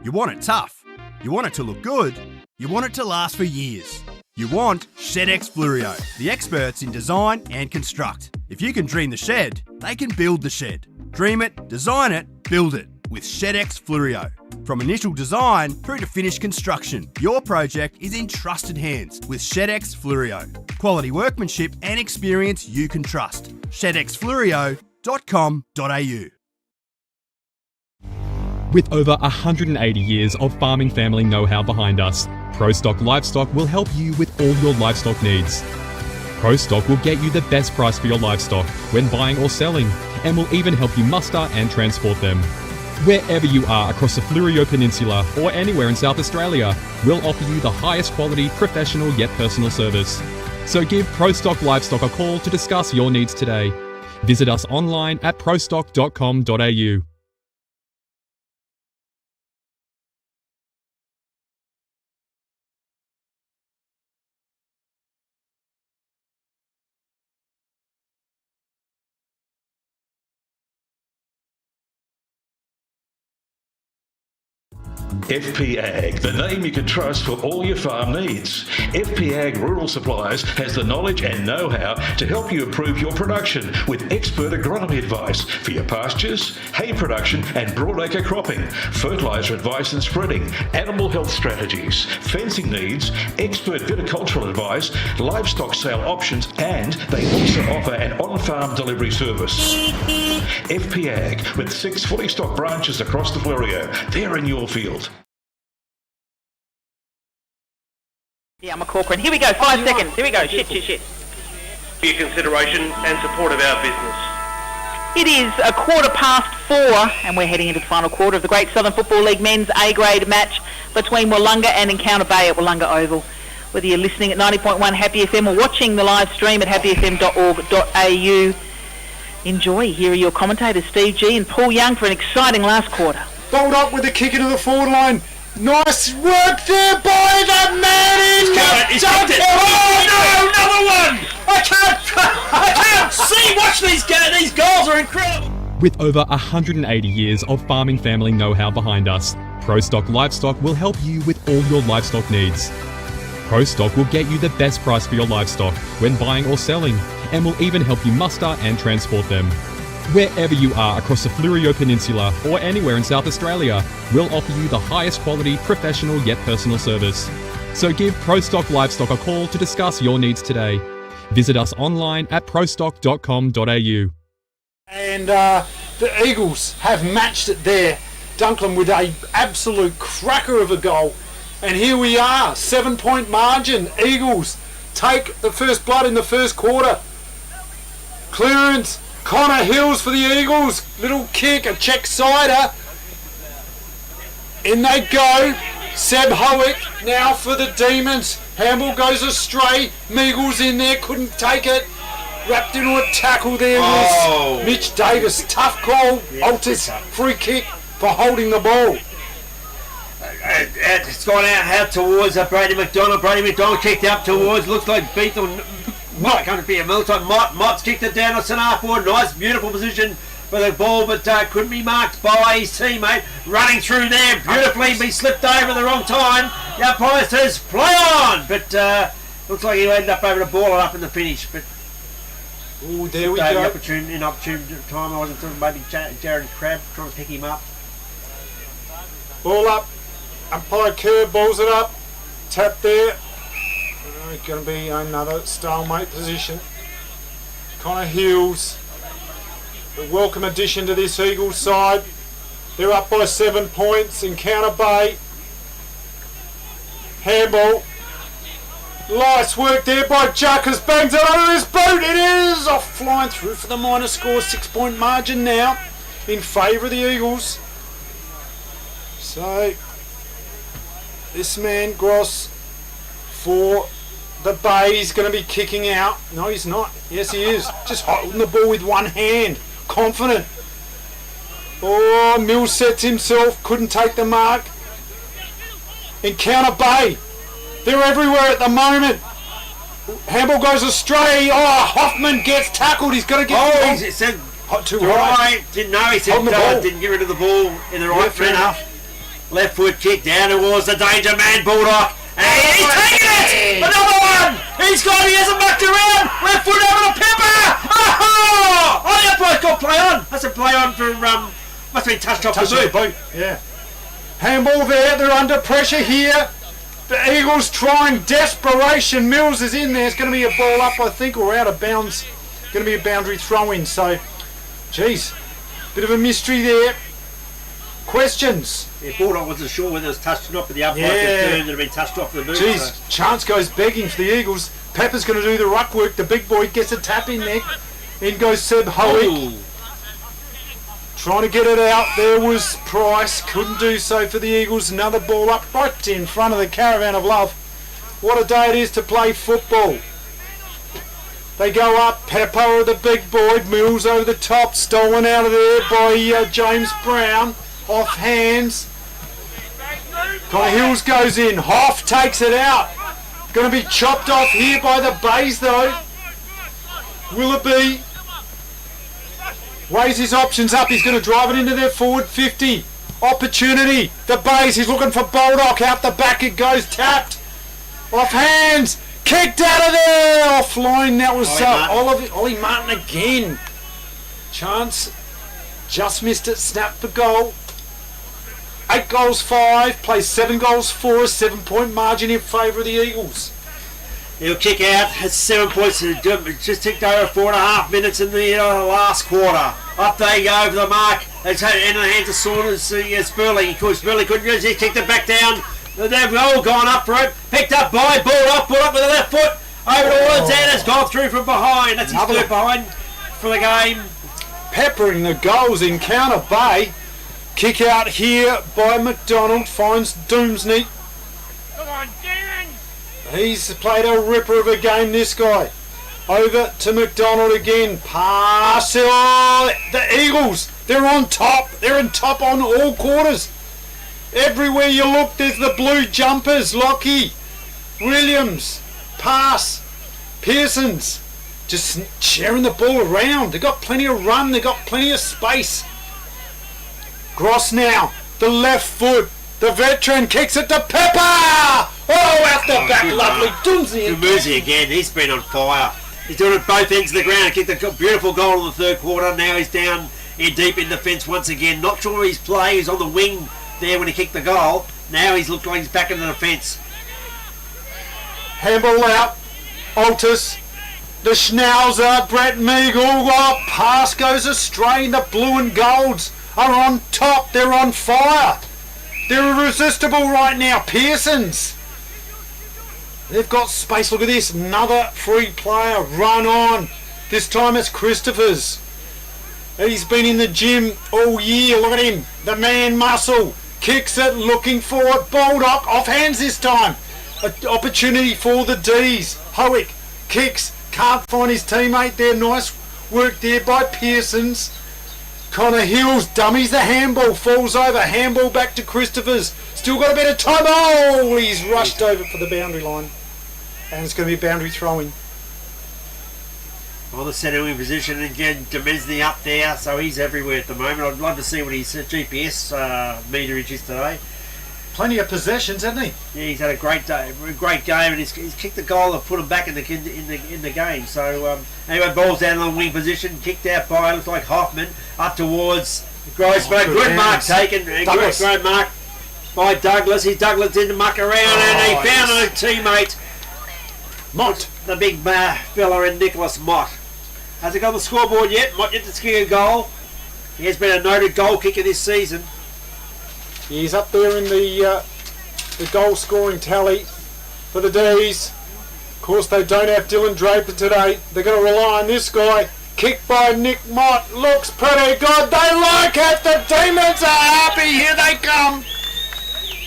You want it tough. You want it to look good. You want it to last for years. You want ShedX Fluorio, the experts in design and construct. If you can dream the shed, they can build the shed. Dream it, design it, build it with ShedX Fluorio. From initial design through to finished construction, your project is in trusted hands with ShedX Fluorio. Quality workmanship and experience you can trust. ShedXFluorio.com.au. With over 180 years of farming family know-how behind us, ProStock Livestock will help you with all your livestock needs. ProStock will get you the best price for your livestock when buying or selling, and will even help you muster and transport them. Wherever you are across the Fleurieu Peninsula or anywhere in South Australia, we'll offer you the highest quality, professional yet personal service. So give ProStock Livestock a call to discuss your needs today. Visit us online at prostock.com.au. FP Ag, the name you can trust for all your farm needs. FP Ag Rural Supplies has the knowledge and know-how to help you improve your production with expert agronomy advice for your pastures, hay production and broadacre cropping, fertiliser advice and spreading, animal health strategies, fencing needs, expert viticultural advice, livestock sale options, and they also offer an on-farm delivery service. FP Ag, with 6 fully stocked branches across the Fleurieu. They're in your field. Yeah, I'm a Corcoran. Here we go, 5 seconds. Here we go. Shit. For your consideration and support of our business. It is 4:15 and we're heading into the final quarter of the Great Southern Football League men's A-grade match between Willunga and Encounter Bay at Willunga Oval. Whether you're listening at 90.1 Happy FM or watching the live stream at happyfm.org.au, enjoy. Here are your commentators, Steve G and Paul Young, for an exciting last quarter. Bowled up with the kick into the forward line. Nice work there by the man in the jump. Oh no, another one! I can't see. Watch these goals are incredible. With over 180 years of farming family know-how behind us, ProStock Livestock will help you with all your livestock needs. ProStock will get you the best price for your livestock when buying or selling, and will even help you muster and transport them. Wherever you are across the Fleurieu Peninsula or anywhere in South Australia, we'll offer you the highest quality, professional yet personal service. So give ProStock Livestock a call to discuss your needs today. Visit us online at prostock.com.au. And the Eagles have matched it there. Dunklin with a absolute cracker of a goal. And here we are, 7-point margin. Eagles take the first blood in the first quarter. Clearance. Connor Hills for the Eagles. Little kick, a check sider. In they go. Seb Howick now for the Demons. Hamble goes astray. Meagles in there, couldn't take it. Wrapped into a tackle there was Mitch Davis. Tough call. Altus free kick for holding the ball. It's gone out towards Brady McDonald. Brady McDonald kicked up towards, looks like Beaton. Might come to be a Milton. Mott's kicked it down to centre half forward. Nice, beautiful position for the ball, but couldn't be marked by his teammate. Running through there beautifully, be slipped over at the wrong time. The umpire says play on, but looks like he ended up over the ball and up in the finish. But there we go. Inopportune time. I wasn't thinking maybe Jared Crabb trying to pick him up. Ball up. Umpire curve balls it up. Tap there. Going to be another stalemate position. Connor Hills, a welcome addition to this Eagles side. They're up by 7 points. Encounter Bay. Handball. Nice work there by Juckers. Bangs it over his boot. It is off, flying through for the minor score. 6-point margin now in favour of the Eagles. So this man Gross for the Bay is going to be kicking out. No, he's not. Yes, he is. Just holding the ball with one hand. Confident. Oh, Mills sets himself. Couldn't take the mark. Encounter Bay. They're everywhere at the moment. Handball goes astray. Oh, Hoffman gets tackled. He's got to get he said too high. Didn't know. He said didn't get rid of the ball in the right manner. Left foot kick down towards the danger man, Bulldog. And he's taking it! Another one! He hasn't backed around! Left foot over the Pepper! Oh! The umpire's got play on! That's a play on for, must have been touched off the boot. Yeah. Handball there, they're under pressure here. The Eagles trying desperation. Mills is in there. It's going to be a ball up, I think, or out of bounds. Going to be a boundary throw-in. So, geez, bit of a mystery there. Questions? Yeah, Bulldog wasn't sure whether it was touched or not, but the umpire confirmed that it had been touched off the boot. Geez, so. Chance goes begging for the Eagles. Pepper's going to do the ruck work. The big boy gets a tap in there. In goes Seb Howick. Trying to get it out. There was Price. Couldn't do so for the Eagles. Another ball up right in front of the Caravan of Love. What a day it is to play football. They go up. Pepper, the big boy. Mills over the top. Stolen out of there by James Brown. Off hands. Connor Hills goes in. Hoff takes it out. Going to be chopped off here by the Bays though. Willoughby weighs his options up. He's going to drive it into their forward 50. Opportunity. The base. He's looking for Baldock. Out the back it goes. Tapped. Off hands. Kicked out of there. Offline. That was Ollie Martin again. Chance. Just missed it. Snap for goal. 8 goals 5. Plays 7 goals 4. A 7-point margin in favour of the Eagles. He'll kick out. It's 7 points. Just ticked over 4.5 minutes in the last quarter. Up they go over the mark. It's in the hands of Saunders. Spurley. Spurley couldn't use it. He kicked it back down. They've all gone up for it. Picked up by Baldock. Ball up with the left foot. Over towards and has gone through from behind. That's his third behind for the game. Peppering the goals in Counter Bay. Kick out here by McDonald. Finds Doomsney. Come on, Demon! He's played a ripper of a game, this guy. Over to McDonald again. Pass. Oh, the Eagles. They're on top. They're on top on all quarters. Everywhere you look, there's the blue jumpers. Lockie. Williams. Pass. Pearsons. Just sharing the ball around. They've got plenty of run. They've got plenty of space. Gross now. The left foot. The veteran kicks it to Pepper. Oh, out the back. Lovely. Dumuzi again. He's been on fire. He's doing it both ends of the ground. Kicked a beautiful goal in the third quarter. Now he's down in deep in defence once again. Not sure his play. He's on the wing there when he kicked the goal. Now he's looked like he's back in the defence. Handball out. Altus. The Schnauzer. Brett Meagle. Oh, pass goes astray. The blue and golds are on top. They're on fire. They're irresistible right now. Pearsons. They've got space. Look at this. Another free player. Run on. This time it's Christopher's. He's been in the gym all year. Look at him. The man muscle. Kicks it. Looking for it. Baldock. Off hands this time. An opportunity for the D's. Howick. Kicks. Can't find his teammate there. Nice work there by Pearsons. Connor Hills dummies the handball. Falls over. Handball back to Christopher's. Still got a bit of time. Oh, he's rushed over for the boundary line. And it's going to be a boundary throw-in. On the centre wing position again, Demesny up there, so he's everywhere at the moment. I'd love to see what his GPS meterage is today. Plenty of possessions, hasn't he? Yeah, he's had a great day, great game, and he's kicked the goal and put him back in the game. So anyway, ball's down on the wing position, kicked out by looks like Hoffman up towards Grossman. Good mark taken. Great mark by Douglas. Douglas didn't muck around, and he found a teammate. Mott, the big fella in Nicholas Mott. Has he got the scoreboard yet? Mott yet to kick a goal. He has been a noted goal kicker this season. He's up there in the goal scoring tally for the D's. Of course, they don't have Dylan Draper today. They're going to rely on this guy. Kicked by Nick Mott. Looks pretty good. They like it. The Demons are happy. Here they come.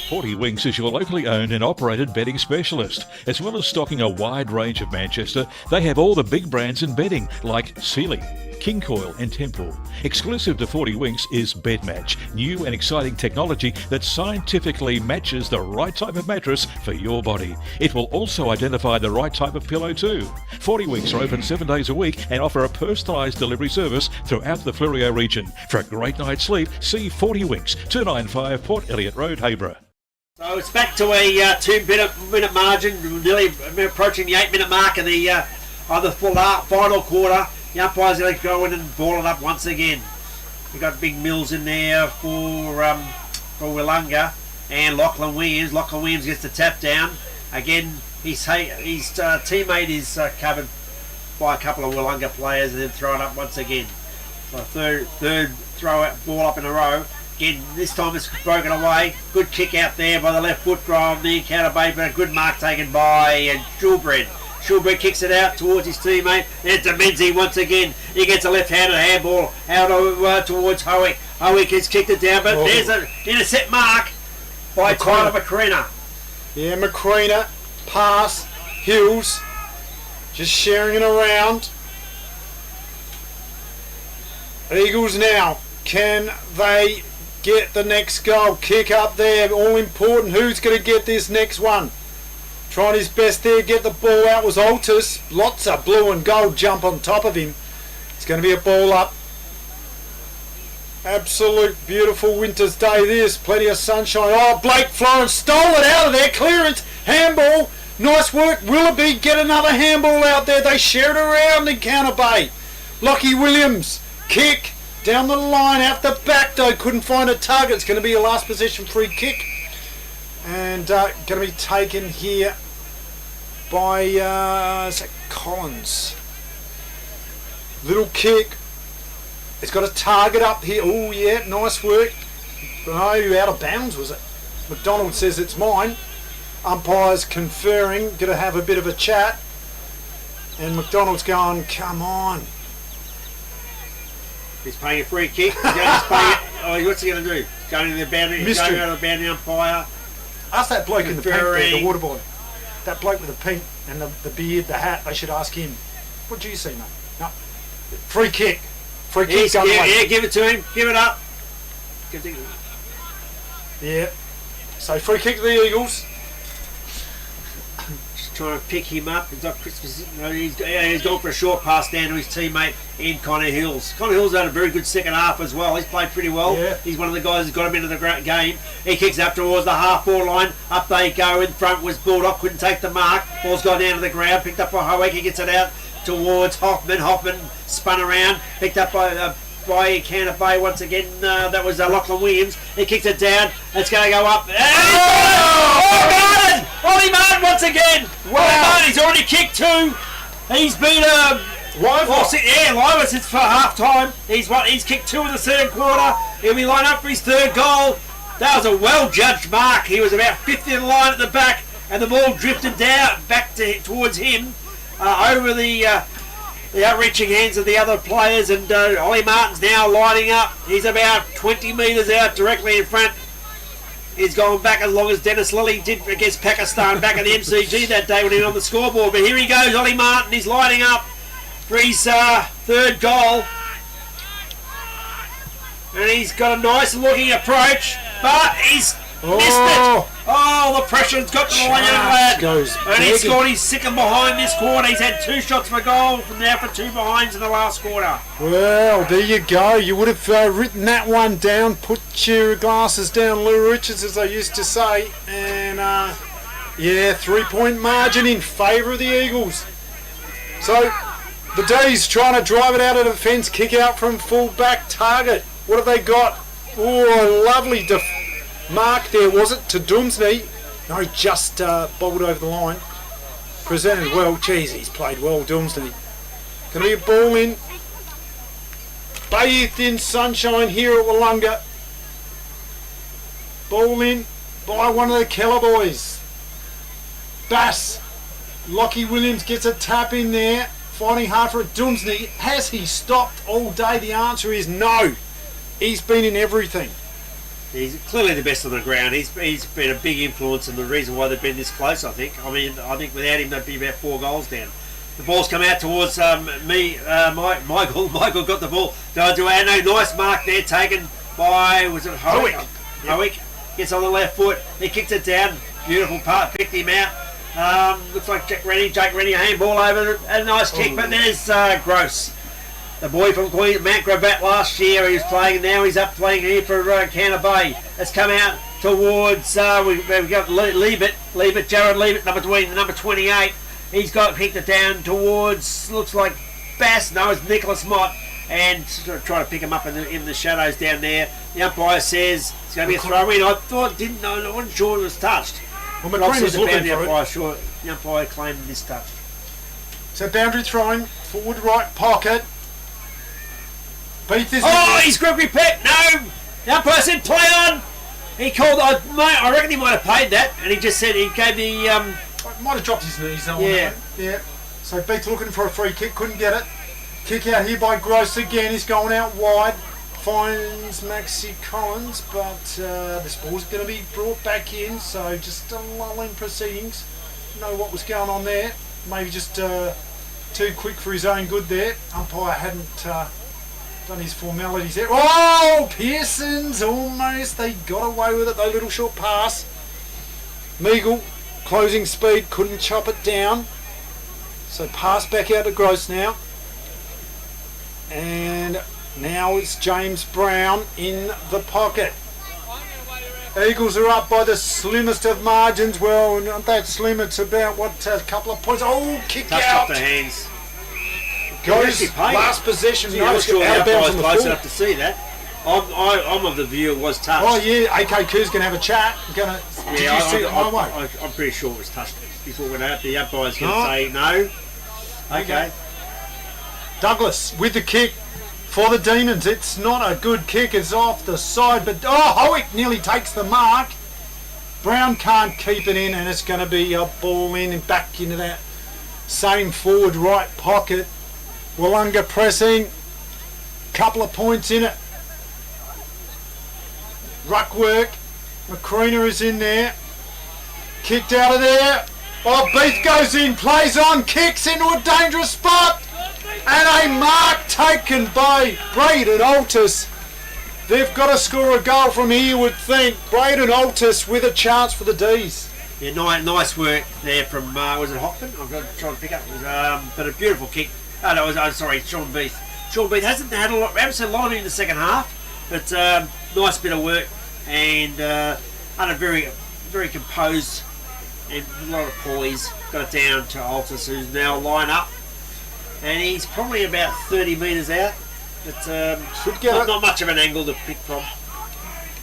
40 Winks is your locally owned and operated bedding specialist. As well as stocking a wide range of Manchester, they have all the big brands in bedding like Sealy, King Coil and Temple. Exclusive to 40 Winks is Bed Match, new and exciting technology that scientifically matches the right type of mattress for your body. It will also identify the right type of pillow too. 40 Winks are open 7 days a week and offer a personalised delivery service throughout the Fleurieu region. For a great night's sleep, see 40 Winks, 295 Port Elliot Road, Hayborough. So it's back to a 2 minute margin, nearly approaching the 8 minute mark of the final quarter. The umpire's going to go in and ball it up once again. We've got Big Mills in there for Willunga and Lachlan Williams. Lachlan Williams gets the tap down. Again, his teammate is covered by a couple of Willunga players and then throw it up once again. So third throw out ball up in a row. Again, this time it's broken away. Good kick out there by the left foot from the Counter Bay, but a good mark taken by Shulbred. Shulbred kicks it out towards his teammate. There's Demenzi once again. He gets a left-handed handball out towards Howick. Howick has kicked it down, but there's an intercept mark by Tyler McCrenna. Yeah, McCrenna. Pass. Hills. Just sharing it around. Eagles now. Can they get the next goal? Kick up there. All important. Who's going to get this next one? Trying his best there, get the ball out was Altus. Lots of blue and gold jump on top of him. It's going to be a ball up. Absolute beautiful winter's day this. Plenty of sunshine. Oh, Blake Florence stole it out of there. Clearance. Handball. Nice work. Willoughby get another handball out there. They share it around in Counter Bay. Lockie Williams. Kick. Down the line. Out the back though. Couldn't find a target. It's going to be a last possession free kick. And going to be taken here by is that Collins. Little kick. It's got a target up here. Oh yeah, nice work. No, out of bounds was it? McDonald says it's mine. Umpires conferring, gonna have a bit of a chat. And McDonald's going, come on. He's paying a free kick. He's going to pay it. Oh, what's he going to do? Going to the boundary. Going to the boundary umpire. Ask that bloke in the pink there, the water boy. That bloke with the pink and the beard, the hat. They should ask him. What do you see, mate? No. Free kick. Free kick. Yeah, give it to him. Give it up. Yeah. So free kick to the Eagles. Just trying to pick him up. He's got Christmas. He's gone for a short pass down to his teammate in Connor Hills. Connor Hills had a very good second half as well. He's played pretty well. Yeah. He's one of the guys who's got him into the game. He kicks up towards the half-ball line. Up they go. In front was Bulldog. Couldn't take the mark. Ball's gone down to the ground. Picked up by Howick. He gets it out towards Hoffman. Hoffman spun around. Picked up by Counter Bay once again. That was Lachlan Williams. He kicks it down. It's going to go up. Martin! Ollie Martin once again. Wow. Ollie Martin, he's already kicked two. He's been live since for half time. He's kicked two in the third quarter. He'll be lined up for his third goal. That was a well judged mark. He was about fifth in line at the back, and the ball drifted down back towards him over the outreaching hands of the other players. And Ollie Martin's now lining up. He's about 20 metres out directly in front. He's gone back as long as Dennis Lilly did against Pakistan back at the MCG that day when he was on the scoreboard. But here he goes, Ollie Martin. He's lining up for his third goal. And he's got a nice looking approach, but he's missed it. Oh, the pressure's got to the young lad. And he's scored his second behind this quarter. He's had 2 shots for goal from now for 2 behinds in the last quarter. Well, there you go. You would have written that one down. Put your glasses down, Lou Richards, as they used to say. And, yeah, 3-point margin in favour of the Eagles. So, the D's trying to drive it out of defence. Kick out from full-back target. What have they got? Oh, a lovely mark there, was it, to Doomsday? No, just bobbled over the line. Presented well. Geez, he's played well, Doomsday. Can be a ball in. Bathed in sunshine here at Willunga. Ball in by one of the Keller boys. Bass. Lockie Williams gets a tap in there. Fighting hard for it. Doomsday. Has he stopped all day? The answer is no. He's been in everything. He's clearly the best on the ground. He's been a big influence and the reason why they've been this close, I think. I mean, I think without him they'd be about 4 goals down. The ball's come out towards Michael. Michael got the ball. Nice mark there taken by, was it Howick? Yep. Howick gets on the left foot. He kicks it down. Beautiful part. Picked him out. Looks like Jake Rennie, a handball over. A nice kick, but there's Gross. The boy from Mount Gravatt last year, he was playing, and now he's up playing here for Counter Bay. It's come out towards, we've got Liebert, Jared Liebert, number 28. He's kicked it down towards, looks like Bass, no, it's Nicholas Mott, and trying to pick him up in the shadows down there. The umpire says it's going to be a throw-in. I wasn't sure it was touched. Well, McQueen was looking for it. The umpire claimed this touch. So boundary throwing, forward right pocket. He's Gregory Peck. No, the umpire said play on. He called. I reckon he might have paid that, and he just said he gave the. Might have dropped his knees. Yeah. So Beats looking for a free kick, couldn't get it. Kick out here by Gross again. He's going out wide. Finds Maxi Collins, but this ball's going to be brought back in. So just a lull in proceedings. Know what was going on there. Maybe just too quick for his own good there. Umpire hadn't. Done his formalities there. Oh, Pearson's almost. They got away with it, though. Little short pass. Meagle, closing speed, couldn't chop it down. So pass back out to Gross now. And Now it's James Brown in the pocket. Eagles are up by the slimmest of margins. Well, not that slim. It's about, a couple of points. Oh, kick Touched out. off the hands. Goes last possession. I'm not sure out of the bounds umpire's on the close full. enough to see that. I'm of the view it was touched. Oh yeah, AK Koo's going to have a chat. Did you see it? I'm pretty sure it was touched before it went out. The umpire's going to say no. Okay. Douglas with the kick for the Demons. It's not a good kick. It's off the side, but Howick nearly takes the mark. Brown can't keep it in, and it's going to be a ball in and back into that same forward right pocket. Willunga pressing. Couple of points in it. Ruck work. McCreena is in there. Kicked out of there. Oh, Beath goes in, plays on, kicks into a dangerous spot. And a mark taken by Braden Altus. They've got to score a goal from here, you would think. Braden Altus with a chance for the D's. Yeah, nice work there from, was it Hockman? I'm going to try and pick up. It was, but a beautiful kick. Oh, no, sorry, Sean Beath. Sean Beath hasn't had a lot, haven't seen a lot of it in the second half, but nice bit of work and a very, very composed and a lot of poise. Got it down to Altus, who's now line up, and he's probably about 30 metres out. But not much of an angle to pick from.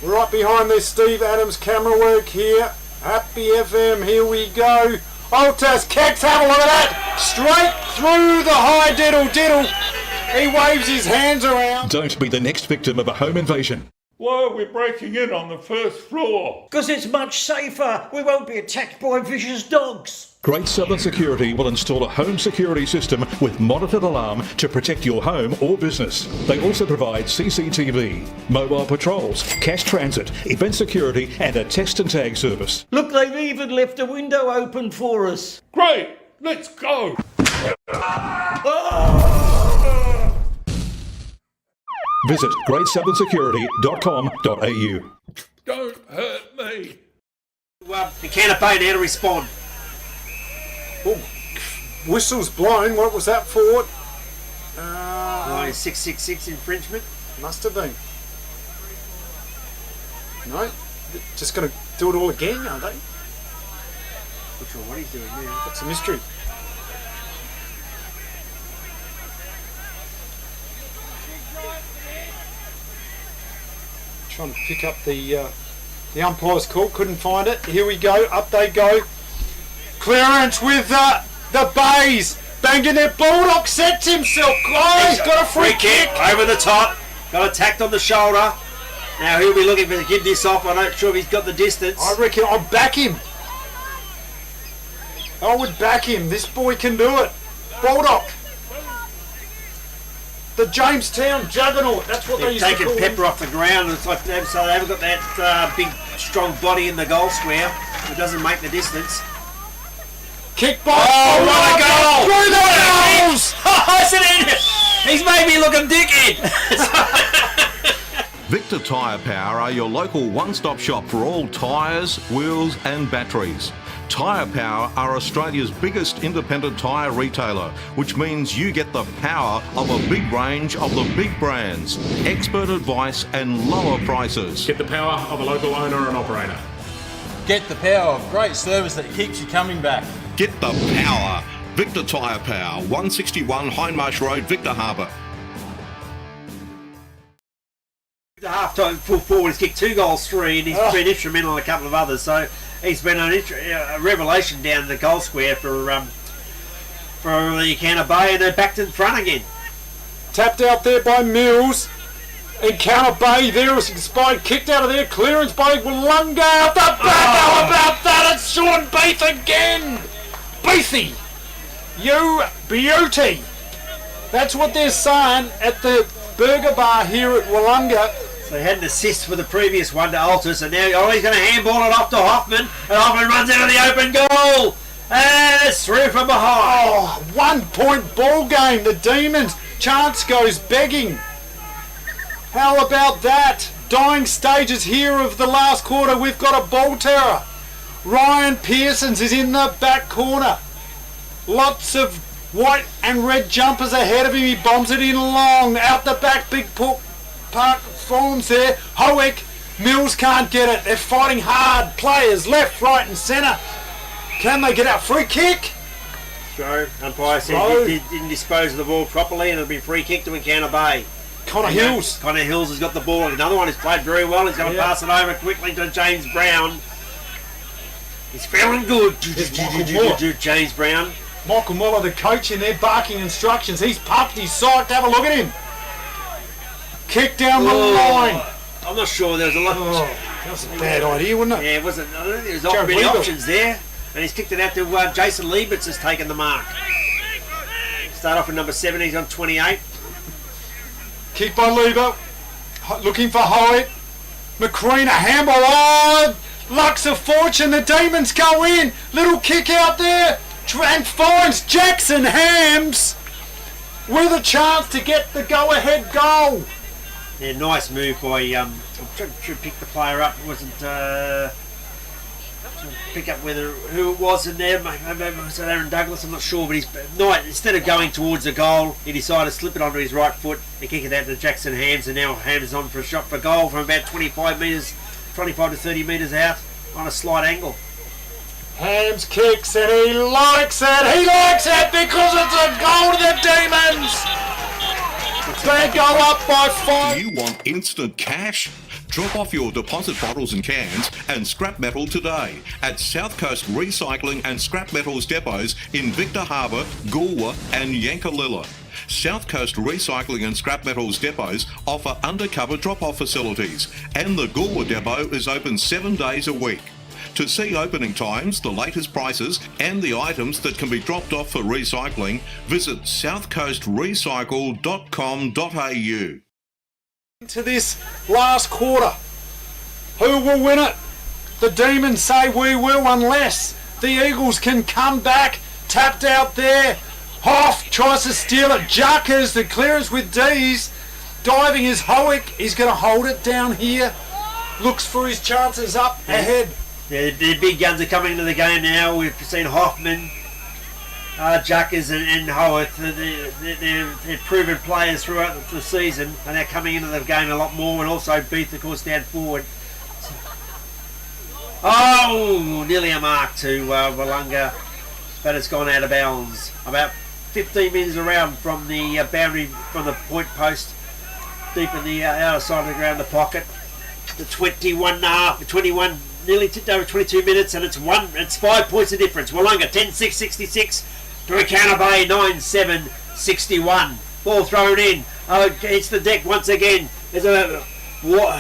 Right behind this, Steve Adams camera work here. Happy FM, here we go. Altus kicks, have a look at that! Straight through the high diddle. He waves his hands around. Don't be the next victim of a home invasion. Why are we breaking in on the first floor? Because it's much safer. We won't be attacked by vicious dogs. Great Southern Security will install a home security system with monitored alarm to protect your home or business. They also provide CCTV, mobile patrols, cash transit, event security and a text and tag service. Look, they've even left a window open for us. Great, let's go. Visit greatsouthernsecurity.com.au. Don't hurt me. The Canterbury now to respond. Oh, whistle's blown. What was that for? 666 infringement. Must have been. No, just going to do it all again, are they? Not sure what he's doing now. That's a mystery. Trying to pick up the umpire's call. Couldn't find it. Here we go. Up they go. Clearance with the Bays. Banging their Bulldog sets himself. Oh, he's got a free kick. Over the top. Got attacked on the shoulder. Now he'll be looking for to get this off. I'm not sure if he's got the distance. I reckon I'll back him. I would back him. This boy can do it. Bulldog. The Jamestown Juggernaut. That's what they used to call him. Taking Pepper off the ground. It's like so they haven't got that big, strong body in the goal square. It doesn't make the distance. Kick ball. Oh, what a goal! Through the goals! He's made me look a dickhead. Victor Tyre Power are your local one-stop shop for all tyres, wheels and batteries. Tyre Power are Australia's biggest independent tyre retailer, which means you get the power of a big range of the big brands, expert advice and lower prices. Get the power of a local owner and operator. Get the power of great service that keeps you coming back. Get the power. Victor Tyre Power, 161 Hindmarsh Road, Victor Harbour. The half-time full forward, he's kicked 2 goals, 3, and he's been instrumental in a couple of others. So he's been a revelation down the goal square for the Canterbury, and they're back to the front again. Tapped out there by Mills. Encounter Bay there is inspired, kicked out of there, clearance by Willunga out the back. How about that? It's Sean Beath again. Beathy, you beauty. That's what they're saying at the burger bar here at Willunga. So he had an assist for the previous one to Altus, and now he's going to handball it off to Hoffman, and Hoffman runs out of the open goal, and it's through from behind. Oh, 1 point ball game. The Demons. Chance goes begging. How about that? Dying stages here of the last quarter. We've got a ball terror. Ryan Pearsons is in the back corner. Lots of White and red jumpers ahead of him. He bombs it in long. Out the back, big park forms there. Howick, Mills can't get it. They're fighting hard. Players left, right and centre. Can they get out? Free kick? Throw. Umpire said he didn't dispose of the ball properly and it'll be free kick to Encounter Bay. Connor Hills. Connor Hills has got the ball. Another one who's played very well. He's going to pass it over quickly to James Brown. He's feeling good. James Brown. Michael Muller, the coach in there, barking instructions. He's puffed, he's psyched. Have a look at him. Kick down the line. I'm not sure there was a lot. That was a bad idea, wasn't it? Yeah, it wasn't. I don't think there was not many options there. And he's kicked it out to Jason Liebitz has taken the mark. Start off with number 7, he's on 28. Kick by Lieber. Looking for Howitt. McCreen, a handball. Oh, Lucks of fortune. The Demons go in. Little kick out there. And finds Jackson Hams with a chance to get the go-ahead goal. Yeah, nice move by. I'm trying to pick the player up. It wasn't. Pick up who it was in there. Maybe it was Aaron Douglas. I'm not sure, but instead of going towards the goal, he decided to slip it onto his right foot and kick it out to Jackson Hams, and now Hams is on for a shot for goal from about 25 to 30 metres out on a slight angle. Hams kicks and he likes it. He likes it because it's a goal to the Demons. They go up by 5. Do you want instant cash? Drop off your deposit bottles and cans and scrap metal today at South Coast Recycling and Scrap Metals depots in Victor Harbour, Goolwa and Yankalilla. South Coast Recycling and Scrap Metals depots offer undercover drop-off facilities, and the Goolwa depot is open 7 days a week. To see opening times, the latest prices and the items that can be dropped off for recycling, visit southcoastrecycle.com.au. To this last quarter, who will win it? The Demons say we will, unless the Eagles can come back. Tapped out there. Hoff tries to steal it. Juckers the clearance with D's. Diving is Howick. He's going to hold it down here. Looks for his chances up ahead. Yeah, the big guns are coming into the game now. We've seen Hoffman, Juckers and Howick. They're proven players throughout the season, and they're coming into the game a lot more. And also Beath, of course, down forward. Oh, nearly a mark to Willunga, but it's gone out of bounds. About 15 metres around from the boundary, from the point post, deep in the outer side of the ground, the pocket. The 21 nearly tipped over 22 minutes, and it's 5 points of difference. Willunga 10-6-66 to Encounter Bay 9-7-61. Ball thrown in. It's the deck once again. There's a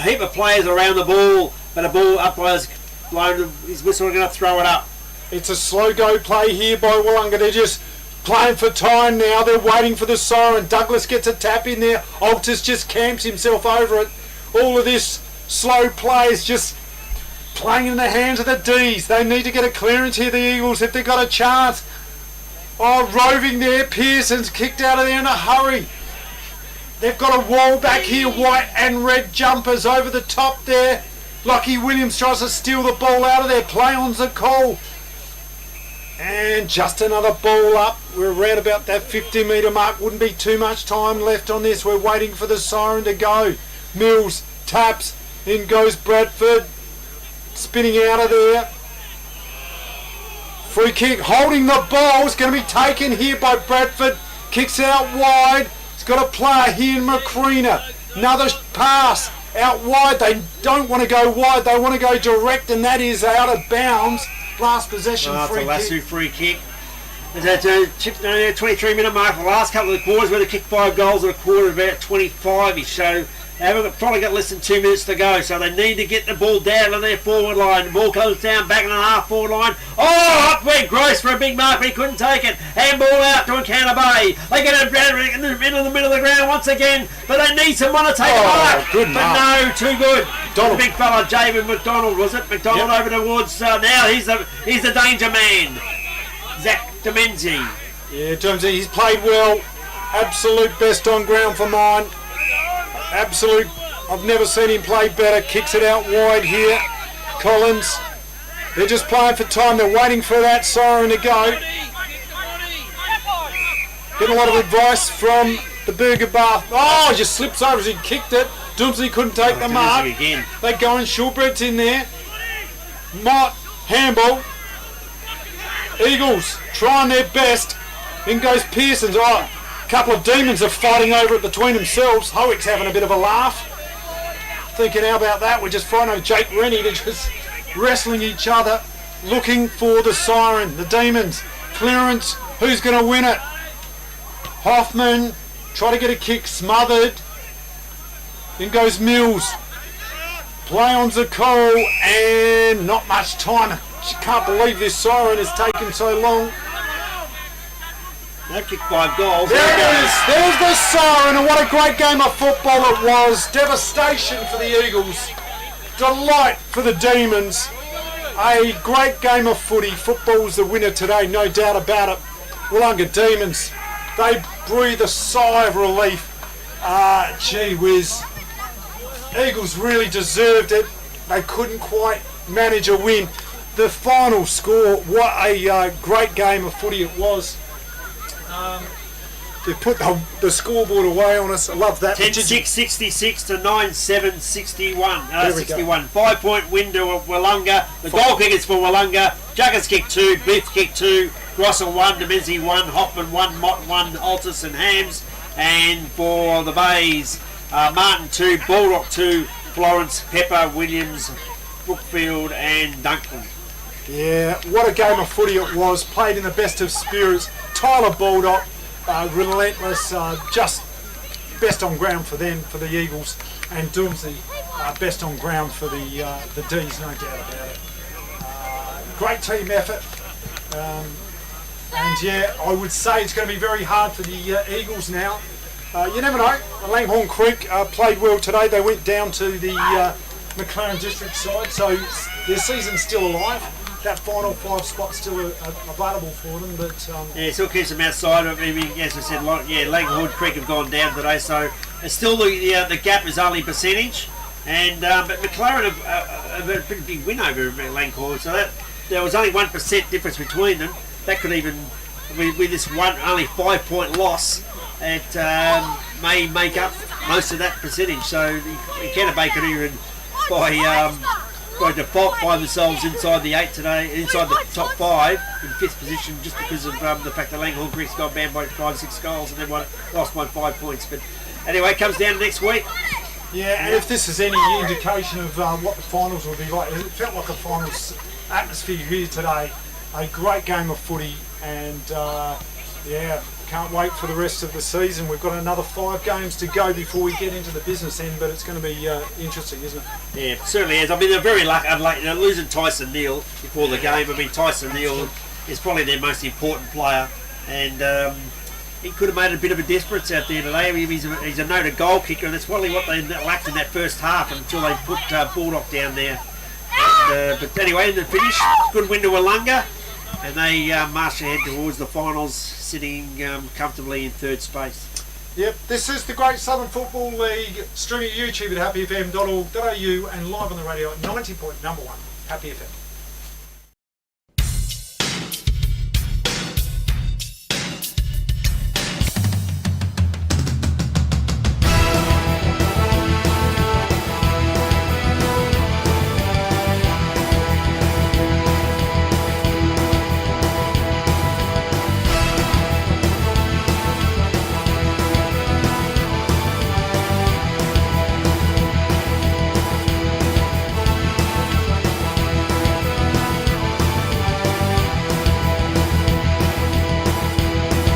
heap of players around the ball, but a ball umpire's blown his whistle and going to throw it up. It's a slow go play here by Willunga. They're just playing for time now. They're waiting for the siren. Douglas gets a tap in there. Altus just camps himself over it. All of this slow play is just playing in the hands of the D's. They need to get a clearance here, the Eagles, if they've got a chance. Oh, roving there. Pearson's kicked out of there in a hurry. They've got a wall back here. White and red jumpers over the top there. Lockie Williams tries to steal the ball out of there. Play on's the call. And just another ball up. We're around about that 50-metre mark. Wouldn't be too much time left on this. We're waiting for the siren to go. Mills taps. In goes Bradford. Spinning out of there. Free kick. Holding the ball. It's going to be taken here by Bradford. Kicks out wide. It's got a player here in McCreena. Another pass. Out wide. They don't want to go wide. They want to go direct, and that is out of bounds. Last possession free kick. It's a Lassu free kick. There's a 23-minute mark. The last couple of quarters where they kicked 5 goals at a quarter, about 25-ish. So they haven't probably got less than 2 minutes to go. So they need to get the ball down on their forward line. The ball comes down back in the half-forward line. Oh, up went Gross for a big mark, but he couldn't take it. Handball out to Encounter Bay. They get it in the middle of the ground once again, but they need someone to take a mark. Good but mark. no, too good. The big fella, Javen McDonald, was it? McDonald over towards now. He's the danger man. Zach Demenzi. Yeah, Demenzi, he's played well. Absolute best on ground for mine. Absolute. I've never seen him play better. Kicks it out wide here. Collins. They're just playing for time. They're waiting for that siren to go. Getting a lot of advice from the Burger Bar. Oh, just slips over as he kicked it. Doomsday couldn't take the mark. Again. They go in. Shortbread's in there. Mott, handball. Eagles trying their best. In goes Pearson's. Oh, a couple of demons are fighting over it between themselves. Howick's having a bit of a laugh. Thinking, how about that? We're just finding Jake Rennie. They're just wrestling each other, looking for the siren. The demons. Clearance. Who's going to win it? Hoffman. Try to get a kick. Smothered. In goes Mills. Play on Zacole. And not much time. Can't believe this siren has taken so long. They've kicked 5 goals. There it is. There's the siren, and what a great game of football it was. Devastation for the Eagles. Delight for the Demons. A great game of footy. Football's the winner today, no doubt about it. Willunga Demons, they breathe a sigh of relief. Gee whiz. Eagles really deserved it. They couldn't quite manage a win. The final score, what a great game of footy it was. They put the scoreboard away on us. I love that. 10-6, 66 to 9-7, 61. 5-point win to Willunga. The goal kickers for Willunga. Juggers kicked 2, Biff kicked 2, Grossel 1, Demenzi 1, Hoffman 1, Mott 1, Altus and Hams. And for the Bays, Martin 2, Baldock 2, Florence, Pepper, Williams, Brookfield and Duncan. Yeah, what a game of footy it was. Played in the best of spirits. Tyler Baldock, relentless, just best on ground for them, for the Eagles, and Doomsday, best on ground for the D's, no doubt about it. Great team effort, and yeah, I would say it's going to be very hard for the Eagles now. You never know. Langhorne Creek played well today. They went down to the McLaren District side, so their season's still alive. That final 5 spot's still available for them, but yeah, it still keeps them outside. I mean, as I said, Langhorne Creek have gone down today, so it's still the gap is only percentage. And but McLaren have a pretty big win over Langhorne, so that there was only 1% difference between them. That could even with this only 5-point loss, it may make up most of that percentage. So the Canada Bay could even by default find themselves inside the 8 today, inside the top 5 in 5th position, just because of the fact that Langhorne Creek's got banned by 5-6 goals and then lost by 5 points. But anyway, it comes down to next week. Yeah, and if this is any indication of what the finals will be like, it felt like a finals atmosphere here today. A great game of footy, and yeah, can't wait for the rest of the season. We've got another 5 games to go before we get into the business end, but it's going to be interesting, isn't it? Yeah, it certainly is. I mean, they're very unlucky. They're losing Tyson Neal before the game. I mean, Tyson Neal is probably their most important player, and he could have made a bit of a difference out there today. I mean, he's a noted goal kicker, and that's probably what they lacked in that first half until they put Baldock down there. And, but anyway, in the finish, good win to Willunga, and they march ahead towards the finals, sitting comfortably in 3rd space. Yep, this is the Great Southern Football League, streaming at YouTube at happyfm.org.au and live on the radio at 90.1 Happy FM.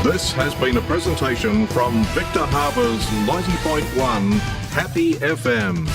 This has been a presentation from Victor Harbour's 90.1 Happy FM.